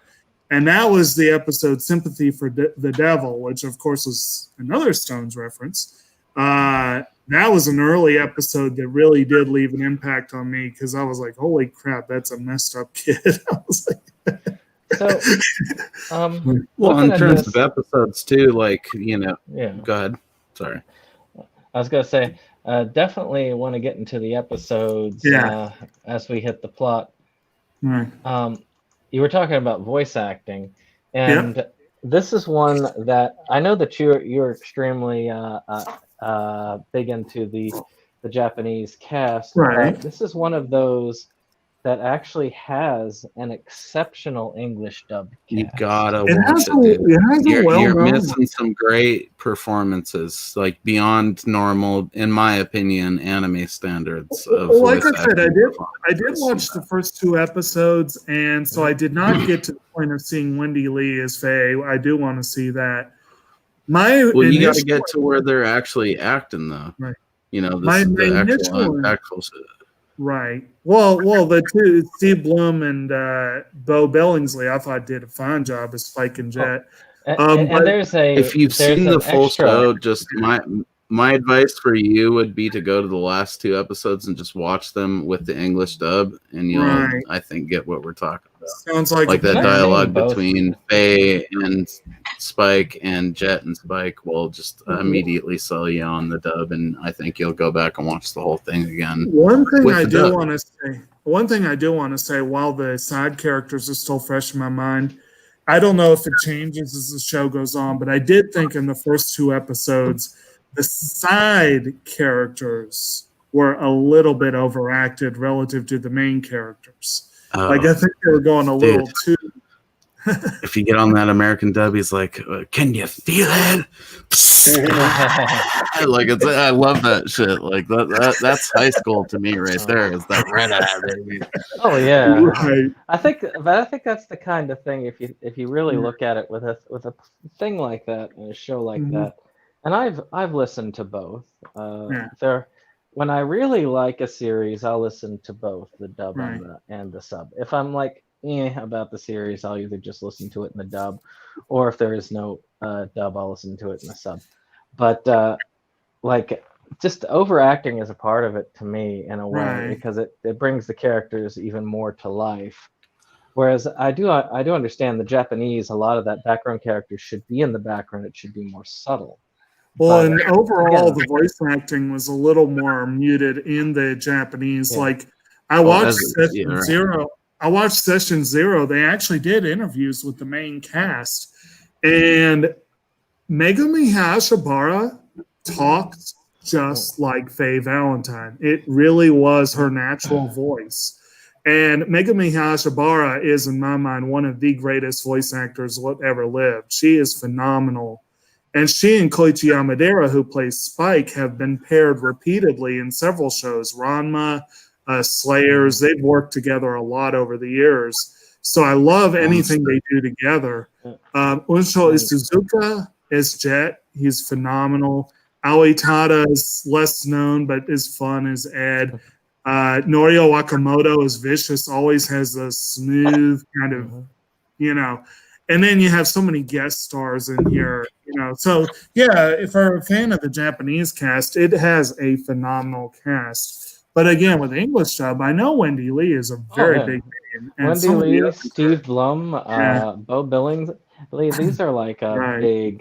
And that was the episode Sympathy for the Devil, which of course was another Stones reference. That was an early episode that really did leave an impact on me because I was like, holy crap, that's a messed up kid. I was like,
So,
well, in terms
this,
of episodes too, like, go ahead. Sorry.
I was going to say, definitely want to get into the episodes as we hit the plot.
Right.
You were talking about voice acting, and this is one that I know that you're extremely big into the Japanese cast.
Right.
This is one of those that actually has an exceptional English dub cast.
You gotta watch it, dude. You're missing some great performances, like beyond normal, in my opinion, anime standards.
Like I said, I did watch the first 2 episodes, and so I did not get to the point of seeing Wendy Lee as Faye. I do want to see that.
You got to get to where they're actually acting, though.
Right.
The actual shit.
Right. Well, the two, Steve Blum and Bo Billingsley, I thought did a fine job as Spike and Jet.
And
if you've seen the full show, just my advice for you would be to go to the last 2 episodes and just watch them with the English dub, and you'll, I think, get what we're talking about.
Sounds like
that dialogue between Faye and Spike and Jet and Spike will just immediately sell you on the dub, and I think you'll go back and watch the whole thing again.
One thing I do want to say, while the side characters are still fresh in my mind, I don't know if it changes as the show goes on, but I did think in the first 2 episodes, the side characters were a little bit overacted relative to the main characters. I think they were going a little too.
If you get on that American dub, he's like, "Can you feel it?" I love that shit. Like that's high school to me right there. Is that red eye, baby?
Oh yeah.
Right.
I think that's the kind of thing. If you really look at it with a thing like that and a show like that, and I've listened to both. When I really like a series, I'll listen to both the dub and the sub. If I'm like about the series, I'll either just listen to it in the dub, or if there is no dub, I'll listen to it in the sub. But just overacting is a part of it to me in a way because it brings the characters even more to life. Whereas I do understand the Japanese, a lot of that background character should be in the background. It should be more subtle.
Well, and overall, the voice acting was a little more muted in the Japanese.
Yeah.
Like, I watched Session Zero. Session Zero. They actually did interviews with the main cast, and Megumi Hayashibara talked just like Faye Valentine. It really was her natural voice. And Megumi Hayashibara is, in my mind, one of the greatest voice actors that ever lived. She is phenomenal. And she and Koichi Yamadera, who plays Spike, have been paired repeatedly in several shows. Ranma, Slayers, they've worked together a lot over the years. So I love anything they do together. Unsho Suzuka is Jet. He's phenomenal. Aoi Tada is less known, but is fun as Ed. Norio Wakamoto is Vicious, always has a smooth kind of, and then you have so many guest stars in here, So, yeah, if you're a fan of the Japanese cast, it has a phenomenal cast. But again, with English dub, I know Wendy Lee is a very big name. And
Wendy Lee, Steve Blum, Bo Billings. These are like big.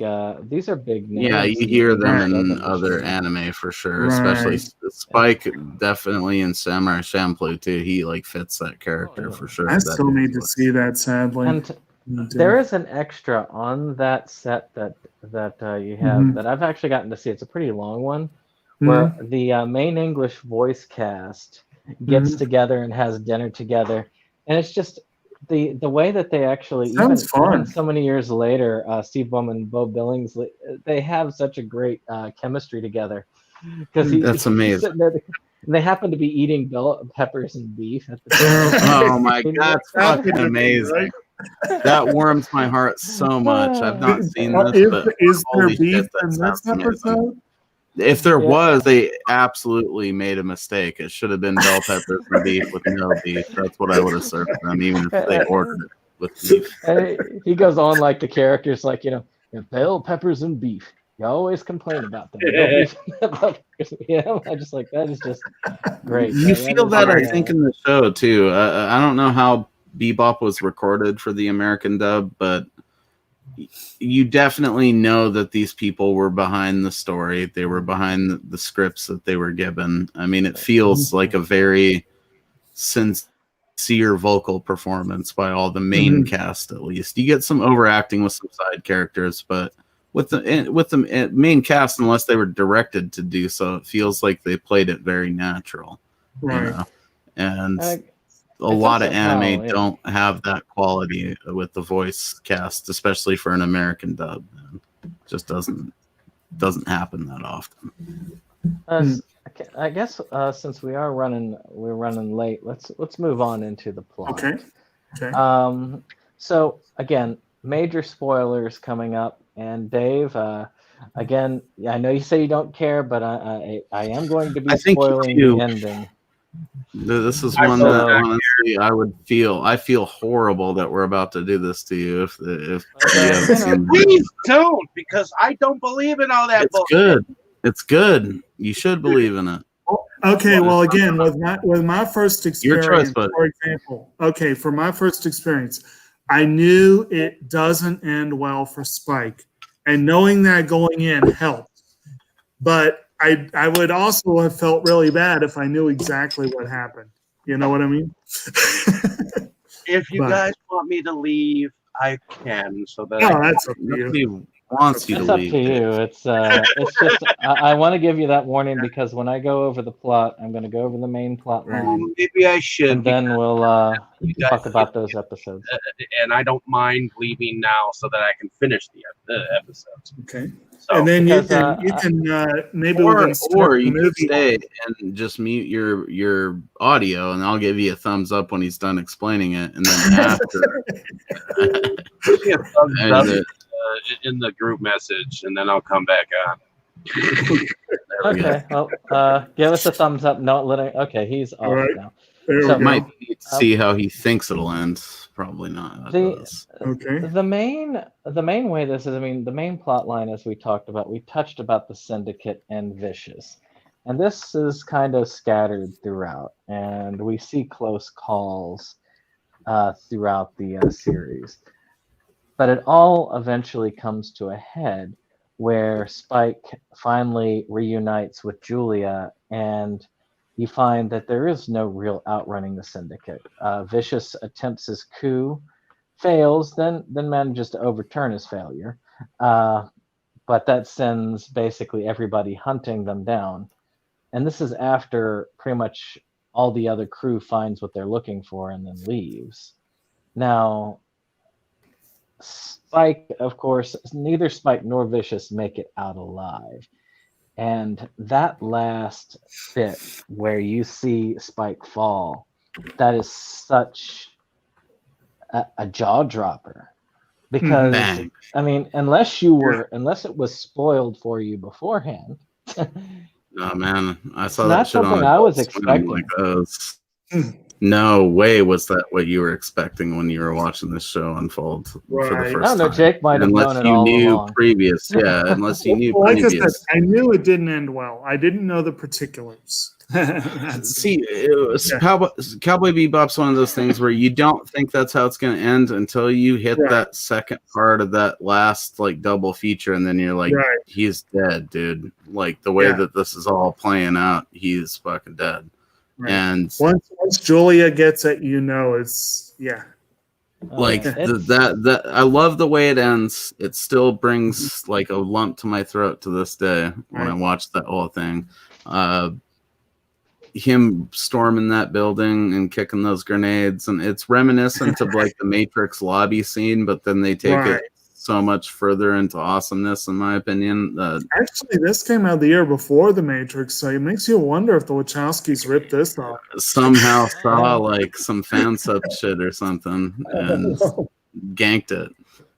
These are big names.
Yeah, you hear them in other anime for sure, especially Spike. Definitely in Samurai Champloo too. He fits that character for sure.
I still need to see that, sadly.
And there is an extra on that set that you have that I've actually gotten to see. It's a pretty long one, where the main English voice cast gets together and has dinner together, and it's just. The way that they actually even so many years later, Steve Blum and Bo Billings, they have such a great chemistry together.
That's amazing.
they happen to be eating bell peppers and beef at the time.
Oh my god, that's fucking amazing.
Right?
That warms my heart so much. I've not seen this, but
Is there
holy
beef
shit, that
in
sounds
this
amazing.
episode?
If there
Yeah.
was, they absolutely made a mistake. It should have been bell peppers and beef with no beef. That's what I would have served them, even if they ordered it with beef.
He goes on like the characters, like, bell peppers and beef. You always complain about them. I just like that is just great.
You feel that, I
right.
think, in the show too. I don't know how Bebop was recorded for the American dub, but you definitely know that these people were behind the story. They were behind the scripts that they were given. I mean, it feels like a very sincere vocal performance by all the main cast. At least you get some overacting with some side characters, but with the main cast, unless they were directed to do so, it feels like they played it very natural.
Right.
You know? And a
It's
lot of
also
anime
how,
don't have that quality with the voice cast, especially for an American dub. It just doesn't happen that often.
I guess since we're running late, let's move on into the plot.
Okay.
So again, major spoilers coming up, and Dave, again, I know you say you don't care, but I am going to be spoiling the ending.
This is one that honestly I feel horrible that we're about to do this to you if you haven't seen
Please don't, because I don't believe in all that bullshit.
It's good. You should believe in it.
Okay, well, again, with my first experience,
Your choice, buddy.
for example, for my first experience, I knew it doesn't end well for Spike, and knowing that going in helped. But I would also have felt really bad if I knew exactly what happened. You know what I mean?
If you guys want me to leave, I can. So that
that's up to you.
Nobody wants you to leave.
It's up to you. It's just I want to give you that warning because when I go over the plot, I'm going to go over the main plot line.
Maybe I should.
And then we'll talk about those episodes.
And I don't mind leaving now so that I can finish the episodes.
Okay.
So,
and then
because,
you can maybe
or,
we can start
or
the
you can
movie.
stay and just mute your audio, and I'll give you a thumbs up when he's done explaining it, and then after
give me a thumbs up in the group message, and then I'll come back on.
Okay, well, give us a thumbs up. Okay, he's off
right.
now.
So,
might need to see how he thinks it'll end. Probably not.
Okay.
The main way this is, the main plot line, as we talked about, we touched about the Syndicate and Vicious, and this is kind of scattered throughout, and we see close calls throughout the series, but it all eventually comes to a head where Spike finally reunites with Julia, and you find that there is no real outrunning the Syndicate. Vicious attempts his coup, fails, then manages to overturn his failure. But that sends basically everybody hunting them down. And this is after pretty much all the other crew finds what they're looking for and then leaves. Now, Spike, of course, neither Spike nor Vicious make it out alive. And that last bit where you see Spike fall, that is such a jaw dropper. Because
Bang.
unless it was spoiled for you beforehand.
Oh man, I saw
Not
that shit
something
on
I was
Adult Swim,
expecting.
No way was that what you were expecting when you were watching this show unfold for the
Right.
first
I don't know,
time.
Jake might have known
Unless
it
you
all
knew
along.
previous, unless you knew
Like I
previous.
said, I knew it didn't end well. I didn't know the particulars.
See, Cowboy Bebop's one of those things where you don't think that's how it's going to end until you hit that second part of that last double feature, and then you're like, he's dead, dude. Like the way that this is all playing out, he's fucking dead.
Right.
And
once Julia gets it, it's
that I love the way it ends. It still brings a lump to my throat to this day when I watch that whole thing. Him storming that building and kicking those grenades, and it's reminiscent of the Matrix lobby scene, but then they take it so much further into awesomeness, in my opinion.
Actually, this came out the year before The Matrix, so it makes you wonder if the Wachowskis ripped this off.
Somehow saw like some fan sub shit or something and ganked it.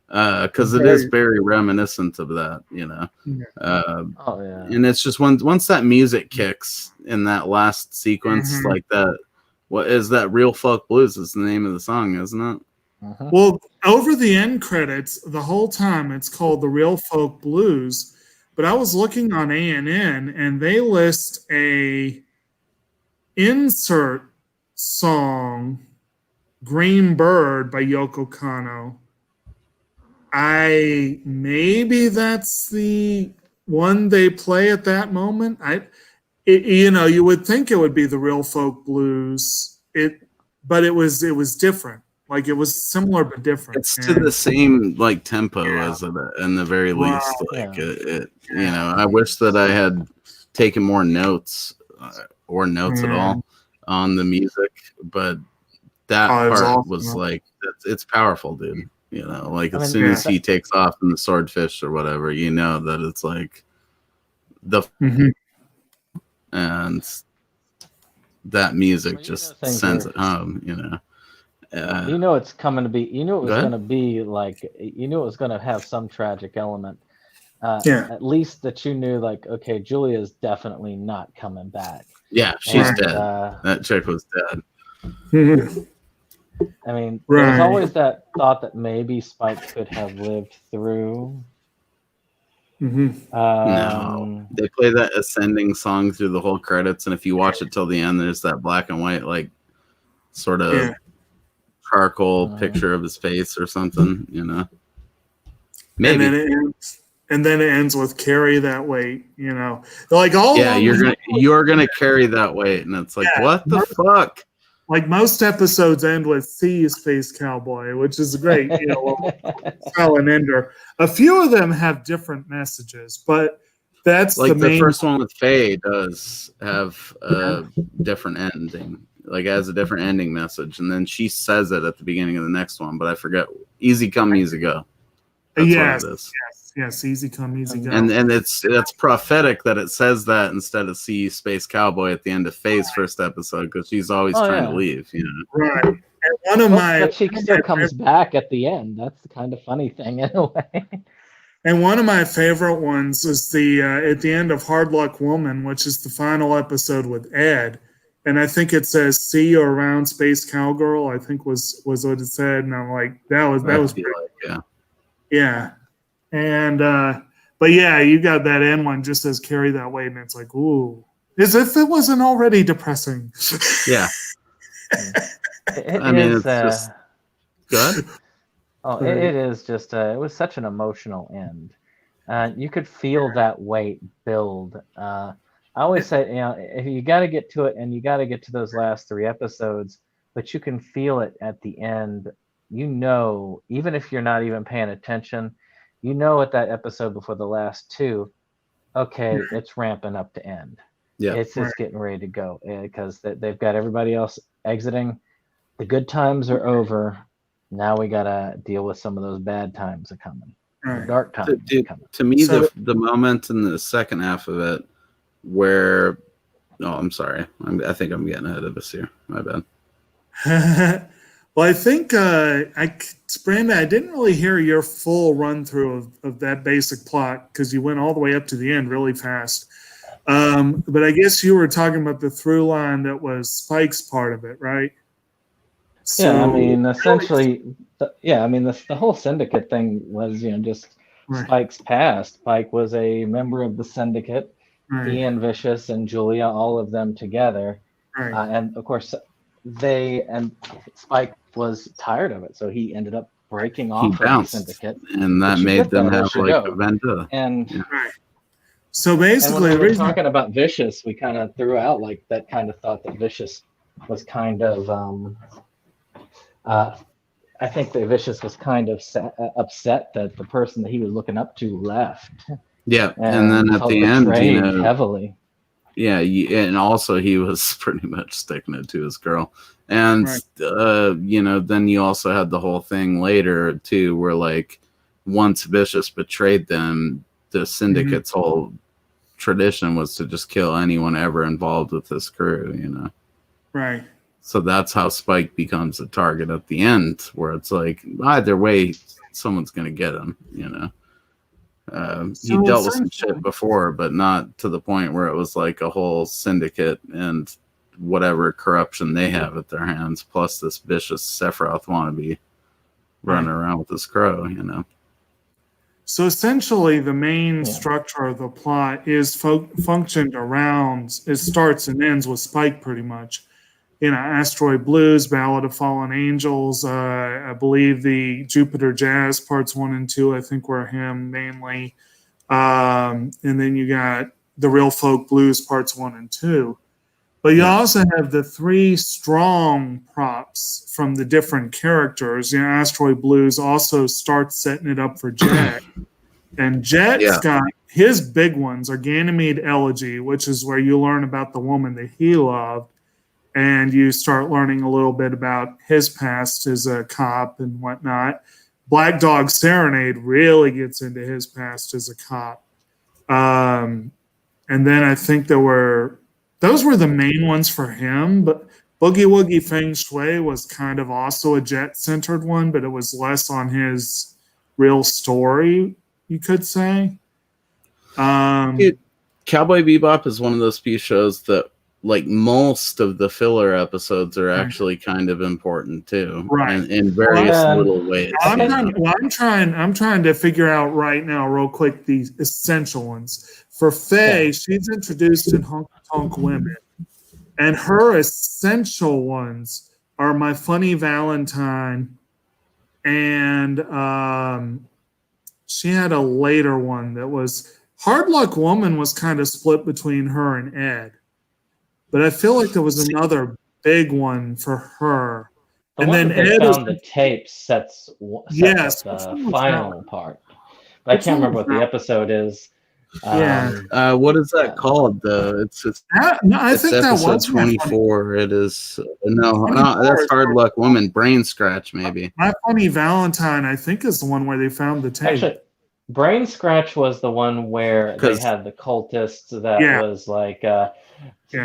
Because it is very reminiscent of that, you know.
Oh yeah.
And it's just once that music kicks in that last sequence, like that, what is that? Real Folk Blues is the name of the song, isn't it?
Well, over the end credits, the whole time it's called The Real Folk Blues. But I was looking on ANN, and they list a insert song, Green Bird by Yoko Kanno. Maybe that's the one they play at that moment. You would think it would be The Real Folk Blues. But it was different. Like it was similar but different.
It's to the same like tempo as it, in the very least. Like it you know, I wish that I had taken more notes or notes at all on the music, but that part was like it's powerful, dude. You know, like as soon as he takes off in the swordfish or whatever, you know that it's like the and that music just sends it home, you know.
You know it's coming to be. You knew it was going to be like. You knew it was going to have some tragic element. At least that you knew, like, okay, Julia's definitely not coming back.
Yeah, she's dead. That chick was dead.
I mean, there was always that thought that maybe Spike could have lived through.
No, they play that ascending song through the whole credits, and if you watch it till the end, there's that black and white, like, sort of charcoal picture of his face or something, you know. Maybe.
And then it ends with carry that weight, you know. Like all
you're gonna carry that weight, and it's like, what the fuck?
Like most episodes end with "See You, Space Cowboy," which is a great, you know, solid ender. A few of them have different messages, but that's
like
the main.
The first one with Faye does have a different ending, like has a different ending message, and then she says it at the beginning of the next one, but I forget. Easy come, easy go. That's what it is.
Yes, easy come, easy go.
And it's prophetic that it says that instead of "See You, Space Cowboy" at the end of Faye's first episode, because she's always trying to leave, you know.
Right. And one of
but she still comes back at the end. That's the kind of funny thing in a way.
And one of my favorite ones is the at the end of Hard Luck Woman, which is the final episode with Ed. And I think it says "See you around, Space Cowgirl." I think was what it said, and I'm like, that was
like,
yeah. And but yeah, you got that end one just says carry that weight, and it's like, ooh, as if it wasn't already depressing.
Yeah.
I mean, it's
just good.
Oh, it is just it was such an emotional end. You could feel that weight build. I always say, you know, if you got to get to it, and you got to get to those last 3 episodes, but you can feel it at the end. You know, even if you're not even paying attention, you know at that episode before the last 2, okay, it's ramping up to end.
Yeah,
it's just getting ready to go because they've got everybody else exiting. The good times are over. Now we gotta deal with some of those bad times are coming. The dark times are coming.
To me, the moment in the second half of it where, I'm sorry, I think I'm getting ahead of us here. My bad.
Well, I think, Brandon, I didn't really hear your full run through of that basic plot because you went all the way up to the end really fast. But I guess you were talking about the through line that was Spike's part of it, right?
So, yeah, I mean, essentially, the whole syndicate thing was, you know, just Spike's past. Spike was a member of the syndicate. He and Vicious and Julia, all of them together. And of course, Spike was tired of it, so he ended up breaking off of the syndicate,
and that made them have like a vendetta.
And
so basically,
when we were talking about Vicious, we kind of threw out like that kind of thought that Vicious was kind of, I think that Vicious was kind of upset that the person that he was looking up to left.
Yeah, and then at the end, you know,
heavily.
Yeah, and also he was pretty much sticking it to his girl. And, you know, then you also had the whole thing later, too, where, like, once Vicious betrayed them, the Syndicate's whole tradition was to just kill anyone ever involved with this crew, you know?
Right.
So that's how Spike becomes a target at the end, where it's like, either way, someone's going to get him, you know? He dealt with some shit before, but not to the point where it was like a whole syndicate and whatever corruption they have at their hands, plus this vicious Sephiroth wannabe running around with this crow, you know?
So essentially, the main structure of the plot is functioned around, it starts and ends with Spike pretty much. You know, Asteroid Blues, Ballad of Fallen Angels, I believe the Jupiter Jazz parts 1 and 2, I think were him mainly. And then you got the Real Folk Blues parts 1 and 2. But you also have the 3 strong props from the different characters. You know, Asteroid Blues also starts setting it up for Jet. And Jet's got his big ones are Ganymede Elegy, which is where you learn about the woman that he loved. And you start learning a little bit about his past as a cop and whatnot. Black Dog Serenade really gets into his past as a cop. And then I think those were the main ones for him. But Boogie Woogie Feng Shui was kind of also a Jet-centered one, but it was less on his real story, you could say.
Cowboy Bebop is one of those few shows that, like, most of the filler episodes are actually kind of important too, in various little ways.
I'm trying to figure out right now, real quick, the essential ones. For Faye, she's introduced in Honky Tonk Women, and her essential ones are My Funny Valentine, and she had a later one that was Hard Luck Woman was kind of split between her and Ed. But I feel like there was another big one for her.
And then Ed found the tape sets up the final part. But I can't remember what the episode is.
What is that called?
I think that was
24. It is no, that's Hard Luck Woman. Brain Scratch, maybe.
My Funny Valentine, I think, is the one where they found the tape.
Actually, Brain Scratch was the one where they had the cultists that was like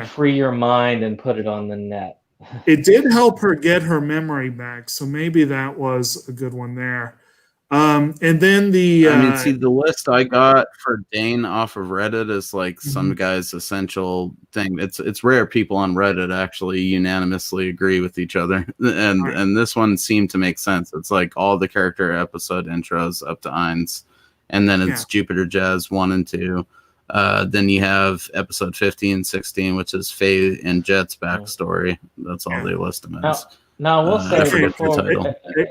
free your mind and put it on the net.
It did help her get her memory back, so maybe that was a good one there. And then the
list I got for Dane off of Reddit is like some guy's essential thing. It's rare people on Reddit actually unanimously agree with each other, and this one seemed to make sense. It's like all the character episode intros up to Ainz, and then it's Jupiter Jazz 1 and 2. Then you have episode 15, 16, which is Faye and Jet's backstory. That's all they list them as.
Now, we'll say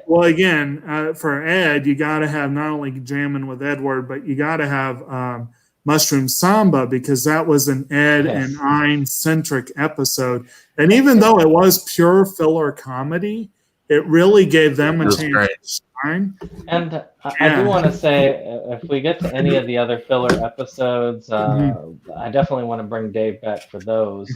well, again, for Ed, you got to have not only jamming with Edward, but you got to have Mushroom Samba, because that was an Ed and Ainz-centric episode. And even though it was pure filler comedy, it really gave them a chance to shine.
And I do want to say, if we get to any of the other filler episodes, I definitely want to bring Dave back for those.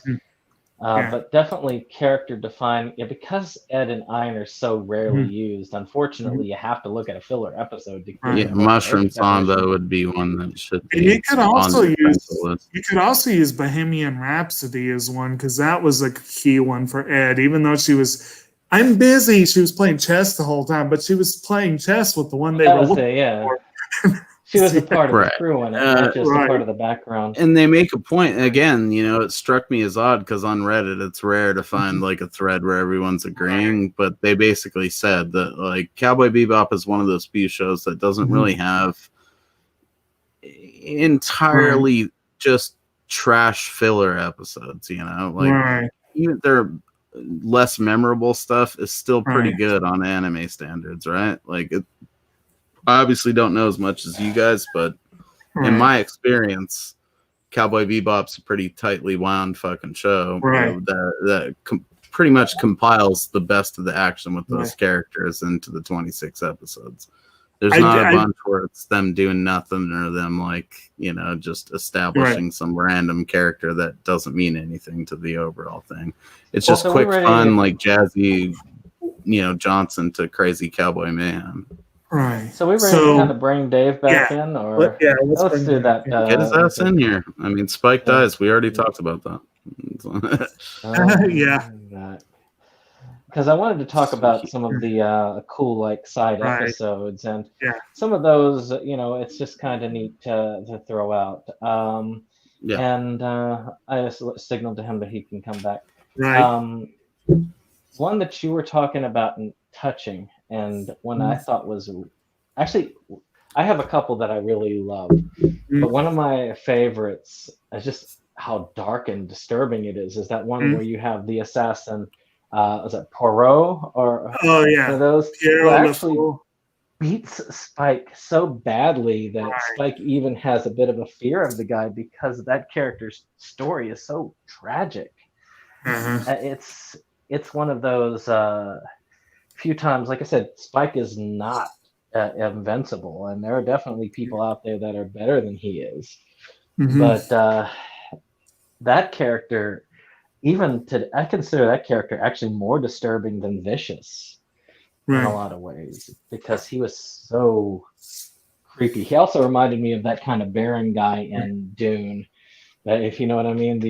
But definitely character defining, because Ed and Ein are so rarely used. Unfortunately, you have to look at a filler episode to
Mushroom Samba would be one that should be.
And you could also use Bohemian Rhapsody as one, because that was a key one for Ed. Even though she was, I'm busy, she was playing chess the whole time, but she was playing chess with the one they were looking for.
She was a part of the crew in it, not just a part of the background.
And they make a point, again, it struck me as odd because on Reddit it's rare to find like a thread where everyone's agreeing, but they basically said that like Cowboy Bebop is one of those few shows that doesn't really have entirely just trash filler episodes, even their less memorable stuff is still pretty good on anime standards, right? Like I obviously don't know as much as you guys, but in my experience, Cowboy Bebop's a pretty tightly wound fucking show that pretty much compiles the best of the action with those characters into the 26 episodes. There's not a bunch where it's them doing nothing or them just establishing some random character that doesn't mean anything to the overall thing. It's just quick fun, like jazzy, Johnson to crazy Cowboy Mayhem.
Right.
So we were going to kind of bring Dave back in, or let's
bring
do
him
that.
Get his ass in here. I mean, Spike dies. We already talked about that.
Yeah.
Because I wanted to talk about some of the cool like side episodes, and some of those, it's just kind of neat to throw out. And I just signaled to him that he can come back.
Right.
One that you were talking about and touching, and one I thought was actually, I have a couple that I really love, but one of my favorites is just how dark and disturbing it is that one where you have the assassin, was it Poirot or one of those, who actually beats Spike so badly that Spike even has a bit of a fear of the guy because that character's story is so tragic. It's one of those few times, like I said, Spike is not invincible, and there are definitely people out there that are better than he is. But that character, I consider that character actually more disturbing than Vicious in a lot of ways, because he was so creepy. He also reminded me of that kind of Baron guy in Dune, if you know what I mean.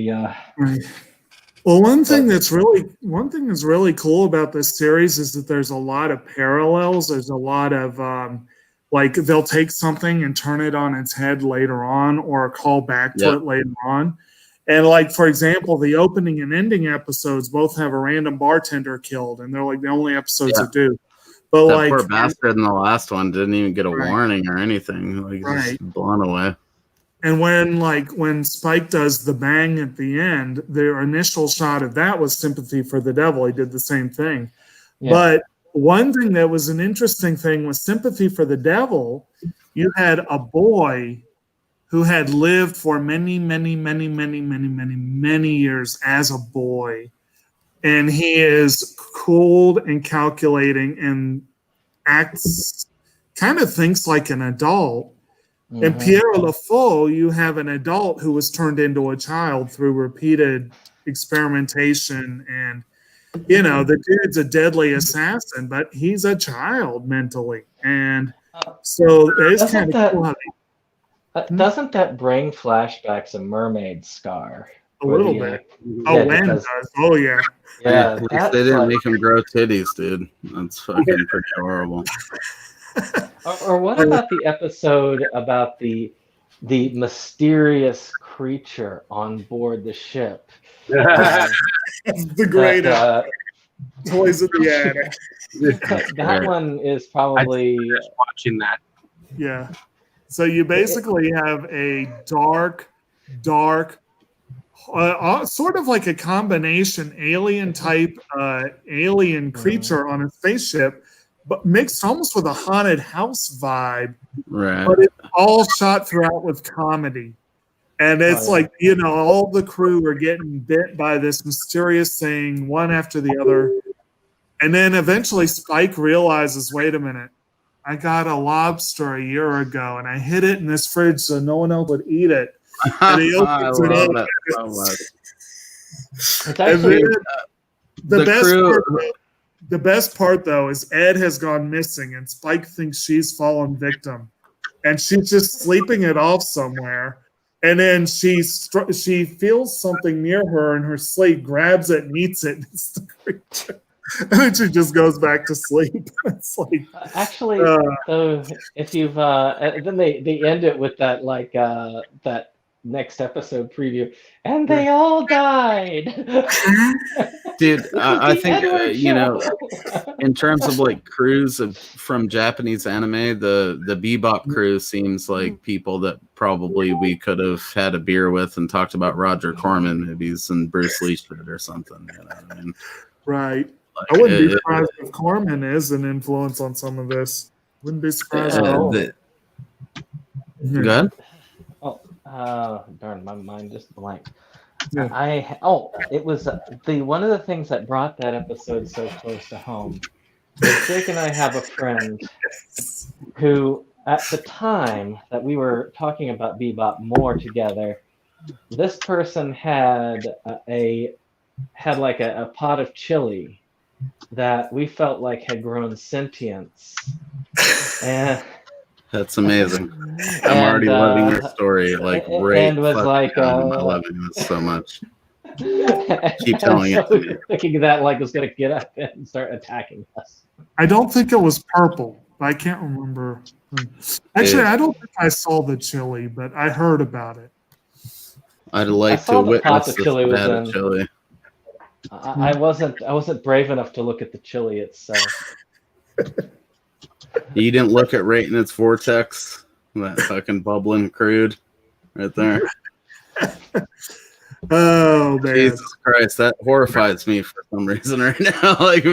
Well, one thing that's really cool about this series is that there's a lot of parallels. There's a lot of like they'll take something and turn it on its head later on, or call back to it later on. And like, for example, the opening and ending episodes both have a random bartender killed, and they're like the only episodes that do. But
that poor bastard in the last one didn't even get a warning or anything. Like, just blown away.
And when Spike does the bang at the end, their initial shot of that was sympathy for the devil. He did the same thing. But one thing that was an interesting thing was sympathy for the devil. You had a boy who had lived for many, many, many, many, many, many, many years as a boy. And he is cold and calculating and thinks like an adult. In Pierre Lafaux, you have an adult who was turned into a child through repeated experimentation. And, the dude's a deadly assassin, but he's a child mentally. And so it's kind of cool.
Doesn't that bring flashbacks of Mermaid Scar?
A little bit. Wen does. Oh, yeah.
Yeah.
They didn't make him grow titties, dude. That's fucking pretty horrible.
Or what about the episode about the mysterious creature on board the ship?
The great toys in the attic.
That one is probably
just watching that.
Yeah. So you basically have a dark, sort of like a combination alien type alien creature on a spaceship, but mixed almost with a haunted house vibe.
Right.
But it's all shot throughout with comedy. And it's all the crew are getting bit by this mysterious thing, one after the other. And then eventually Spike realizes, wait a minute, I got a lobster a year ago and I hid it in this fridge so no one else would eat it. And he opens it up.
It's actually
the best part, though, is Ed has gone missing, and Spike thinks she's fallen victim, and she's just sleeping it off somewhere. And then she feels something near her in her sleep, grabs it, and eats it. It's the creature, and then she just goes back to sleep. It's like
actually, so if you've then they end it with that that next episode preview, and they all died.
Dude, I think in terms of like crews from Japanese anime, the Bebop crew seems like people that probably we could have had a beer with and talked about Roger Corman movies and Bruce Lee shit or something. You know what I mean?
Right. Like, I wouldn't be surprised if Corman is an influence on some of this. Wouldn't be surprised at all.
Go ahead.
Darn, my mind just blanked.
Yeah.
It was one of the things that brought that episode so close to home. Jake and I have a friend who, at the time that we were talking about Bebop more together, this person had a pot of chili that we felt like had grown sentience. And
That's amazing. I'm
and
already loving your story like right
and was
fucking
like
now. I'm loving this so much. Keep
and
telling
so
it to
we
me.
were thinking that like was gonna get up and start attacking us.
I don't think it was purple. I can't remember. Actually,
Yeah.
I don't think I saw the chili, but I heard about it.
I'd
I
like
saw
to
the pot
witness
the
this
chili was
bad
in.
chili.
I wasn't brave enough to look at the chili itself.
You didn't look at right in its vortex, that fucking bubbling crude right there.
Oh man!
Jesus Christ, that horrifies me for some reason right now. Like,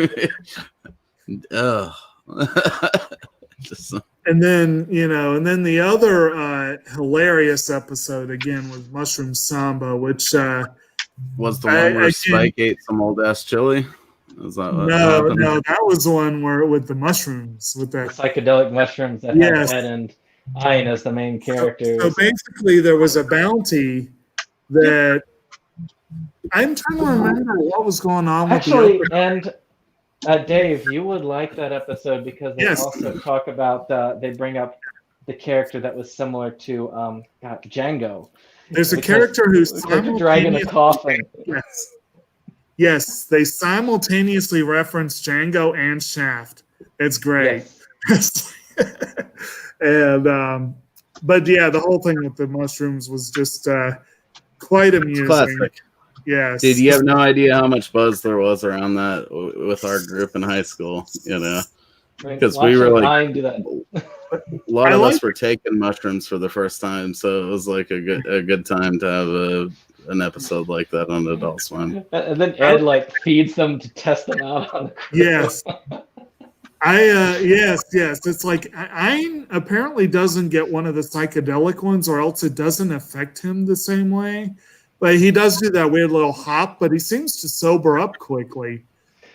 just
And then the other hilarious episode again was Mushroom Samba, which
was the one where Spike ate some old ass chili. Is that what happened?
no, that was the one where with the mushrooms with
The
that.
psychedelic mushrooms that
Yes.
have Ed and Ein as the main characters.
So basically, there was a bounty that I'm trying to remember what was going on
Actually,
with the other.
and Dave, you would like that episode because they
Yes.
also talk about they bring up the character that was similar to Django.
There's a
Because-
character who's
like dragging a coffin.
Yes, they simultaneously reference Django and Shaft. It's great.
Yes.
And but yeah, the whole thing with the mushrooms was just quite amusing.
Classic.
Yes.
Dude, you have no idea how much buzz there was around that with our group in high school, you know. Because we were like,
Ein do that.
a lot of us were taking mushrooms for the first time, so it was like a good time to have an episode like that on Adult Swim.
And then Ed like feeds them to test them out on the crew.
Yes. Yes. It's like Ein apparently doesn't get one of the psychedelic ones, or else it doesn't affect him the same way. But he does do that weird little hop, but he seems to sober up quickly.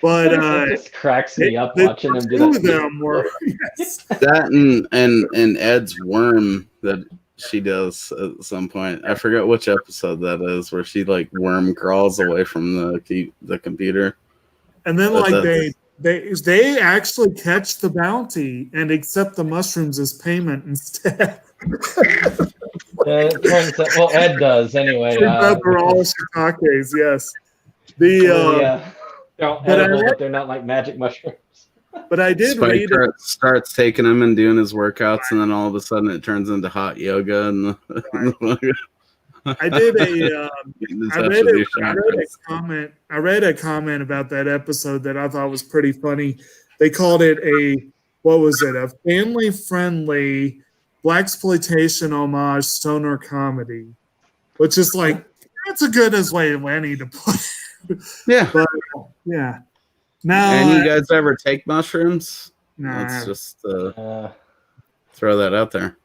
But
it just cracks me up
the
watching him do
two
that.
of them were yes.
That and Ed's worm that she does at some point. I forget which episode that is, where she like worm crawls away from the computer.
And then like they actually catch the bounty and accept the mushrooms as payment instead.
It turns out, well, Ed does anyway.
They're all shiitakes, yes.
They're all edible, but they're not like magic mushrooms.
But I did
Spike
read it.
starts taking him and doing his workouts, and then all of a sudden it turns into hot yoga. And
I did I read a comment about that episode that I thought was pretty funny. They called it a family-friendly blaxploitation homage stoner comedy, which is like that's a good as way of any to put it.
Yeah.
But yeah. Now,
and you guys ever take mushrooms?
No.
Let's just throw that out there.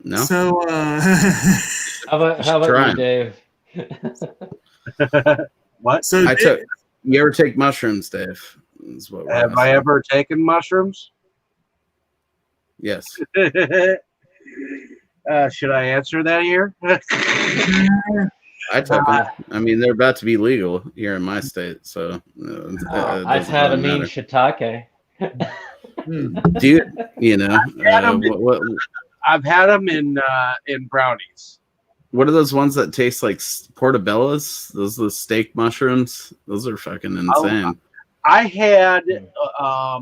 No.
So,
how about you, Dave?
What?
So
you ever take mushrooms, Dave? Is what
have I ever taken mushrooms?
Yes.
Should I answer that here?
I took them. I mean, they're about to be legal here in my state, so
I've had a mean shiitake.
Dude, you know,
I've had them in brownies.
What are those ones that taste like portobellos? Those are the steak mushrooms. Those are fucking insane.
I had I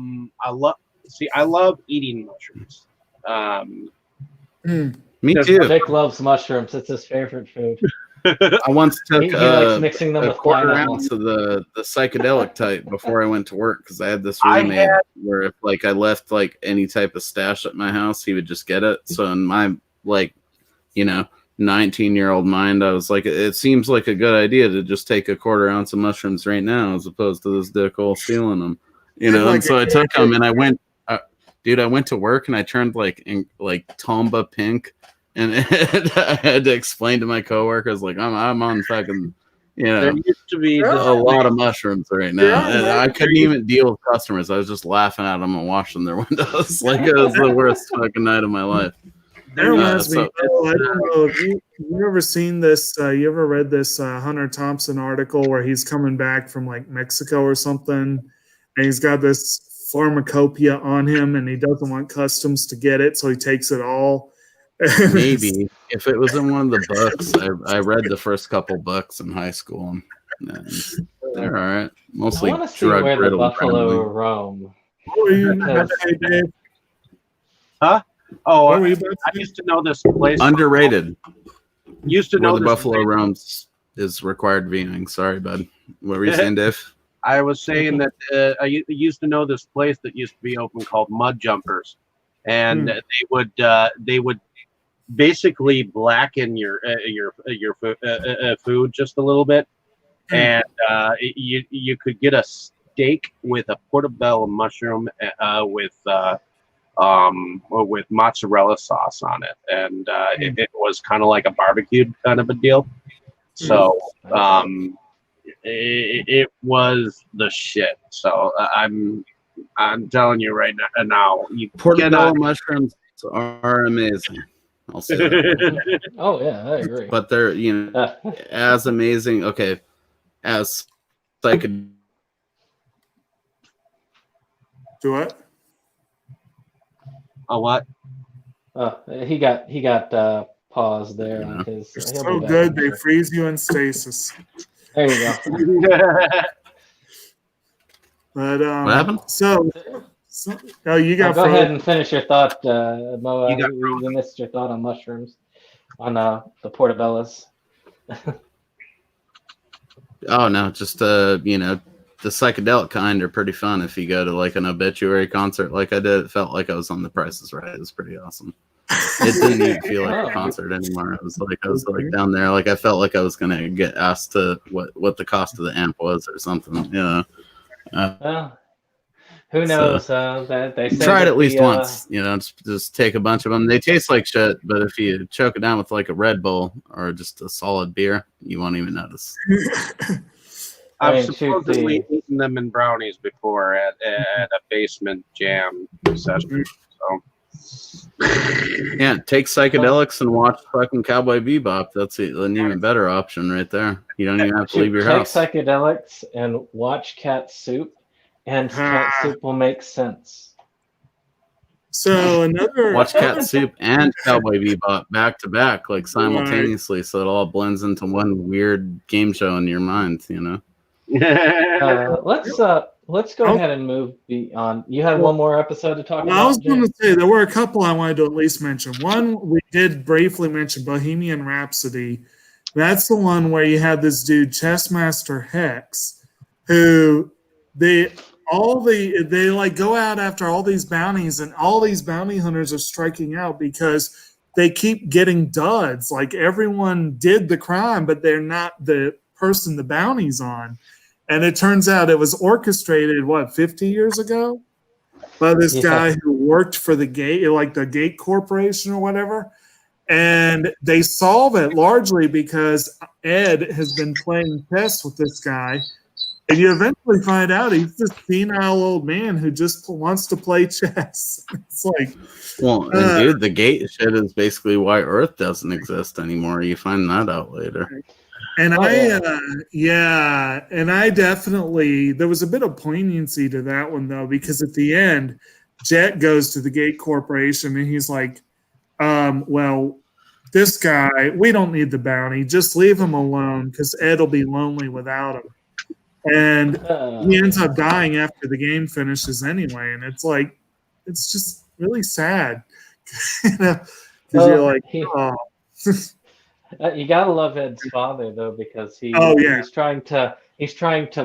love eating mushrooms.
Me too.
Vic loves mushrooms. It's his favorite food.
I once took
he likes mixing them
a
with
quarter
pineapple.
ounce of the psychedelic type before I went to work, because I had this roommate where if like I left like any type of stash at my house, he would just get it. So in my 19-year-old mind, I was like, it seems like a good idea to just take a quarter ounce of mushrooms right now, as opposed to this dickhole stealing them. And so I took them and I went, I went to work and I turned like Tomba pink. And I had to explain to my coworkers, like, I'm on fucking,
there used to be
a lot of mushrooms right now. And I couldn't even deal with customers. I was just laughing at them and washing their windows. Like, it was the worst fucking night of my life.
That reminds me, I don't know if you ever seen this, you ever read this Hunter Thompson article where he's coming back from like Mexico or something, and he's got this pharmacopoeia on him, and he doesn't want Customs to get it, so he takes it all.
Maybe if it was in one of the books, I read the first couple books in high school, and they're all right. Mostly
I want to see where the buffalo roam.
What were you about to say, Dave?
Huh? Oh,
What were you
I
about to say?
used to know this place.
underrated.
Used to
Where
know
the
this
buffalo
place.
roams is required viewing. Sorry, bud. What were you saying, Dave?
I was saying that I used to know this place that used to be open called Mud Jumpers, and they would basically blacken your food just a little bit, and you could get a steak with a portobello mushroom with mozzarella sauce on it, and it was kind of like a barbecued kind of a deal. So it was the shit. So I'm telling you right now, you
Portobello
cannot.
mushrooms are amazing. I'll say that.
Oh yeah, I agree.
But they're as amazing. Okay, as psychedelic.
Do what?
A what?
He got paused there on his.
They're
he'll
so
be back,
good
I'm
they
sure.
freeze you in stasis.
There you go.
But
What happened?
So oh, you got
Go ahead
frozen.
and finish your thought, Moa.
You got
We missed your thought on mushrooms, on the portobellos.
Oh no, just the psychedelic kind are pretty fun. If you go to like an obituary concert like I did, it felt like I was on The Price is Right. It was pretty awesome. It didn't even feel like a concert anymore. It was like I was like down there, like I felt like I was gonna get asked to what the cost of the amp was or something.
Well, who knows? That they say
Try it
that
at least
the,
once. Just take a bunch of them. They taste like shit, but if you choke it down with like a Red Bull or just a solid beer, you won't even notice.
I
I've
mean,
supposedly eaten them in brownies before at a basement jam session. So
Yeah, take psychedelics and watch fucking Cowboy Bebop. That's an even better option right there. You don't even have to leave your
take
house.
psychedelics and watch Cat Soup, and Cat Soup will make sense.
So another
Watch Cat Soup and Cowboy Bebop back to back, like simultaneously, so it all blends into one weird game show in your mind.
Let's go ahead and move on. You had one more episode to talk about.
I was going to say there were a couple I wanted to at least mention. One, we did briefly mention Bohemian Rhapsody. That's the one where you had this dude, Chessmaster Hex, who they like go out after all these bounties, and all these bounty hunters are striking out because they keep getting duds. Like everyone did the crime, but they're not the person the bounty's on. And it turns out it was orchestrated, 50 years ago? By this guy who worked for the Gate, like the Gate Corporation or whatever. And they solve it largely because Ed has been playing chess with this guy. And you eventually find out he's this senile old man who just wants to play chess. It's like...
Well, and dude, the Gate shit is basically why Earth doesn't exist anymore. You find that out later.
And I definitely, there was a bit of poignancy to that one though, because at the end, Jet goes to the Gate Corporation and he's like, well, this guy, we don't need the bounty, just leave him alone because Ed will be lonely without him. And he ends up dying after the game finishes anyway. And it's like, it's just really sad. Because you're like, oh.
You gotta love Ed's father though, because he's trying to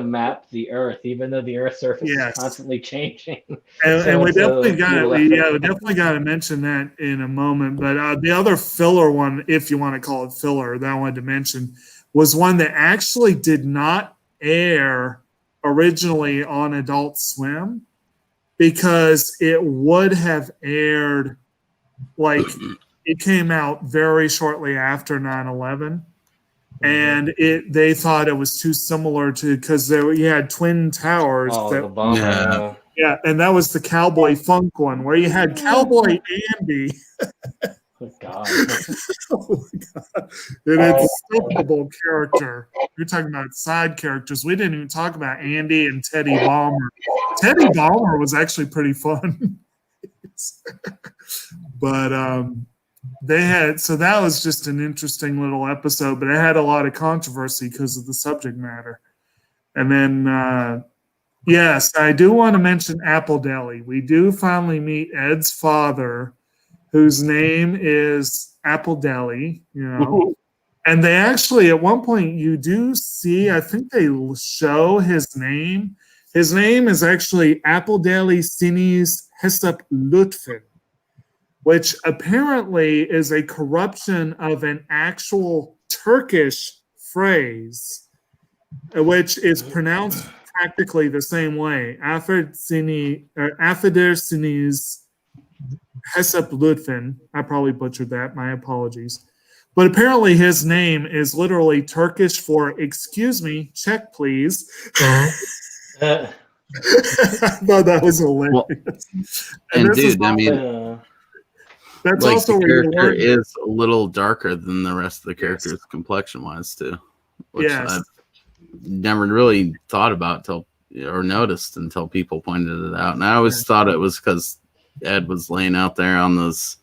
map the Earth, even though the Earth's surface is constantly changing.
And we definitely got to mention that in a moment. But the other filler one, if you want to call it filler, that I wanted to mention was one that actually did not air originally on Adult Swim because it would have aired like. It came out very shortly after 9/11, and they thought it was too similar to because you had twin towers. And that was the Cowboy Funk one where you had Cowboy Andy
Oh, God.
Oh my God. An insufferable character. You're talking about side characters. We didn't even talk about Andy and Teddy Balmer. Teddy Balmer was actually pretty fun. But they had, so that was just an interesting little episode, but it had a lot of controversy because of the subject matter. And then, yes, I do want to mention Apple Deli. We do finally meet Ed's father, whose name is Apple Deli, And they actually, at one point, you do see, I think they show his name. His name is actually Apple Deli Sinis Hesap Lutfen, which apparently is a corruption of an actual Turkish phrase, which is pronounced practically the same way. Affeder Sinis Hesap Lutfen. I probably butchered that. My apologies. But apparently his name is literally Turkish for "excuse me, check please." I thought that was hilarious.
Well, and dude, I mean,
that's
like
also
the
where you
character
learn.
is a little darker than the rest of the characters complexion-wise too, which
Yes.
I've never really thought about or noticed until people pointed it out. And I always thought it was because Ed was laying out there on those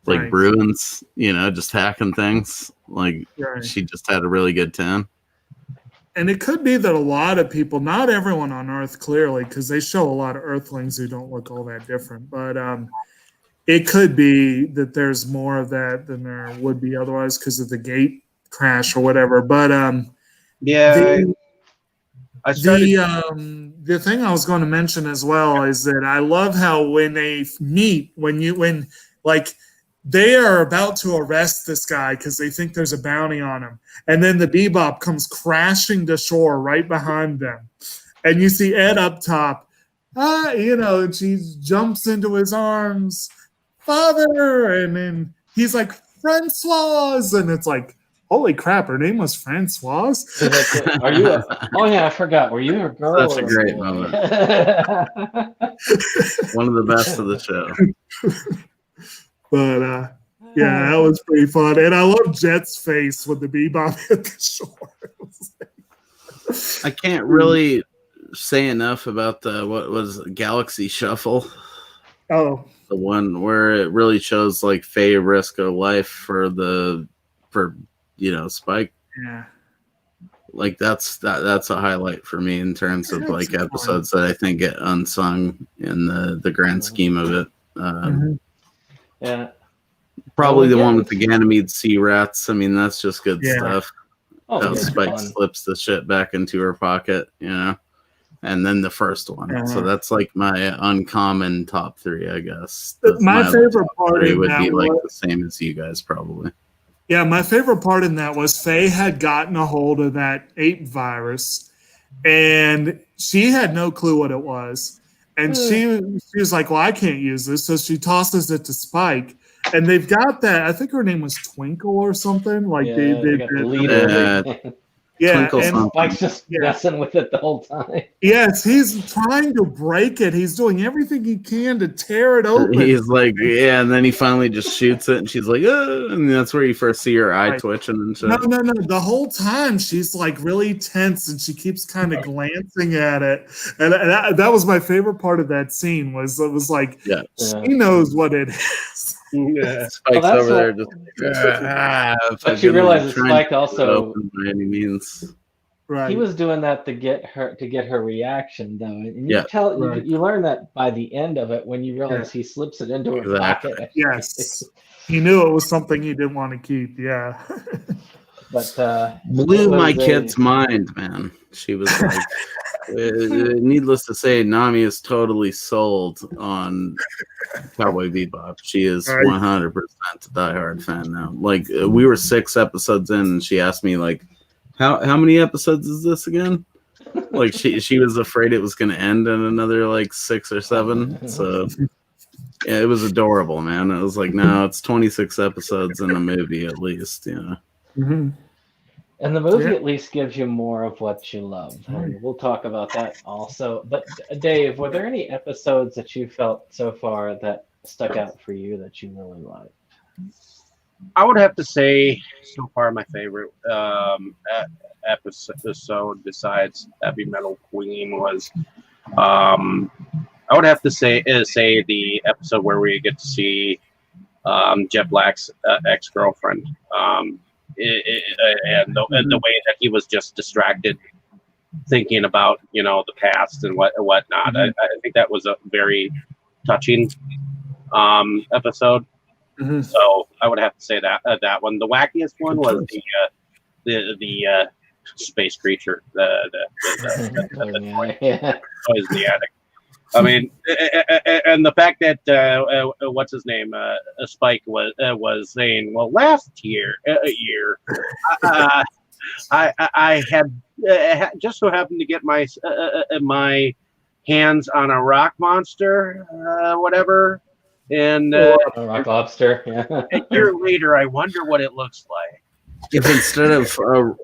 like ruins, just hacking things. Like she just had a really good tan.
And it could be that a lot of people, not everyone on Earth clearly, because they show a lot of Earthlings who don't look all that different, but it could be that there's more of that than there would be otherwise because of the gate crash or whatever. But the thing I was going to mention as well is that I love how when they meet, when they are about to arrest this guy because they think there's a bounty on him, and then the Bebop comes crashing to shore right behind them, and you see Ed up top, and she jumps into his arms, "Father," and then he's like, "Francoise," and it's like, holy crap, her name was Francoise?
Are you oh yeah, I forgot. Were you a girl?
That's a great moment. One of the best of the show.
But yeah, that was pretty fun. And I love Jet's face when the Bebop hit the shore.
I can't really say enough about what was Galaxy Shuffle.
Oh.
The one where it really shows like Faye risk of life for Spike.
Yeah.
Like that's a highlight for me in terms of like episodes that I think get unsung in the grand scheme of it.
Yeah.
Probably the one with the Ganymede sea rats. I mean, that's just good stuff.
Oh,
how Spike slips the shit back into her pocket, and then the first one. So that's like my uncommon top three, I guess.
My favorite part
would be like the same as you guys probably.
Yeah, my favorite part in that was Faye had gotten a hold of that ape virus, and she had no clue what it was. And she was like, well, I can't use this. So she tosses it to Spike. And they've got that. I think her name was Twinkle or something. Like they got the
leader.
Yeah,
and Spike's just messing with it the whole time.
Yes, he's trying to break it. He's doing everything he can to tear it open.
He's like, and then he finally just shoots it, and she's like, and that's where you first see her eye twitching and shit.
No. The whole time she's like really tense, and she keeps kind of glancing at it. And that was my favorite part of that scene. Was it was like, she knows what it is.
Yeah, Spike's over there just.
But you realize that Spike also
by any means.
Right.
He was doing that to get her reaction, though, and you learn that by the end of it when you realize he slips it into her pocket.
Yes, he knew it was something he didn't want to keep. Yeah,
but
blew my kid's mind, man. She was like, needless to say, Nami is totally sold on Cowboy Bebop. She is 100% a diehard fan now. Like we were 6 episodes in, and she asked me like, How many episodes is this again? Like she was afraid it was going to end in another like 6 or 7. So yeah, it was adorable, man. I was like, no, it's 26 episodes in a movie at least,
Mm-hmm.
And the movie at least gives you more of what you love. And we'll talk about that also. But Dave, were there any episodes that you felt so far that stuck out for you that you really liked?
I would have to say, so far, my favorite episode besides Heavy Metal Queen was, I would have to say the episode where we get to see Jet Black's ex-girlfriend, and the way that he was just distracted thinking about the past and whatnot. I think that was a very touching episode. So I would have to say that one. The wackiest one was the space creature, the toy in the attic. I mean, and the fact that what's his name, Spike was saying, well, last year, I had just so happened to get my hands on a rock monster, whatever, and
a rock lobster. Yeah.
a year later, I wonder what it looks like.
If instead of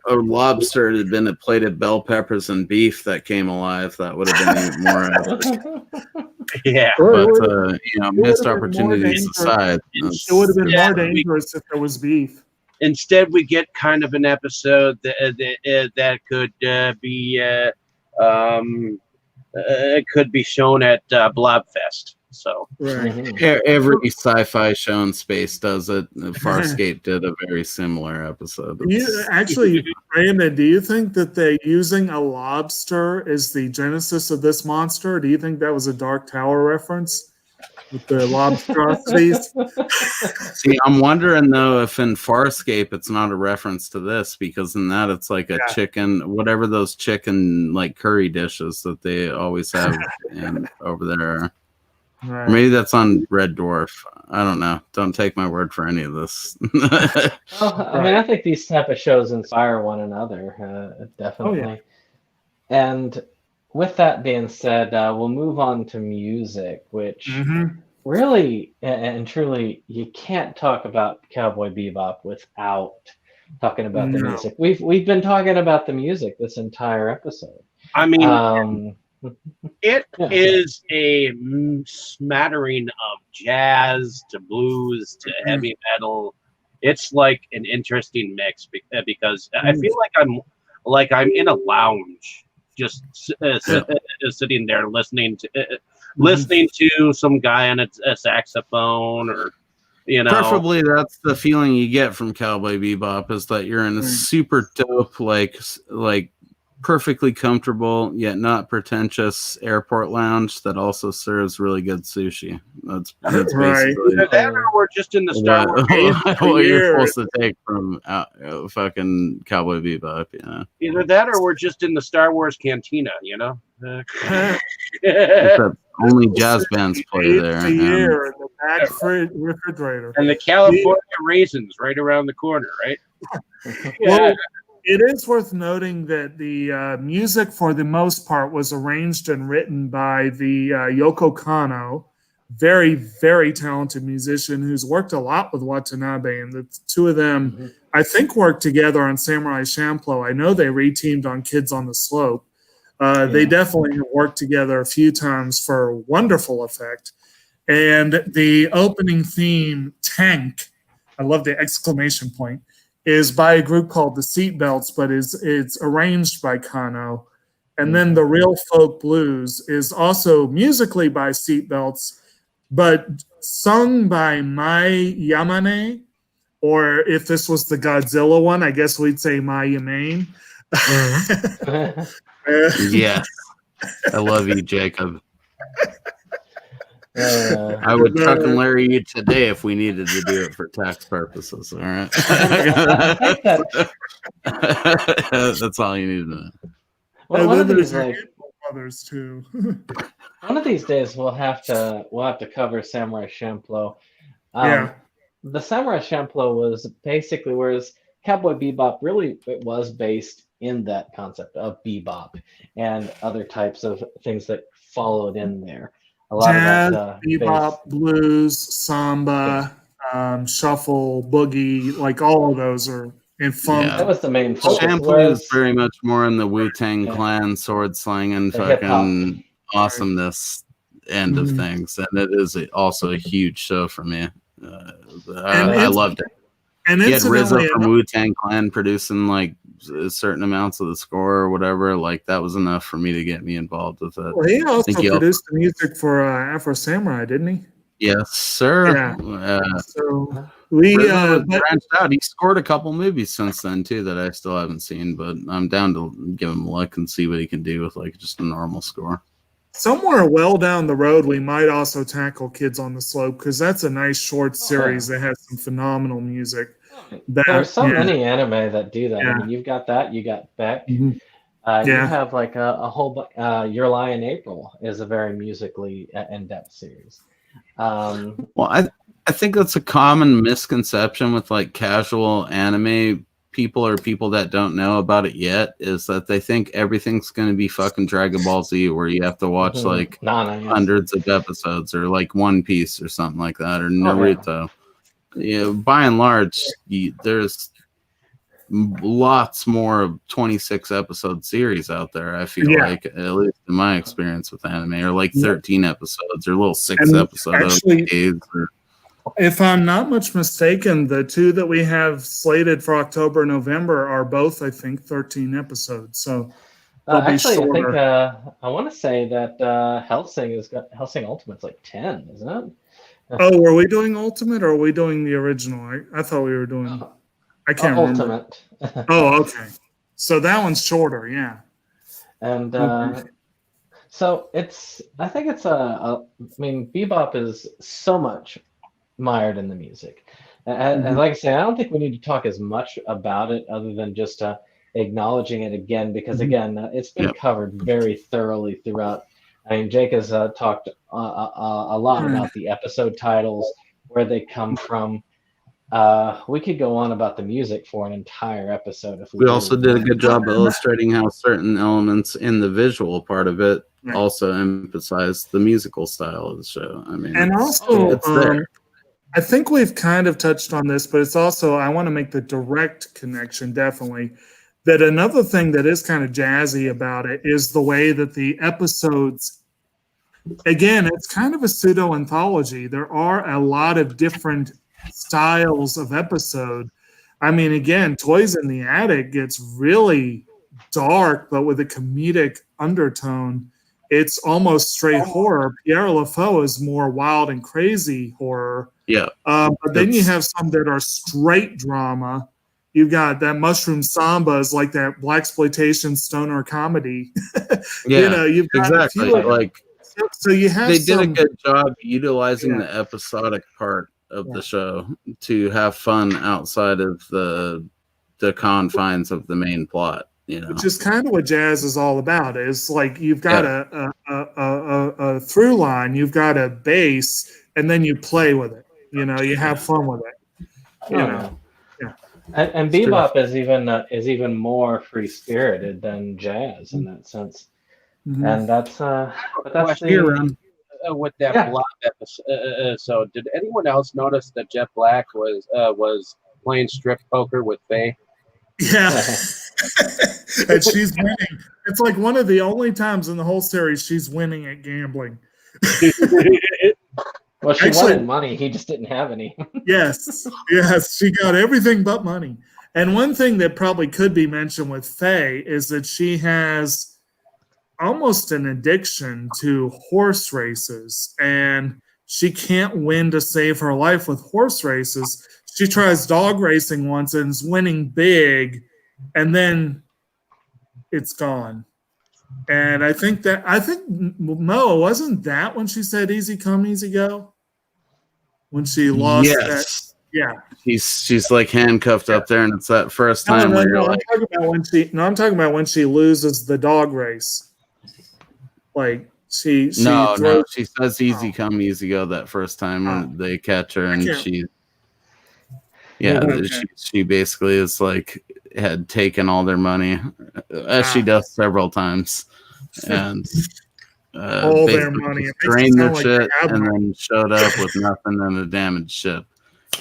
a lobster it had been a plate of bell peppers and beef that came alive, that would have been even more epic.
Yeah,
But missed opportunities aside,
it would have been more dangerous if there was beef.
Instead, we get kind of an episode that could be shown at Blobfest. So
every sci-fi show in space does it. Farscape did a very similar episode.
Brandon, do you think that they using a lobster is the genesis of this monster? Do you think that was a Dark Tower reference with the lobstrosities?
See, I'm wondering though if in Farscape it's not a reference to this, because in that it's like a chicken, whatever those chicken like curry dishes that they always have over there.
Right.
Maybe that's on Red Dwarf. I don't know. Don't take my word for any of this.
Well, I mean, I think these type of shows inspire one another, definitely.
Oh, yeah.
And with that being said, we'll move on to music, which really and truly, you can't talk about Cowboy Bebop without talking about the music. We've been talking about the music this entire episode.
I mean, it is a smattering of jazz to blues to heavy metal. It's like an interesting mix because I feel like I'm in a lounge, just sitting there listening to some guy on a saxophone, or
Preferably, that's the feeling you get from Cowboy Bebop, is that you're in a super dope, like perfectly comfortable yet not pretentious airport lounge that also serves really good sushi. That's basically
Either that, or we're just in the Star Wars.
what you're supposed to take from fucking Cowboy Bebop.
Either that, or we're just in the Star Wars cantina.
Except only jazz bands play there.
In the back refrigerator.
And the California raisins right around the corner, right?
Well, it is worth noting that the music, for the most part, was arranged and written by the Yoko Kanno, very, very talented musician who's worked a lot with Watanabe. And the two of them, I think, worked together on Samurai Champloo. I know they reteamed on Kids on the Slope. They definitely have worked together a few times for wonderful effect. And the opening theme, Tank, I love the exclamation point, is by a group called the Seatbelts, but it's arranged by Kanno. And then the Real Folk Blues is also musically by Seatbelts, but sung by Mai Yamane, or if this was the Godzilla one, I guess we'd say Mai Yamane.
Yes. I love you, Jacob. I would fucking Larry you today if we needed to do it for tax purposes. All right. That's all you need to know.
Well, one of these
others too.
One of these days we'll have to cover Samurai Champloo. The Samurai Champloo was basically, whereas Cowboy Bebop really it was based in that concept of bebop and other types of things that followed in there. A lot
jazz,
of that,
bebop, blues, samba, shuffle, boogie, like all of those are in funk.
That was the main focus.
Champloo is very much more in the Wu-Tang Clan sword slinging fucking awesomeness end of things, and it is also a huge show for me. I loved it.
And
he had RZA
incidentally,
from Wu-Tang Clan producing like certain amounts of the score or whatever. Like that was enough for me to get me involved with it.
well, he also produced the music for Afro Samurai, didn't he?
Yes, sir.
Yeah. So we
branched out. He scored a couple movies since then too that I still haven't seen, but I'm down to give him a look and see what he can do with like just a normal score.
Somewhere well down the road, we might also tackle Kids on the Slope because that's a nice short series that has some phenomenal music.
There's so many anime that do that.
Yeah.
I mean, you've got that. You got Beck.
Mm-hmm.
You have like a whole. Your Lie in April is a very musically in-depth series.
Well, I think that's a common misconception with like casual anime people or people that don't know about it yet is that they think everything's going to be fucking Dragon Ball Z where you have to watch like hundreds of episodes or like One Piece or something like that or Naruto. By and large, there's lots more of 26 episode series out there. I feel like, at least in my experience with anime, or like 13 episodes or little 6 episodes.
If I'm not much mistaken, the 2 that we have slated for October, November are both, I think, 13 episodes. So
actually, I think I want to say that Hellsing Ultimate's like 10, isn't it?
Oh, were we doing Ultimate or are we doing the original? I thought we were doing. I can't remember.
Ultimate.
Oh, okay. So that one's shorter, yeah.
And so I think it's I mean, Bebop is so much mired in the music. And like I say, I don't think we need to talk as much about it other than just acknowledging it again, because again, it's been covered very thoroughly throughout. I mean, Jake has talked a lot about the episode titles, where they come from. We could go on about the music for an entire episode. If we
also did a good job illustrating how certain elements in the visual part of it also emphasize the musical style of the show. I mean,
and also,
it's there.
I think we've kind of touched on this, but it's also, I want to make the direct connection, definitely, that another thing that is kind of jazzy about it is the way that the episodes, again, it's kind of a pseudo anthology. There are a lot of different styles of episode. I mean, again, Toys in the Attic gets really dark, but with a comedic undertone. It's almost straight horror. Pierre LaFaux is more wild and crazy horror.
Yeah.
But then you have some that are straight drama. You've got that Mushroom Samba is like that blaxploitation stoner comedy.
Yeah,
you've got
exactly.
So you have.
They did a good job utilizing the episodic part of the show to have fun outside of the confines of the main plot.
Which is kind of what jazz is all about. It's like you've got a through line, you've got a bass, and then you play with it. You have fun with it.
And Bebop is even more free spirited than jazz in that sense. And that's
with that Blob episode. So, did anyone else notice that Jet Black was playing strip poker with Faye?
Yeah. And she's winning. It's like one of the only times in the whole series she's winning at gambling.
Well, she wanted money. He just didn't have any.
Yes. She got everything but money. And one thing that probably could be mentioned with Faye is that she has almost an addiction to horse races, and she can't win to save her life with horse races. She tries dog racing once and is winning big, and then it's gone. And I think Mo, wasn't that when she said easy come, easy go? When she lost that. Yeah.
She's like handcuffed up there, and it's that first time where you're like,
I'm talking about when she loses the dog race. Like she
says easy come, easy go that first time when they catch her, and she basically is like had taken all their money, as she does several times, and
all their money,
drained their shit, and then showed up with nothing and a damaged ship.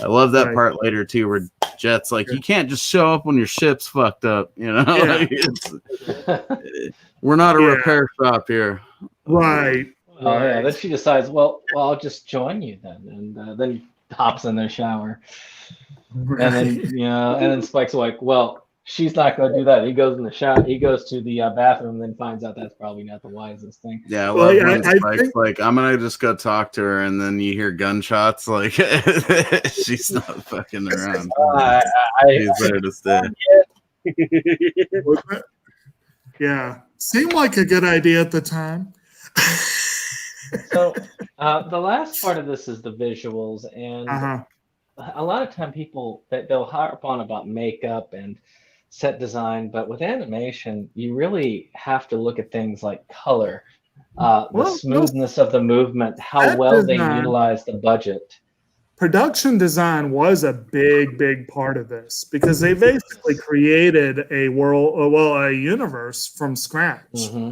I love that part later too, where Jet's like, you can't just show up when your ship's fucked up, Like we're not a repair shop here,
right?
Then she decides, well, I'll just join you then, and then hops in their shower.
Right.
And then, and then Spike's like, well, she's not going to do that. He goes in the shower. He goes to the bathroom and then finds out that's probably not the wisest thing.
Yeah, I
Well,
love
yeah,
when
I
Spike's
think-
like, I'm gonna just go talk to her, and then you hear gunshots. Like she's not fucking around. She's there to stay.
Yeah, seemed like a good idea at the time.
So the last part of this is the visuals, and
Uh-huh.
a lot of time people they'll harp on about makeup and set design, but with animation, you really have to look at things like color, the
Well,
smoothness of the movement, how
Set
well they
design-
utilize the budget.
Production design was a big part of this because they basically created a a universe from scratch.
Hmm.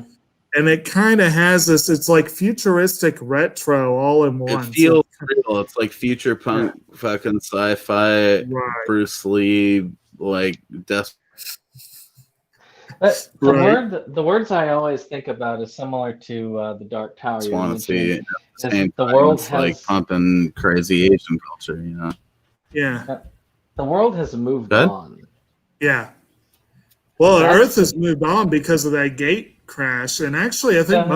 And it kind of has this, it's like futuristic retro all in one.
It feels real. It's like future punk, fucking sci-fi,
Right.
Bruce Lee, like death.
But
Right.
the words I always think about is similar to the Dark Tower.
Just
you
want to see
mentioned,
it. At
is
the same
the
time,
world
it's like
has
pumping crazy Asian culture, you know.
Yeah.
the world has moved
Good.
on.
Yeah. Well,
That's-
Earth has moved on because of that gate crash. And actually, I think
Yeah.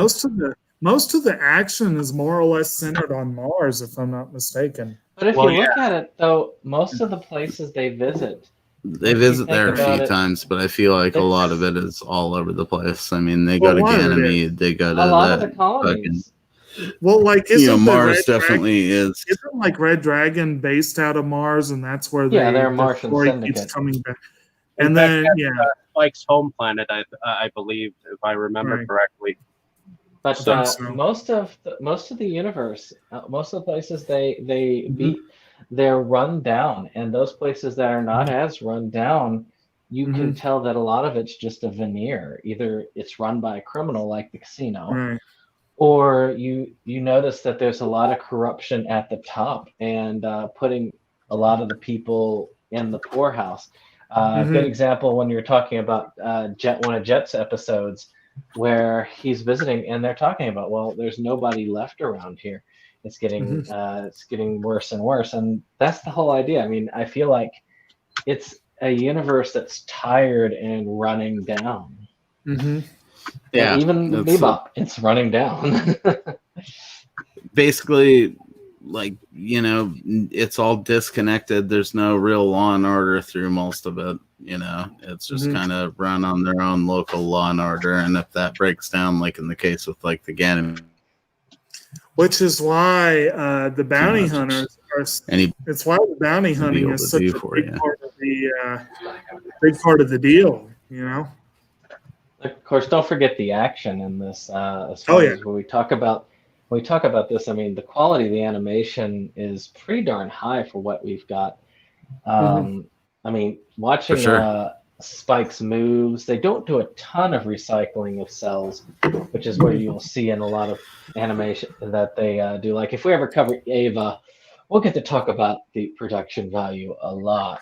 most of the action is more or less centered on Mars, if I'm not mistaken.
But if
Well,
you look at it, though, most of the places they visit,
They
If you
visit
think
there a
about
few
it,
times, but I feel like a
it's-
lot of it is all over the place. I mean, they
Well,
go to
a lot of it
Ganymede, they go to
a lot of the
that fucking,
colonies.
Well, like
you know,
isn't the
Mars
Red Dragon,
definitely is.
isn't like Red Dragon based out of Mars, and that's where
Yeah, they're a
the
Martian
story
syndicate.
keeps coming back.
In
And
fact,
then
that's, Spike's home planet, I believe, if I remember
Right.
correctly.
But
think so.
most of the universe, most of the places they
Mhm.
beat, they're run down, and those places that are not as run down, you can tell that a lot of it's just a veneer. Either it's run by a criminal like the casino,
Right.
or you notice that there's a lot of corruption at the top and putting a lot of the people in the poorhouse. Good example when you're talking about one of Jet's episodes where he's visiting and they're talking about, well, there's nobody left around here. It's getting worse and worse, and that's the whole idea. I mean, I feel like it's a universe that's tired and running down.
Mm-hmm.
Yeah,
And even
that's
Bebop, it's running down.
basically, like, you know, it's all disconnected. There's no real law and order through most of it. You know, it's just
Mhm.
kind of run on their own local law and order. And if that breaks down, like in the case with like the Ganymede,
Which is why the bounty
much.
hunters are.
any
It's why the bounty
Be
hunting
able
is
to
such
do
a
for
big
you.
part of the deal. You know.
Of course, don't forget the action in this. As
Oh,
far
yeah.
as when we talk about this, I mean, the quality of the animation is pretty darn high for what we've got. I mean, watching
For sure.
Spike's moves, they don't do a ton of recycling of cells, which is where you'll see in a lot of animation that they do. Like if we ever cover Ava, we'll get to talk about the production value a lot,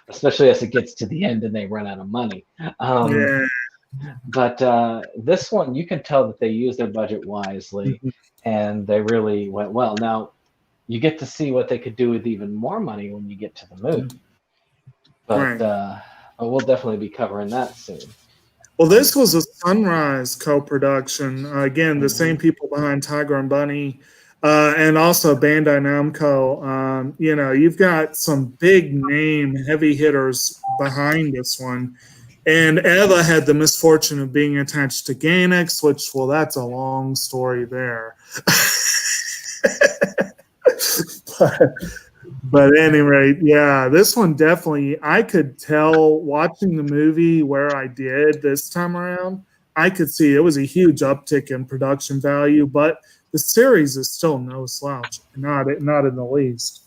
especially as it gets to the end and they run out of money.
Yeah.
But this one, you can tell that they used their budget wisely, and they really went well. Now, you get to see what they could do with even more money when you get to the movie. But we'll definitely be covering that soon.
Well, this was a Sunrise co-production. Again, the same people behind Tiger and Bunny, and also Bandai Namco. You know, you've got some big name heavy hitters behind this one. And Eva had the misfortune of being attached to Gainax, which, well, that's a long story there. But at any rate, yeah, this one definitely, I could tell watching the movie where I did this time around, I could see it was a huge uptick in production value, but the series is still no slouch, not in the least.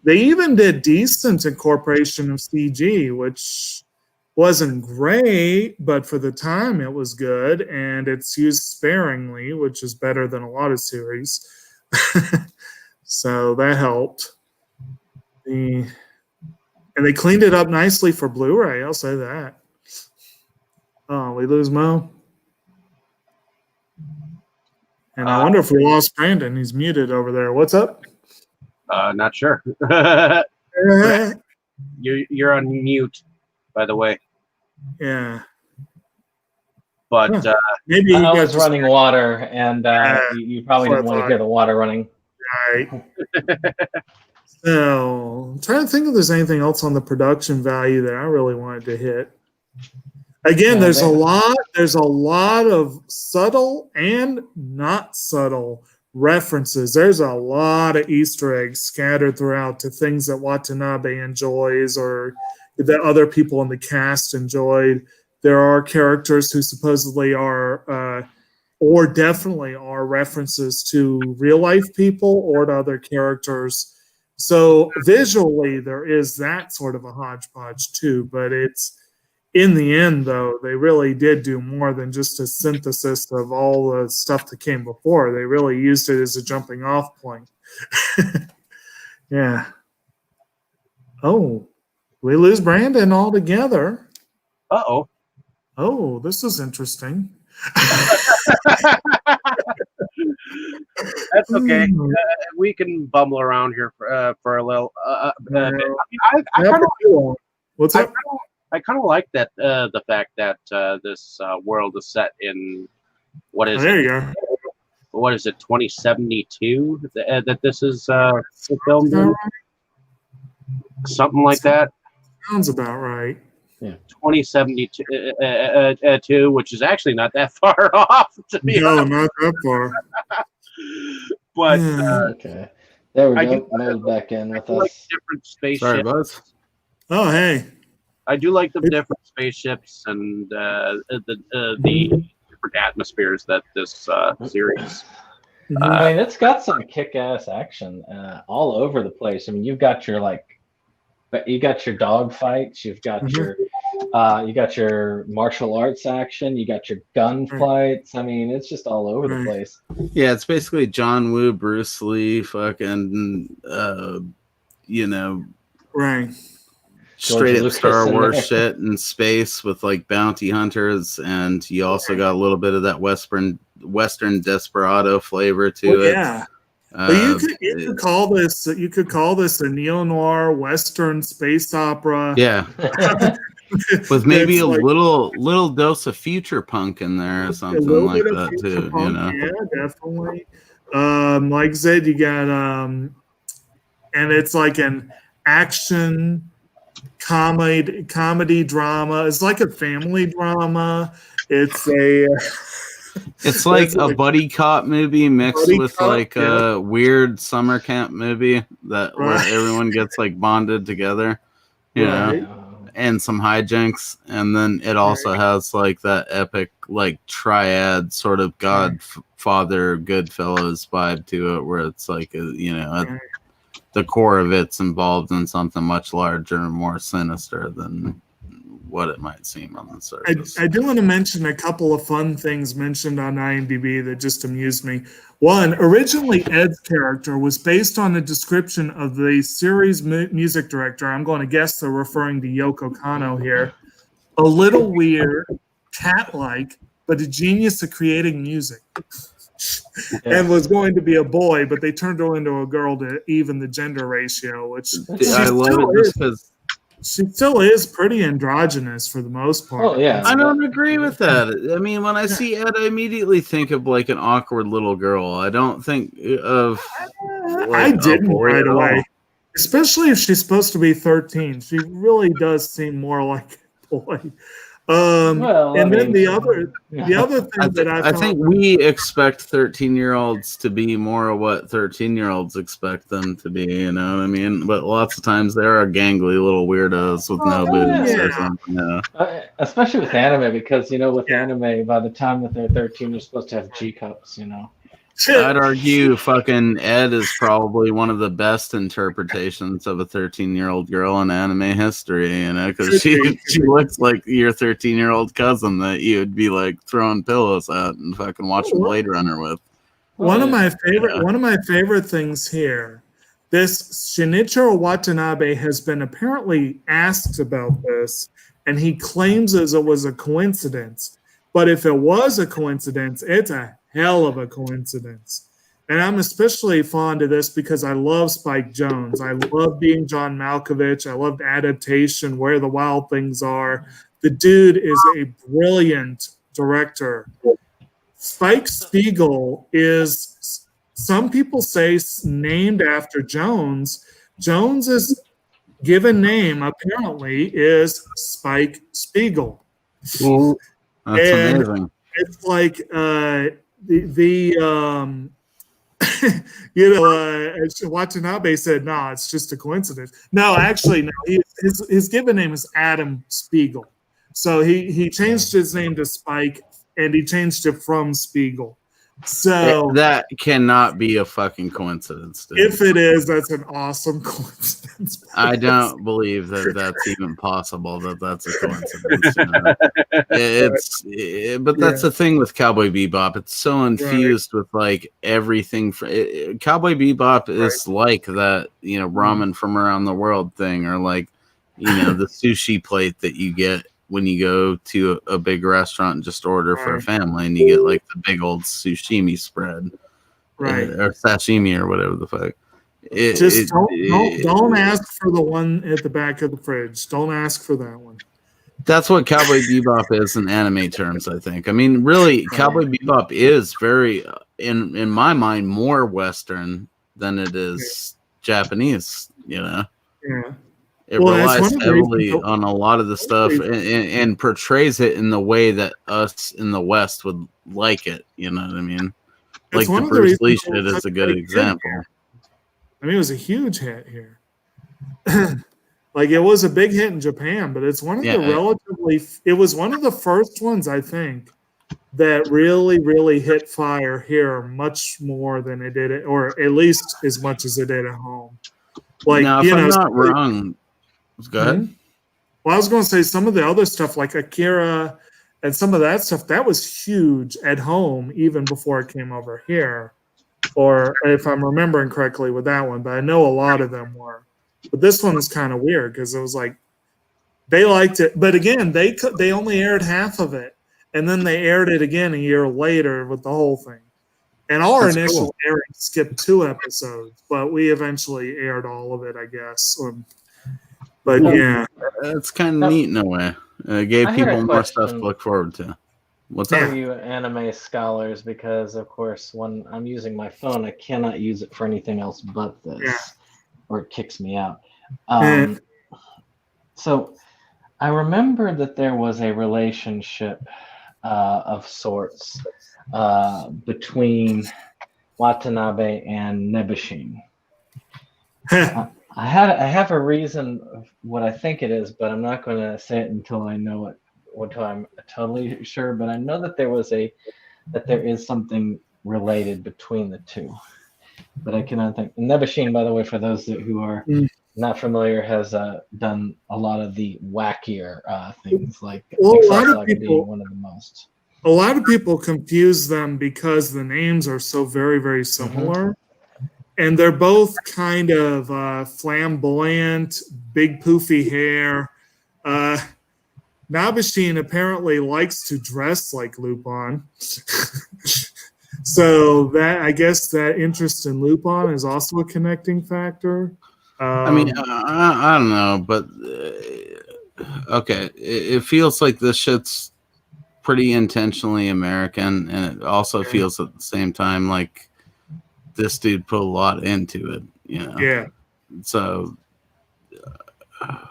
They even did decent incorporation of CG, which wasn't great, but for the time it was good, and it's used sparingly, which is better than a lot of series. So that helped. And they cleaned it up nicely for Blu-ray, I'll say that. Oh, we lose Mo. And I wonder if we lost Brandon. He's muted over there. What's up?
Not sure. You're on mute, by the way.
Yeah.
But
Maybe
I
you
was
got
running water, and you probably didn't want to hear the water running.
right. So I'm trying to think if there's anything else on the production value that I really wanted to hit. Again,
Yeah,
there's a lot of subtle and not subtle references. There's a lot of Easter eggs scattered throughout to things that Watanabe enjoys or that other people in the cast enjoyed. There are characters who supposedly are or definitely are references to real life people or to other characters. So visually there is that sort of a hodgepodge too, but it's in the end, though, they really did do more than just a synthesis of all the stuff that came before. They really used it as a jumping off point. Yeah. Oh, we lose Brandon altogether.
uh-oh.
Oh, this is interesting.
That's okay. We can bumble around here for a little. Bit. I kind of.
What's up?
I kind of like that the fact that this world is set in what is
there you go.
What is it 2072 that this is filmed in? Something like that.
Sounds about right.
Yeah,
2072, which is actually not that far off. To be honest.
Not that far.
But
okay, there we go. Mo's back in with us.
Like different spaceships.
Sorry, Buzz.
Oh, hey.
I do like the different spaceships and the different atmospheres that this series.
I mean, it's got some kick-ass action all over the place. I mean, you've got your dog fights, you've got your martial arts action, you got your gun fights. I mean, it's just all over the place.
Yeah, it's basically John Woo, Bruce Lee, fucking,
right.
Straight up Star Wars shit in space with like bounty hunters, and you also got a little bit of that Western desperado flavor to it.
Yeah. But you could call this a neo-noir Western space opera.
Yeah. With maybe a little dose of future punk in there or something like that too.
Punk, yeah, definitely. Like I said, you got and it's like an action comedy drama. It's like a family drama. It's
like a buddy cop movie mixed with a weird summer camp movie where everyone gets like bonded together, you know, and some hijinks. And then it also has like that epic like triad sort of Godfather Goodfellas vibe to it, where it's like the core of it's involved in something much larger and more sinister than what it might seem on the surface.
I do want to mention a couple of fun things mentioned on IMDb that just amused me. One, originally Ed's character was based on a description of the series music director. I'm going to guess they're referring to Yoko Kanno here. A little weird, cat-like, but a genius at creating music. And was going to be a boy, but they turned her into a girl to even the gender ratio, which
I love it just because
she still is pretty androgynous for the most part.
Oh yeah,
I don't agree with that. I mean, when I see Ed, I immediately think of like an awkward little girl. I don't think of.
I didn't right away, especially if she's supposed to be 13. She really does seem more like a boy. The other thing that I
think we expect 13-year-olds to be more of what 13-year-olds expect them to be, you know what I mean? But lots of times there are gangly little weirdos with no boobs or something. Yeah.
Especially with anime, because with anime, by the time that they're 13, you're supposed to have G cups,
I'd argue fucking Ed is probably one of the best interpretations of a 13-year-old girl in anime history, because she looks like your 13-year-old cousin that you would be like throwing pillows at and fucking watching Blade Runner with.
One of my favorite things here. This Shinichiro Watanabe has been apparently asked about this, and he claims as it was a coincidence. But if it was a coincidence, it's a hell of a coincidence. And I'm especially fond of this because I love Spike Jonze. I love being John Malkovich. I loved Adaptation, Where the Wild Things Are. The dude is a brilliant director. Spike Spiegel is, some people say, named after Jones. Jones's given name apparently is Spike Spiegel.
That's
And
amazing.
it's like Watanabe said, "No, it's just a coincidence." No, actually, no. His given name is Adam Spiegel, so he changed his name to Spike, and he changed it from Spiegel. So
That cannot be a fucking coincidence, dude.
if it is, that's an awesome coincidence.
I don't believe that that's even possible. That's a coincidence. You know? But that's the thing with Cowboy Bebop. It's so infused with like everything. Cowboy Bebop is like that, you know, ramen from around the world thing, or like, you know, the sushi plate that you get when you go to a big restaurant and just order for a family, and you get like the big old sushi spread, or sashimi or whatever the fuck.
Don't ask for the one at the back of the fridge. Don't ask for that one.
That's what Cowboy Bebop is in anime terms, I think. I mean, really, Cowboy Bebop is very, in my mind, more Western than it is Japanese. You know.
Yeah.
It relies heavily on a lot of the stuff and portrays it in the way that us in the West would like it. You know what I mean? Like the Bruce Lee shit is a good example.
I mean, it was a huge hit here. Like, it was a big hit in Japan, but it's one of it was one of the first ones, I think, that really, really hit fire here much more than it did, or at least as much as it did at home. Like,
now, if I'm not wrong, go ahead.
Well, I was going to say some of the other stuff like Akira and some of that stuff, that was huge at home even before it came over here. Or if I'm remembering correctly with that one, but I know a lot of them were. But this one was kind of weird because it was like they liked it. But again, they only aired half of it. And then they aired it again a year later with the whole thing. And our initial airing skipped 2 episodes, but we eventually aired all of it, I guess. But yeah,
it's kind of neat in a way. It gave people more stuff to look forward to. What's
up? For you anime scholars, because of course, when I'm using my phone, I cannot use it for anything else but this, or it kicks me out. So I remember that there was a relationship of sorts between Watanabe and Nebushin. I have a reason of what I think it is, but I'm not going to say it until I know it, until I'm totally sure. But I know that there is something related between the two, but I cannot think. Nebushin, by the way, for those who are not familiar, has done a lot of the wackier things, like
a lot of people
being one of the most.
A lot of people confuse them because the names are so very, very similar. And they're both kind of flamboyant, big poofy hair. Nabushin apparently likes to dress like Lupin. So that, I guess, that interest in Lupin is also a connecting factor.
I mean, I don't know, but okay, it feels like this shit's pretty intentionally American, and it also feels at the same time like this dude put a lot into it, you know.
Yeah.
So,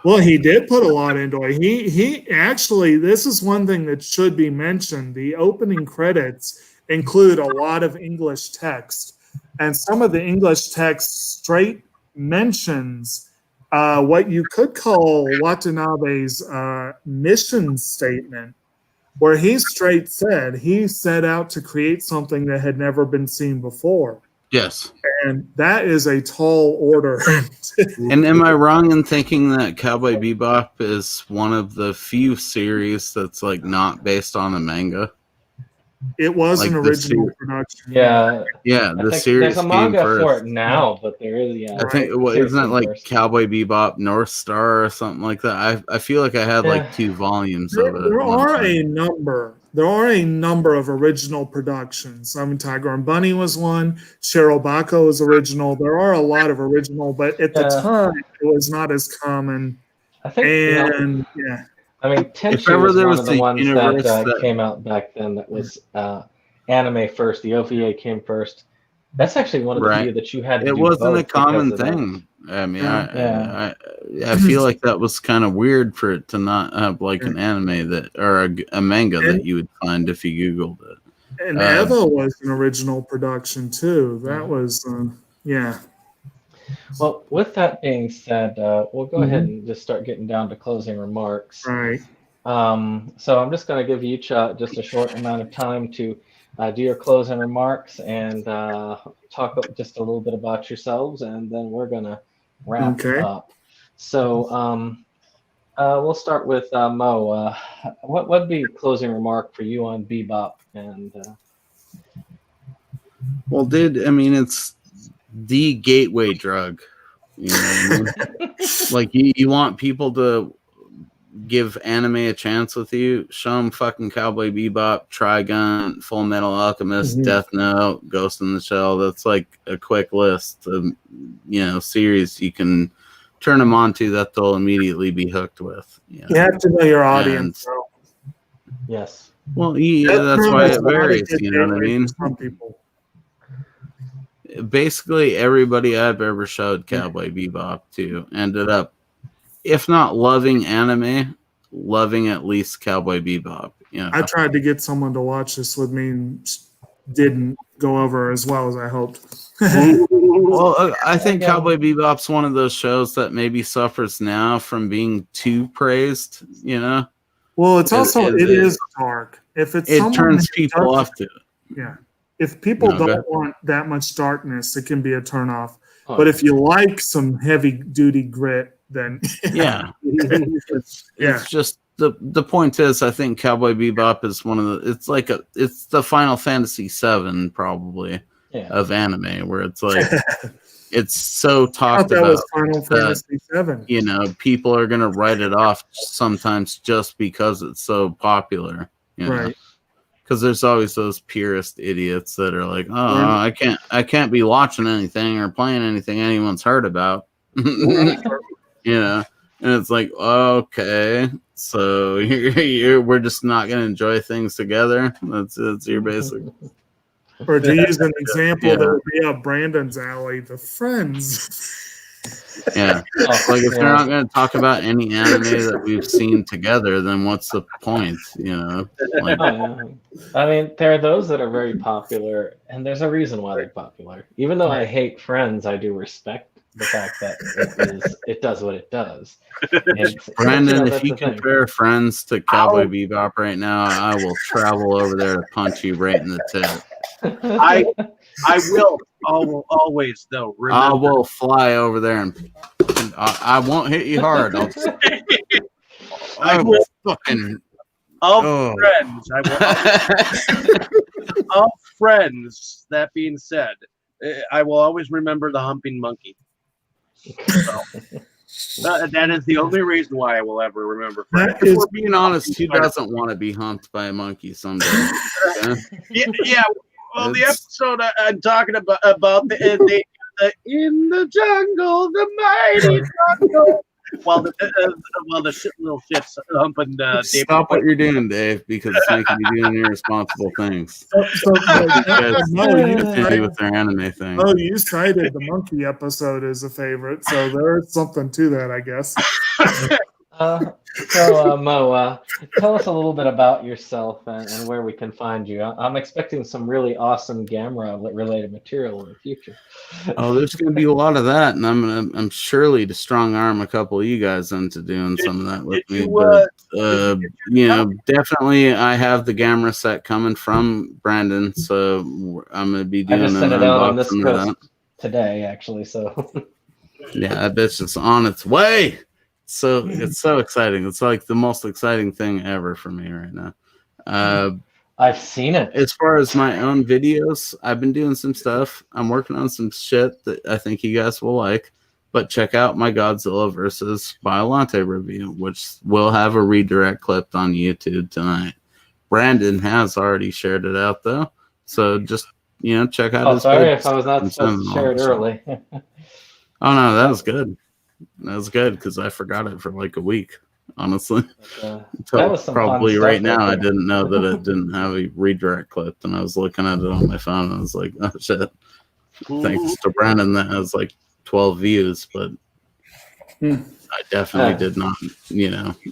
well, he did put a lot into it. He actually, this is one thing that should be mentioned. The opening credits include a lot of English text, and some of the English text straight mentions what you could call Watanabe's mission statement, where he straight said he set out to create something that had never been seen before.
Yes.
And that is a tall order.
And am I wrong in thinking that Cowboy Bebop is one of the few series that's like not based on a manga?
It was like an original production.
Yeah.
Yeah, the series
there's a manga for it now, but there is,
I think, isn't it like Cowboy Bebop North Star or something like that? I feel like I had like 2 volumes of it.
There are a number. there are a number of original productions. I mean, Tiger and Bunny was one. Cheryl Baco was original. There are a lot of original, but at the time, it was not as common.
I think,
And yeah,
I mean,
If
Tenchi
ever
was
there
one
was
of the
a
ones
universe
that
that
came out back then that was anime first. The OVA came first. That's actually one of the few
right,
that you had to
it
do
wasn't a
both because
common
of that.
thing. I mean,
Yeah.
I feel like that was kind of weird for it to not have like an anime that or a manga that you would find if you Googled it.
and Eva was an original production too. That was yeah.
Well, with that being said, we'll go ahead and just start getting down to closing remarks.
Right.
So I'm just going to give you each just a short amount of time to do your closing remarks and talk just a little bit about yourselves, and then we're going to wrap up. So we'll start with Mo. What would be a closing remark for you on Bebop? And
well, dude, I mean, it's the gateway drug. You know what I mean? Like you want people to give anime a chance with you, show them fucking Cowboy Bebop, Trigun, Full Metal Alchemist, Death Note, Ghost in the Shell. That's like a quick list of series you can turn them on to that they'll immediately be hooked with. You
have to know your audience.
Yes.
Well, that's why it varies. You know what I mean?
Some people.
Basically, everybody I've ever showed Cowboy Bebop to ended up, if not loving anime, loving at least Cowboy Bebop.
I tried to get someone to watch this with me and didn't go over as well as I hoped.
Well, I think Cowboy Bebop's one of those shows that maybe suffers now from being too praised,
Well, it's it is dark. If it's
it turns people off to it.
Yeah. If people don't want that much darkness, it can be a turnoff. But if you like some heavy duty grit, then
it's just the point is, I think Cowboy Bebop is one of the. It's the Final Fantasy VII probably of anime, where it's like it's so talked about.
Was Final Fantasy VII.
People are gonna write it off sometimes just because it's so popular. Right. Because there's always those purist idiots that are like, oh, I can't be watching anything or playing anything anyone's heard about, and it's like, okay, so we're just not gonna enjoy things together. That's your basic.
Or to use an example that would be up Brandon's alley, the Friends.
Yeah, like if they're not going to talk about any anime that we've seen together, then what's the point? Like,
I mean, there are those that are very popular, and there's a reason why they're popular. Even though I hate Friends, I do respect the fact that it does what it does.
Brandon, if you compare Friends to Cowboy Bebop right now, I will travel over there to punch you right in the tit.
I will always though. Remember.
I will fly over there and I won't hit you hard. I will fucking
friends. Of friends. That being said, I will always remember the humping monkey. So, that is the only reason why I will ever remember Friends.
If we're being honest, who doesn't want to be humped by a monkey someday?
Yeah. Well, the episode I'm talking about the in the jungle, the mighty jungle. While the little shit's humping.
Stop what you're doing, Dave, because it's making you doing irresponsible things. Continue with their anime thing.
Oh, you cited the monkey episode as a favorite, so there's something to that, I guess.
So, Mo, tell us a little bit about yourself and where we can find you. I'm expecting some really awesome Gamera-related material in the future.
Oh, there's going to be a lot of that, and I'm surely to strong arm a couple of you guys into doing some of that with me. But definitely, I have the Gamera set coming from Brandon, so I'm going to be doing
I just sent it out on this
unboxing of that
today, actually. So
yeah, I bet it's on its way. So it's so exciting. It's like the most exciting thing ever for me right now.
I've seen it.
As far as my own videos, I've been doing some stuff. I'm working on some shit that I think you guys will like. But check out my Godzilla versus Biolante review, which will have a redirect clipped on YouTube tonight. Brandon has already shared it out though, so just check out.
Oh,
his
sorry
page,
if I was not supposed to share it early.
Oh no, that was good. That was good because I forgot it for like a week, honestly.
That was some
probably
fun
right
stuff
now.
right
I
there.
didn't know that it didn't have a redirect clip, and I was looking at it on my phone, and I was like, "Oh shit!" Thanks to Brandon, that has like 12 views, but I definitely did not,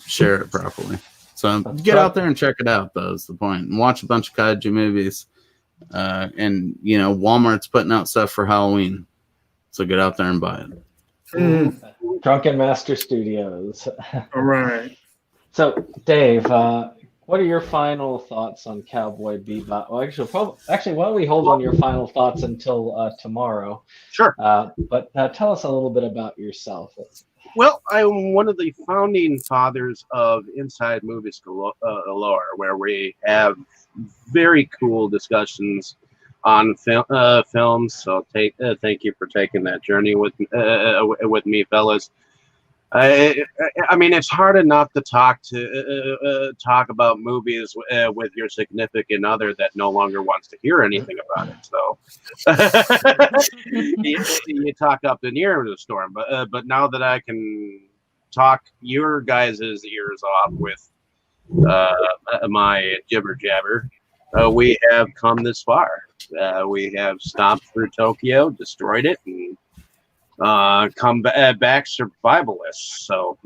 share it properly. So get out there and check it out. Though is the point. And watch a bunch of kaiju movies, and Walmart's putting out stuff for Halloween, so get out there and buy it.
Drunken Master Studios.
All right.
So, Dave, what are your final thoughts on Cowboy Bebop? Well, actually, why don't we hold on your final thoughts until tomorrow?
Sure.
But tell us a little bit about yourself.
Well, I'm one of the founding fathers of Inside Movies Galore, where we have very cool discussions on films. So thank you for taking that journey with me, fellas. I mean, it's hard enough to talk about movies with your significant other that no longer wants to hear anything about it. So you talk up the ear of the storm. But now that I can talk your guys' ears off with my jibber jabber, we have come this far. We have stomped through Tokyo, destroyed it, and come back survivalists. So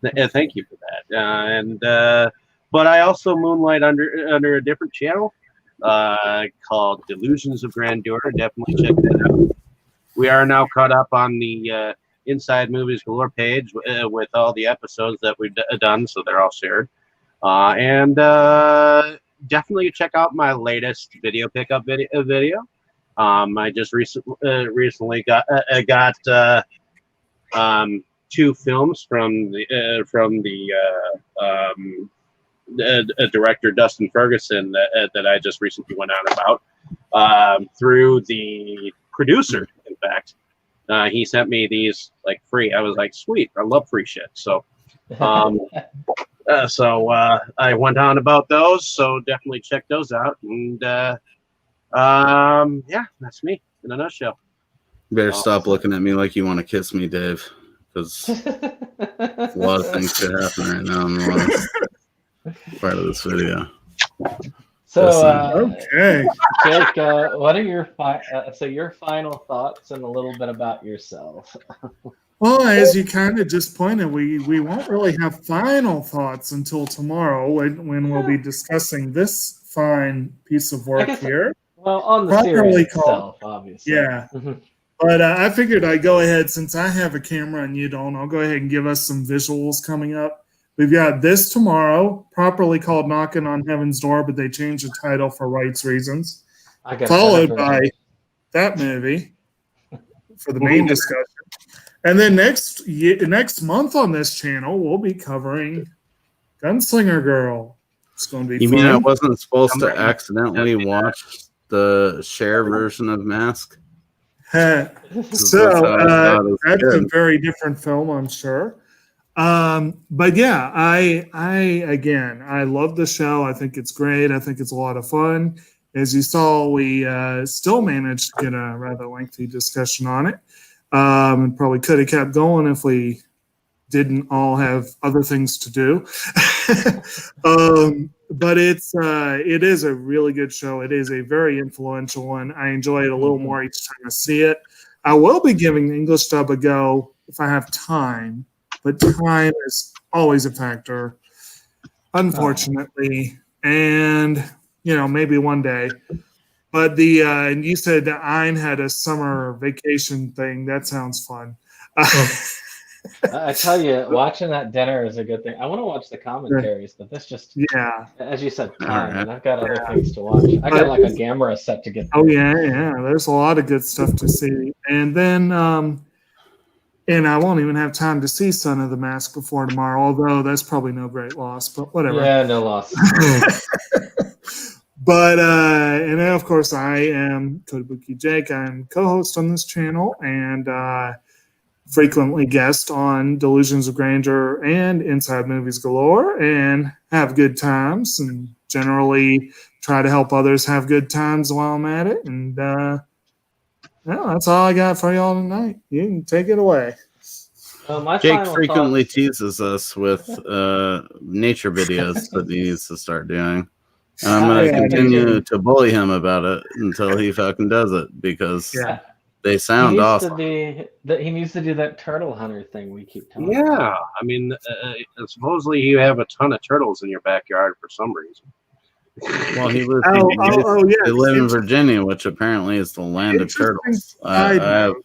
thank you for that. But I also moonlight under a different channel called Delusions of Grandeur. Definitely check that out. We are now caught up on the Inside Movies Galore page with all the episodes that we've done, so they're all shared. And definitely check out my latest video pickup video. I just recently got two films from the director Dustin Ferguson that I just recently went on about through the producer. In fact, he sent me these like free. I was like, sweet, I love free shit. So. So I went on about those. So definitely check those out. And yeah, that's me in a nutshell.
You better stop looking at me like you want to kiss me, Dave, because a lot of things could happen right now in the last part of this video.
So,
okay,
Jake, what are your your final thoughts and a little bit about yourself?
Well, as you kind of just pointed, we won't really have final thoughts until tomorrow when we'll be discussing this fine piece of work here.
Well, on the series itself, obviously.
Yeah. But I figured I'd go ahead, since I have a camera and you don't, I'll go ahead and give us some visuals coming up. We've got this tomorrow, properly called Knocking on Heaven's Door, but they changed the title for rights reasons. Followed by that movie for the main discussion. And then next month on this channel, we'll be covering Gunslinger Girl. It's going to be fun.
You mean I wasn't supposed to accidentally watch the share version of Mask?
So that's a very different film, I'm sure. But yeah, I love the show. I think it's great. I think it's a lot of fun. As you saw, we still managed to get a rather lengthy discussion on it. And probably could have kept going if we didn't all have other things to do. But it is a really good show. It is a very influential one. I enjoy it a little more each time I see it. I will be giving the English dub a go if I have time, but time is always a factor, unfortunately. And, maybe one day. But and you said that Ein had a summer vacation thing. That sounds fun.
I tell you, watching that dinner is a good thing. I want to watch the commentaries, but this just, as you said, time, and I've got other things to watch. I got like a Gamera set to get through.
Oh, yeah. There's a lot of good stuff to see. And then, and I won't even have time to see Son of the Mask before tomorrow, although that's probably no great loss, but whatever.
Yeah, no loss.
But, and then, of course, I am Kotobuki Jake. I'm co-host on this channel and frequently guest on Delusions of Grandeur and Inside Movies Galore and have good times and generally try to help others have good times while I'm at it. And that's all I got for y'all tonight. You can take it away.
My
Jake
final
frequently
thoughts.
teases us with nature videos that he needs to start doing. And I'm going to continue to bully him about it until he fucking does it, because they sound awesome.
He needs to do that turtle hunter thing we keep talking
Yeah,
about.
I mean, supposedly you have a ton of turtles in your backyard for some reason.
Well, he lives. They live in Virginia, which apparently is the land of turtles. I have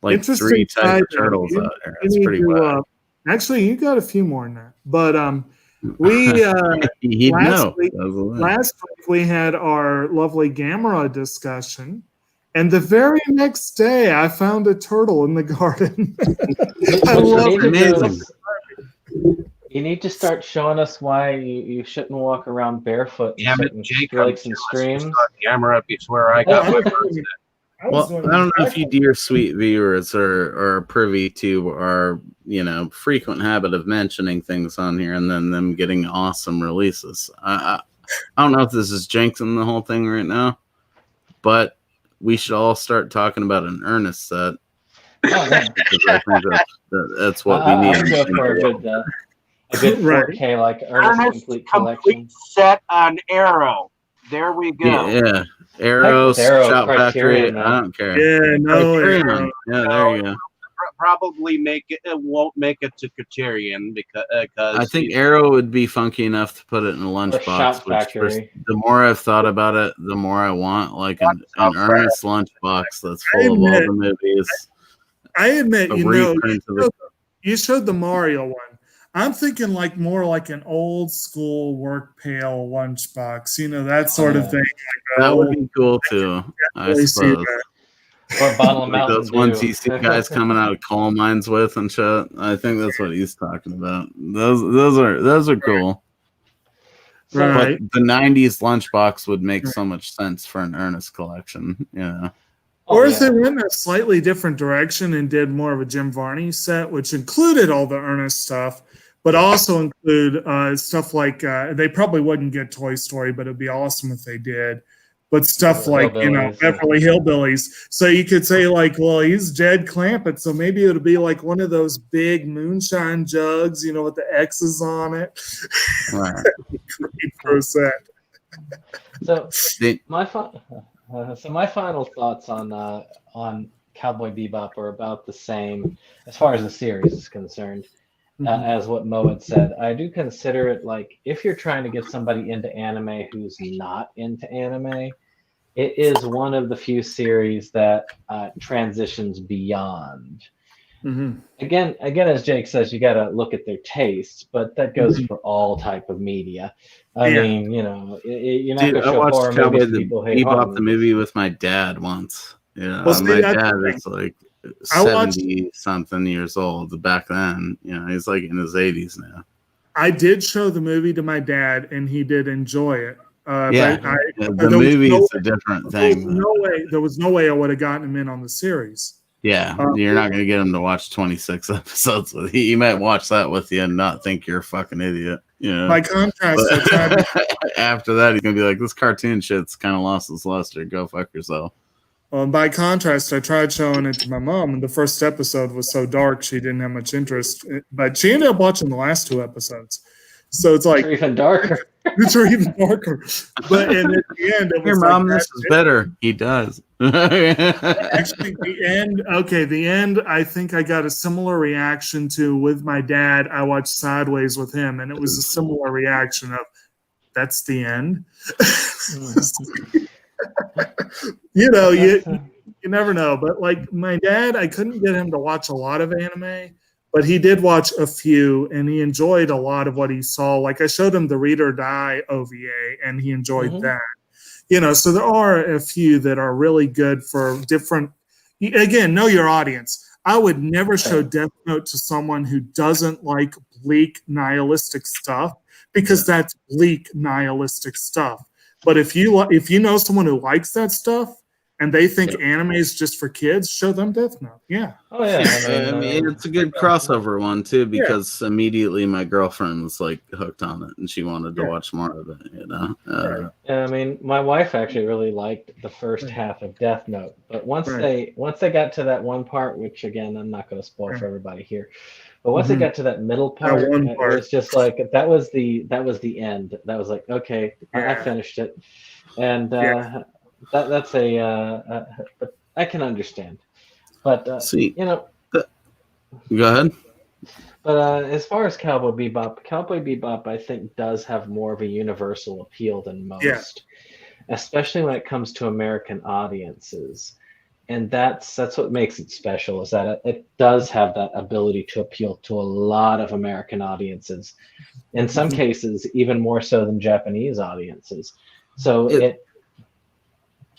like 3 types of turtles out there. It's pretty wild.
Actually, you got a few more than that. But we last week we had our lovely Gamera discussion, and the very next day I found a turtle in the garden. I love it.
You need to start showing us why you shouldn't walk around barefoot in certain lakes and streams.
Gamera, it's where I got my first.
Well, I don't know if you dear sweet viewers are privy to our, frequent habit of mentioning things on here and then them getting awesome releases. I don't know if this is jinxing the whole thing right now, but we should all start talking about an Ernest set. Because I think that's what we need.
Go for a good 4K like Ernest complete collection
set on Arrow. There we go.
Yeah. Arrow, Shop Factory, I don't care.
Yeah, no.
Yeah, there you go.
Probably it won't make it to Criterion because
I think Arrow would be funky enough to put it in a lunchbox. The more I've thought about it, the more I want like an Ernest lunchbox that's full of all the movies.
I admit, you showed the Mario one. I'm thinking more like an old school work pail lunchbox, that sort of thing.
That would be cool too, I suppose.
Or a bottle of Mountain
those ones you see guys coming out of coal mines with and shit. I think that's what he's talking about. Those are cool.
Right.
But the 90s lunchbox would make so much sense for an Ernest collection,
Or if they went in a slightly different direction and did more of a Jim Varney set, which included all the Ernest stuff, but also include stuff like they probably wouldn't get Toy Story, but it'd be awesome if they did. But stuff like Beverly Hillbillies. So you could say well, he's Jed Clampett, so maybe it'll be like one of those big moonshine jugs, with the X's on it.
Right.
Great for a set.
So my final thoughts on Cowboy Bebop are about the same as far as the series is concerned. As what Mo had said, I do consider it if you're trying to get somebody into anime who's not into anime, it is one of the few series that transitions beyond. Again, as Jake says, you got to look at their tastes, but that goes for all type of media. I mean, you're not going to show horror movies people hate.
Bebop the movie with my dad once. My dad is 70-something years old back then. He's in his 80s now.
I did show the movie to my dad, and he did enjoy it.
The movie is a different thing.
There was no way I would have gotten him in on the series.
Yeah, you're not going to get him to watch 26 episodes with you. He might watch that with you and not think you're a fucking idiot.
By contrast,
after that, he's going to be like, this cartoon shit's kind of lost its luster. Go fuck yourself.
Well, and by contrast, I tried showing it to my mom, and the first episode was so dark she didn't have much interest. But she ended up watching the last 2 episodes. So it's
even darker.
It's even darker. But and at the end, it was
Mom, this is better. He does.
Actually, the end, I think I got a similar reaction to with my dad. I watched Sideways with him, and it was a similar reaction of, that's the end. You never know. But my dad, I couldn't get him to watch a lot of anime, but he did watch a few, and he enjoyed a lot of what he saw. I showed him the Read or Die OVA, and he enjoyed that. So there are a few that are really good for different. Again, know your audience. I would never show Death Note to someone who doesn't like bleak nihilistic stuff, because that's bleak nihilistic stuff. But if you know someone who likes that stuff, and they think anime is just for kids, show them Death Note. Yeah.
Oh yeah,
I mean, it's a good crossover one too, because immediately my girlfriend was like hooked on it, and she wanted to watch more of it. You know,
yeah, I mean, my wife actually really liked the first half of Death Note, but once they got to that one part, which again I'm not going to spoil for everybody here, but once they got to that middle part, it was just like that was the end. That was like, okay, I finished it, and that's but I can understand. But
see,
you know,
go ahead.
but as far as Cowboy Bebop, I think does have more of a universal appeal than most, especially when it comes to American audiences. And that's what makes it special, is that it does have that ability to appeal to a lot of American audiences. In some cases, even more so than Japanese audiences. So it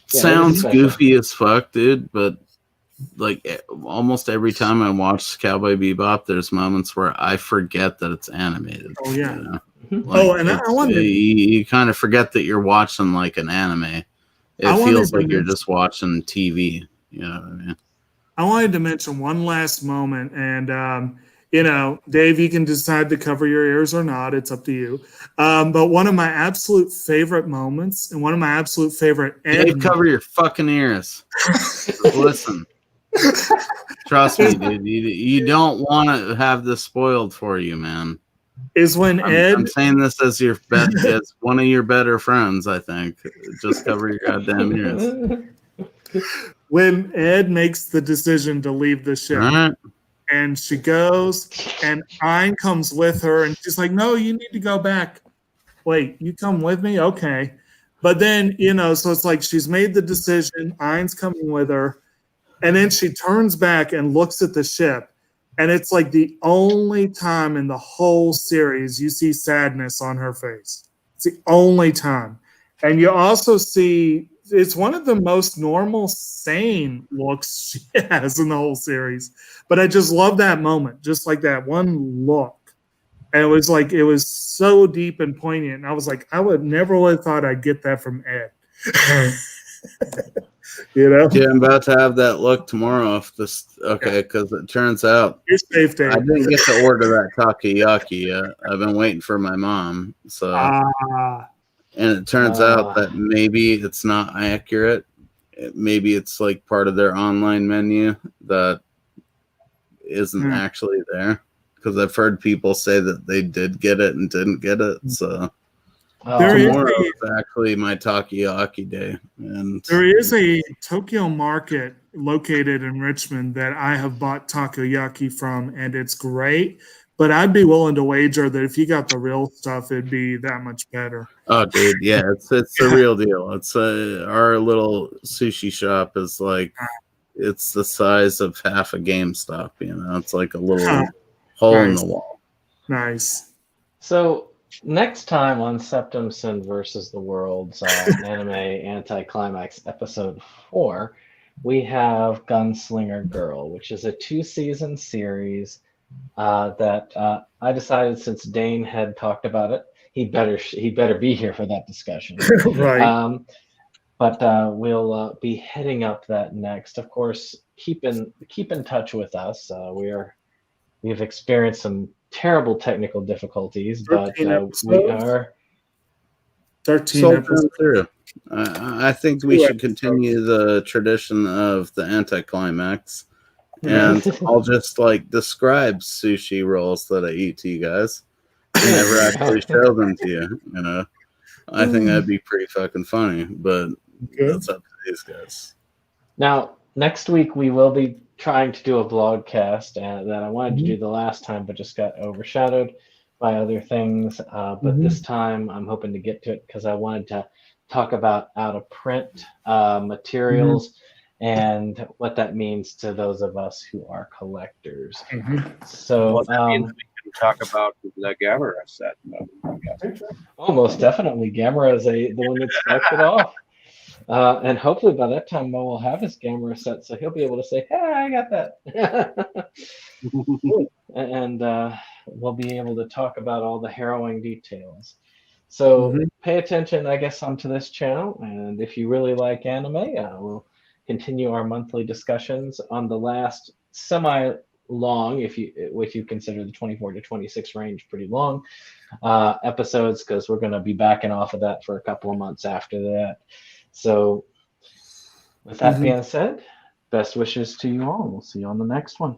sounds goofy as fuck, dude, but like almost every time I watch Cowboy Bebop, there's moments where I forget that it's animated.
Oh yeah.
You know? Like,
and I wanted
you kind of forget that you're watching like an anime. It feels like you're just watching TV. You know what I mean?
I wanted to mention one last moment, and you know, Dave, you can decide to cover your ears or not. It's up to you. But one of my absolute favorite moments, and one of my absolute favorite.
Dave, cover your fucking ears. Listen. Trust me, dude. You don't want to have this spoiled for you, man.
Is when
I'm saying this as as one of your better friends. I think just cover your goddamn ears.
When Ed makes the decision to leave the ship, and she goes, and Ein comes with her, and she's like, "No, you need to go back." Wait, you come with me? Okay. But then, you know, so it's like she's made the decision. Ein's coming with her. And then she turns back and looks at the ship. And it's like the only time in the whole series you see sadness on her face. It's the only time. And you also see it's one of the most normal, sane looks she has in the whole series. But I just love that moment, just like that one look. And it was so deep and poignant. And I was like, I would never have thought I'd get that from Ed. You know?
Yeah, I'm about to have that look tomorrow. Because it turns out
you're safe, Dave.
I didn't get to order that takoyaki yet. I've been waiting for my mom. So, and it turns out that maybe it's not accurate. Maybe it's like part of their online menu that isn't actually there. Because I've heard people say that they did get it and didn't get it. So tomorrow is actually my takoyaki day. And
there is a Tokyo market located in Richmond that I have bought takoyaki from, and it's great. But I'd be willing to wager that if you got the real stuff, it'd be that much better.
Oh, dude, yeah, it's the real deal. It's our little sushi shop is like it's the size of half a GameStop. You know, it's like a little hole in the wall.
Nice.
So next time on SeptumSin versus the World's Anime Anticlimax episode 4, we have Gunslinger Girl, which is a 2-season series that I decided, since Dane had talked about it, he better be here for that discussion.
Right.
But we'll be heading up that next. Of course, keep in touch with us. We've experienced some terrible technical difficulties, but we are
13
episodes through. I think we should continue the tradition of the Anticlimax, and I'll just like describe sushi rolls that I eat to you guys. I never actually show them to you. You know, I think that'd be pretty fucking funny, but that's up to these guys.
Now, next week we will be trying to do a vlogcast that I wanted to do the last time, but just got overshadowed by other things. But this time I'm hoping to get to it because I wanted to talk about out of print materials and what that means to those of us who are collectors. So
that means we can talk about the Gamera set.
Oh, most definitely. Gamera is the one that starts it off. And hopefully by that time Mo will have his Gamera set, so he'll be able to say, "Hey, I got that." And we'll be able to talk about all the harrowing details. So pay attention, I guess, onto this channel, and if you really like anime, continue our monthly discussions on the last semi-long, if you consider the 24 to 26 range pretty long episodes, because we're going to be backing off of that for a couple of months after that. So with that being said, best wishes to you all. We'll see you on the next one.